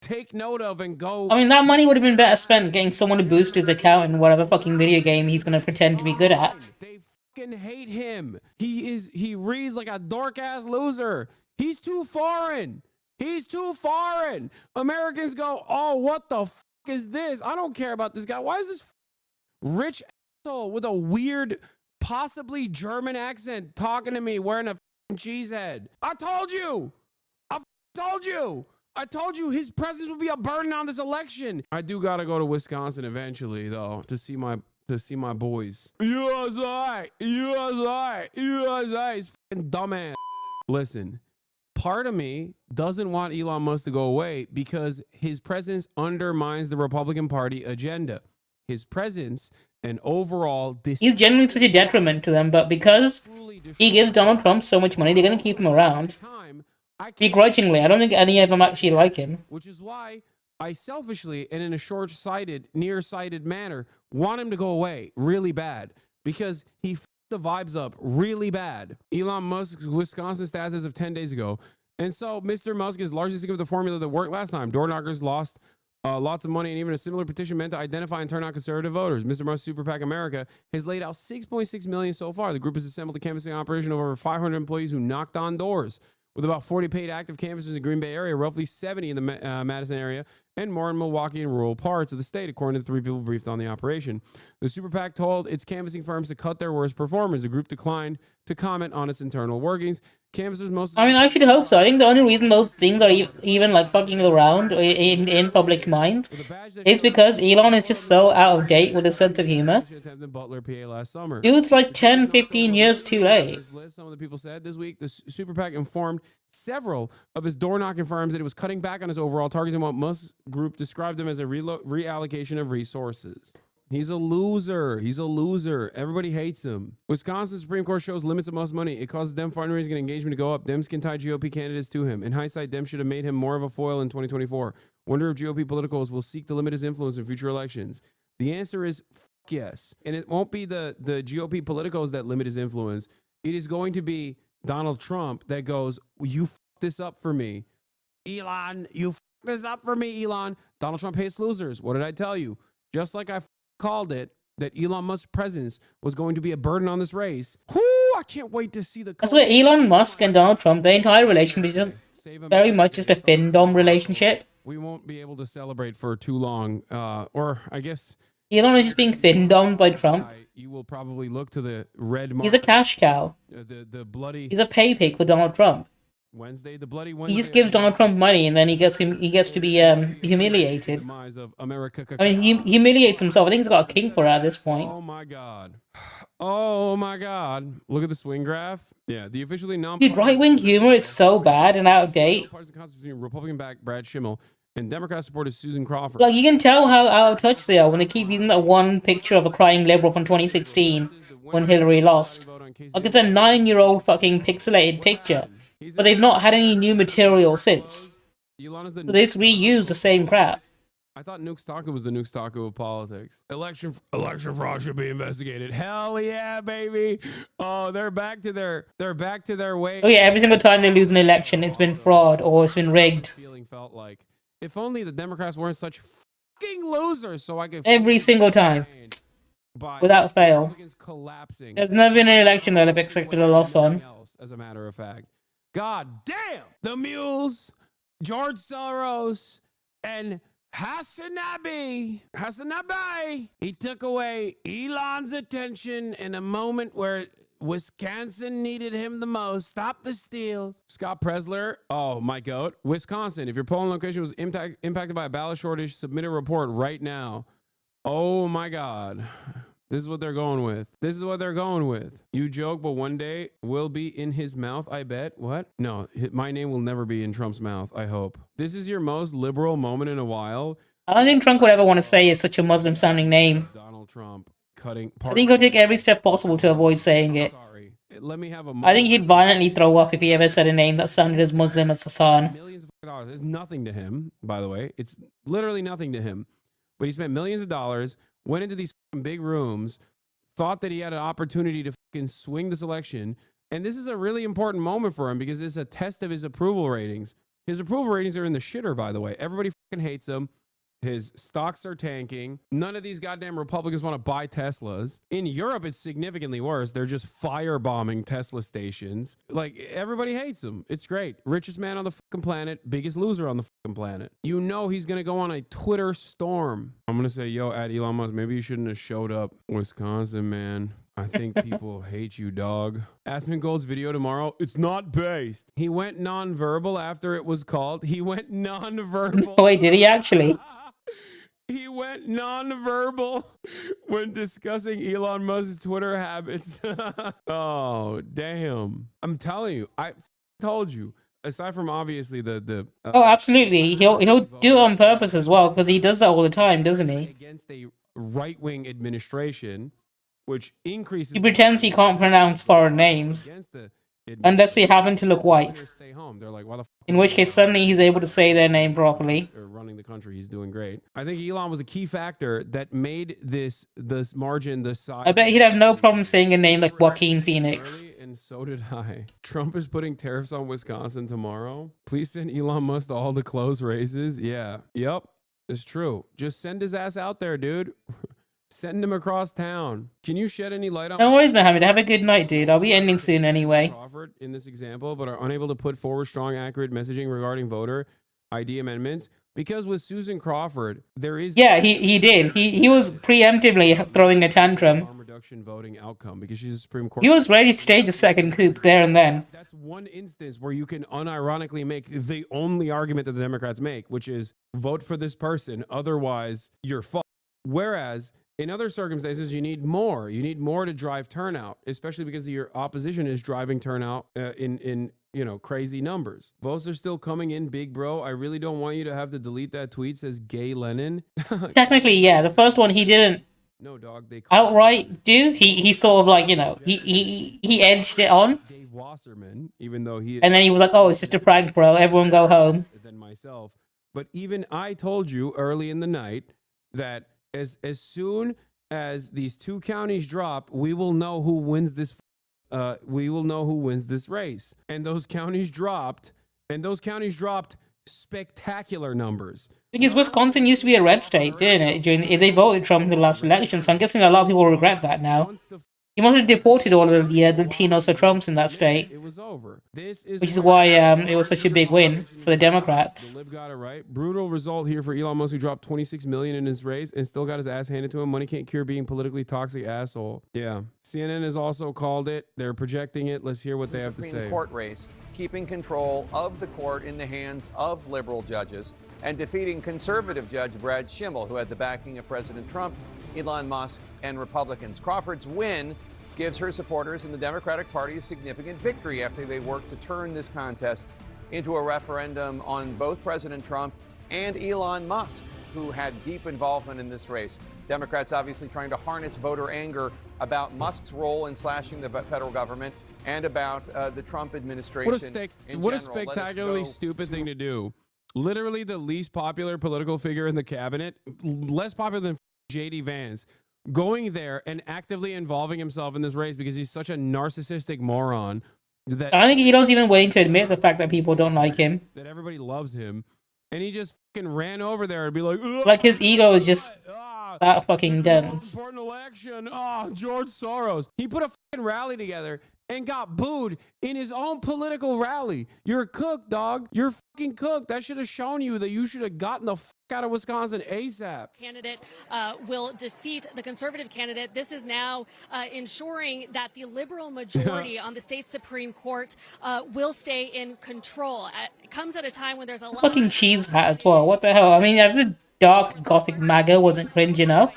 take note of and go. I mean, that money would have been better spent getting someone to boost his account in whatever fucking video game he's gonna pretend to be good at. They fucking hate him. He reads like a dork ass loser. He's too foreign. He's too foreign. Americans go, oh, what the fuck is this? I don't care about this guy. Why is this rich asshole with a weird, possibly German accent talking to me wearing a cheese head? I told you. I told you. I told you his presence would be a burden on this election. I do gotta go to Wisconsin eventually, though, to see my boys. USA. He's fucking dumbass. Listen. Part of me doesn't want Elon Musk to go away because his presence undermines the Republican Party agenda. His presence and overall... He's genuinely such a detriment to them, but because he gives Donald Trump so much money, they're going to keep him around. Begrudgingly. I don't think any of them actually like him. Which is why I selfishly and in a short-sighted, nearsighted manner want him to go away really bad because he the vibes up really bad. Elon Musk's Wisconsin stats as of 10 days ago. And so Mr. Musk is largely sticking with the formula that worked last time. Door knockers lost lots of money, and even a similar petition meant to identify and turn out conservative voters. Mr. Musk's Super PAC America has laid out $6.6 million so far. The group has assembled a canvassing operation of over 500 employees who knocked on doors. With about 40 paid active canvassers in the Green Bay area, roughly 70 in the Madison area, and more in Milwaukee and rural parts of the state, according to the 3 people briefed on the operation. The Super PAC told its canvassing firms to cut their worst performers. The group declined to comment on its internal workings. Canvassers I mean, I should hope so. I think the only reason those things are even like fucking around in public mind is because Elon is just so out of date with his sense of humor. Dude's like 10, 15 years too late. Some of the people said this week the Super PAC informed several of his door-knocking firms that it was cutting back on his overall targets and what Musk Group described them as a reallocation of resources. He's a loser. He's a loser. Everybody hates him. Wisconsin Supreme Court shows limits of Musk's money. It causes Dem fundraising and engagement to go up. Dems can tie GOP candidates to him. In hindsight, Dem should have made him more of a foil in 2024. Wonder if GOP politicals will seek to limit his influence in future elections. The answer is yes. And it won't be the GOP politicals that limit his influence. It is going to be Donald Trump that goes, you f*** this up for me. Elon, you f*** this up for me, Elon. Donald Trump hates losers. What did I tell you? Just like I called it, that Elon Musk's presence was going to be a burden on this race. Whoo, I can't wait to see the... That's why Elon Musk and Donald Trump, their entire relationship is very much just a fin-dom relationship. We won't be able to celebrate for too long, or I guess... Elon is just being fin-dommed by Trump. You will probably look to the red mark. He's a cash cow. The bloody... He's a pay pig for Donald Trump. The bloody Wednesday. He just gives Donald Trump money, and then he gets to be humiliated. I mean, he humiliates himself. I think he's got a king for it at this point. Oh my god! Oh my god! Look at the swing graph. Yeah, the officially Dude, right-wing humor is so bad and out of date. Republican-backed Brad Schimmel and Democrat supporter Susan Crawford. Like, you can tell how out of touch they are when they keep using that one picture of a crying liberal from 2016 when Hillary lost. Like, it's a 9-year-old fucking pixelated picture. But they've not had any new material since. So they just reuse the same crap. I thought Nuke's Taco was the Nuke's Taco of politics. Election fraud should be investigated. Hell yeah, baby! Oh, they're back to their way. Oh yeah, every single time they lose an election, it's been fraud or it's been rigged. Feeling felt like if only the Democrats weren't such fucking losers, so I could. Every single time, without fail. There's never been an election that I've accepted a loss on. As a matter of fact. God damn! The mules, George Soros, and Hasanabe, he took away Elon's attention in a moment where Wisconsin needed him the most. Stop the steal. Scott Presler, oh my goat. Wisconsin, if your polling location was impacted by a ballot shortage, submit a report right now. Oh my God. This is what they're going with. You joke, but one day will be in his mouth, I bet. What? No, my name will never be in Trump's mouth, I hope. This is your most liberal moment in a while. I don't think Trump would ever want to say it's such a Muslim-sounding name. Donald Trump cutting. I think he'll take every step possible to avoid saying it. Sorry. Let me have a. I think he'd violently throw up if he ever said a name that sounded as Muslim as Hassan. Millions of dollars. It's nothing to him, by the way. It's literally nothing to him. But he spent millions of dollars, went into these big rooms, thought that he had an opportunity to swing this election. And this is a really important moment for him because it's a test of his approval ratings. His approval ratings are in the shitter, by the way. Everybody hates him. His stocks are tanking. None of these goddamn Republicans want to buy Teslas. In Europe, it's significantly worse. They're just firebombing Tesla stations. Like, everybody hates him. It's great. Richest man on the fucking planet. Biggest loser on the fucking planet. You know he's going to go on a Twitter storm. I'm going to say, yo, at Elon Musk, maybe you shouldn't have showed up. Wisconsin, man. I think people hate you, dog. Aspen Gold's video tomorrow. It's not based. He went nonverbal after it was called. He went nonverbal. Wait, did he actually? He went nonverbal when discussing Elon Musk's Twitter habits. Oh, damn. I'm telling you, I told you. Aside from obviously oh, absolutely. He'll do it on purpose as well because he does that all the time, doesn't he? Against a right-wing administration, which increases. He pretends he can't pronounce foreign names unless they happen to look white. Stay home. They're like, why the f in which case, suddenly he's able to say their name properly. Running the country, he's doing great. I think Elon was a key factor that made this margin the size. I bet he'd have no problem saying a name like Joaquin Phoenix. And so did I. Trump is putting tariffs on Wisconsin tomorrow. Please send Elon Musk to all the close races. Yeah. Yep. It's true. Just send his ass out there, dude. Send him across town. Can you shed any light on? No worries, Mohammed. Have a good night, dude. I'll be ending soon anyway. Crawford in this example, but are unable to put forward strong, accurate messaging regarding voter ID amendments. Because with Susan Crawford, there is... Yeah, he did. He was preemptively throwing a tantrum. Reduction voting outcome because she's a Supreme Court... He was ready to stage a second coup there and then. That's one instance where you can unironically make the only argument that the Democrats make, which is vote for this person, otherwise you're fucked. Whereas... in other circumstances, you need more. You need more to drive turnout, especially because your opposition is driving turnout in crazy numbers. Votes are still coming in big, bro. I really don't want you to have to delete that tweet says gay Lenin. Technically, yeah. The first one he didn't outright do. He sort of like, he edged it on. Dave Wasserman, even though he... and then he was like, oh, it's just a prank, bro. Everyone go home. Than myself. But even I told you early in the night that as soon as these two counties drop, we will know who wins this. We will know who wins this race. And those counties dropped. And those counties dropped spectacular numbers. Because Wisconsin used to be a red state, didn't it? They voted Trump in the last election, so I'm guessing a lot of people regret that now. He must have deported all of the Latinos for Trumps in that state. It was over. Which is why it was such a big win for the Democrats. The Lib got it right. Brutal result here for Elon Musk, who dropped $26 million in his race and still got his ass handed to him. Money can't cure being politically toxic asshole. Yeah. CNN has also called it. They're projecting it. Let's hear what they have to say. Supreme Court race, keeping control of the court in the hands of liberal judges and defeating conservative judge Brad Schimmel, who had the backing of President Trump, Elon Musk, and Republicans. Crawford's win gives her supporters in the Democratic Party a significant victory after they worked to turn this contest into a referendum on both President Trump and Elon Musk, who had deep involvement in this race. Democrats obviously trying to harness voter anger about Musk's role in slashing the federal government and about the Trump administration. What a spectacularly stupid thing to do. Literally the least popular political figure in the cabinet, less popular than J.D. Vance, going there and actively involving himself in this race because he's such a narcissistic moron. That I think he don't even willing to admit the fact that people don't like him. That everybody loves him. And he just fucking ran over there and be like... like his ego is just that fucking dense. Important election. Oh, George Soros. He put a fucking rally together and got booed in his own political rally. You're a cook, dog. You're fucking cook. That should have shown you that you should have gotten the fuck out of Wisconsin ASAP. Candidate will defeat the conservative candidate. This is now ensuring that the liberal majority on the state Supreme Court will stay in control. It comes at a time when there's a lot Fucking cheese hat as well. What the hell? I mean, if the dark gothic MAGA wasn't cringe enough.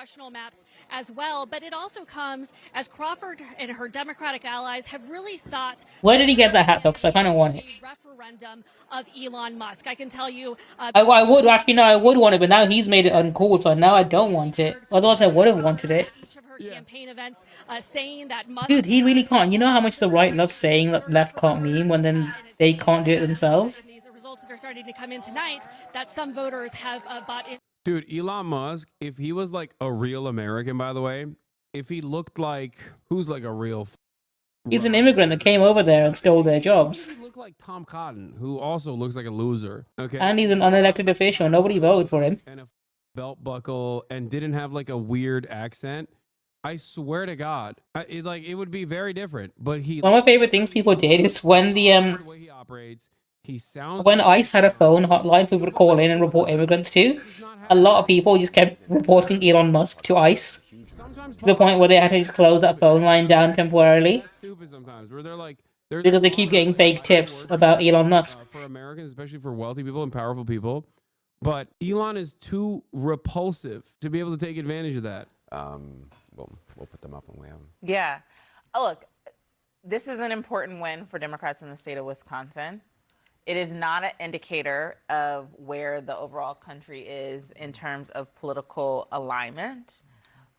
congressional maps as well, but it also comes as Crawford and her Democratic allies have really sought. Where did he get that hat though? Because I kind of want it. Referendum of Elon Musk. I can tell you. I would actually no, I would want it, but now he's made it uncool, so now I don't want it. Otherwise, I would have wanted it. Campaign events saying that Musk. Dude, he really can't. You know how much the right loves saying that left can't meme when then they can't do it themselves. These results that are starting to come in tonight that some voters have bought in. Dude, Elon Musk, if he was like a real American, by the way, if he looked like, who's like a real... He's an immigrant that came over there and stole their jobs. He looked like Tom Cotton, who also looks like a loser. Okay. And he's an unelected official. Nobody voted for him. And a belt buckle and didn't have like a weird accent. I swear to God, it would be very different. But one of my favorite things people did is when the way he operates, he sounds when ICE had a phone hotline for people to call in and report immigrants to. A lot of people just kept reporting Elon Musk to ICE to the point where they had to just close that phone line down temporarily. Stupid sometimes, where they're like, because they keep getting fake tips about Elon Musk. For Americans, especially for wealthy people and powerful people. But Elon is too repulsive to be able to take advantage of that. We'll put them up when we have them. Yeah. Oh, look, this is an important win for Democrats in the state of Wisconsin. It is not an indicator of where the overall country is in terms of political alignment,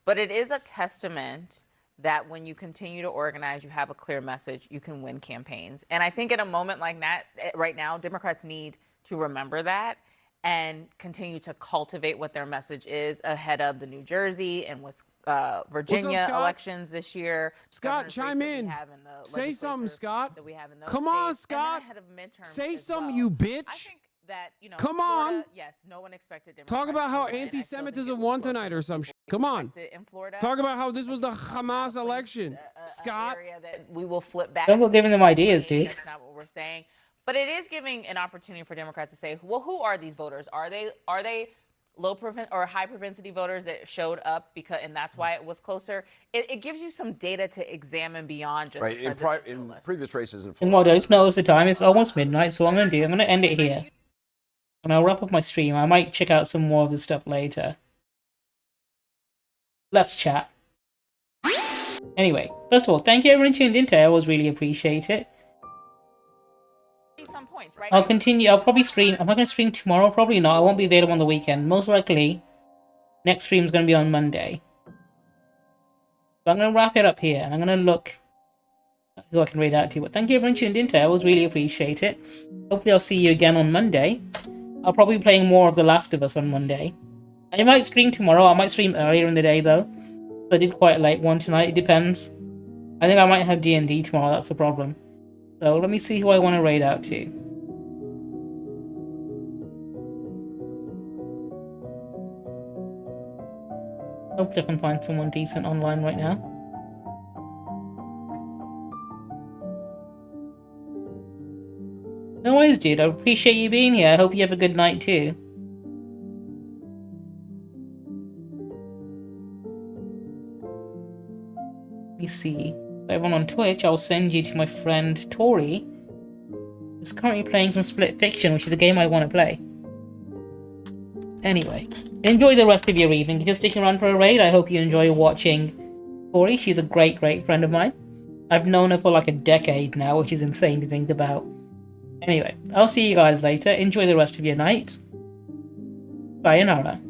but it is a testament that when you continue to organize, you have a clear message, you can win campaigns. And I think in a moment like that, right now, Democrats need to remember that and continue to cultivate what their message is ahead of the New Jersey and Virginia elections this year. Scott, chime in. Say something, Scott. Come on, Scott. Say something, you bitch. I think that, come Florida, on. yes, no one expected Democrats Talk about how to win. anti-Semitism won tonight or some shit. Come on. Talk about how this was the Hamas election. Scott. That we will flip back. Don't go giving them ideas, dude. That's not what we're saying. But it is giving an opportunity for Democrats to say, well, who are these voters? Are they low or high propensity voters that showed up and that's why it was closer? It gives you some data to examine beyond just right. In previous races in Florida. I just noticed the time. It's almost midnight, so I'm going to end it here. And I'll wrap up my stream. I might check out some more of this stuff later. Let's chat. Anyway, first of all, thank you everyone who tuned in today. I always really appreciate it. Some points, right? I'll continue. I'll probably stream. Am I going to stream tomorrow? Probably not. I won't be available on the weekend. Most likely, next stream is going to be on Monday. So I'm going to wrap it up here, and I'm going to look who I can read out to. But thank you everyone who tuned in today. I always really appreciate it. Hopefully, I'll see you again on Monday. I'll probably be playing more of The Last of Us on Monday. I might stream tomorrow. I might stream earlier in the day, though. I did quite a late one tonight. It depends. I think I might have D&D tomorrow. That's the problem. So let me see who I want to raid out to. Hopefully I can find someone decent online right now. No worries, dude. I appreciate you being here. I hope you have a good night too. Let me see. Everyone on Twitch, I'll send you to my friend Tori, who's currently playing some Split Fiction, which is a game I want to play. Anyway, enjoy the rest of your evening. If you're sticking around for a raid, I hope you enjoy watching Tori. She's a great friend of mine. I've known her for like a decade now, which is insane to think about. Anyway, I'll see you guys later. Enjoy the rest of your night. Sayonara.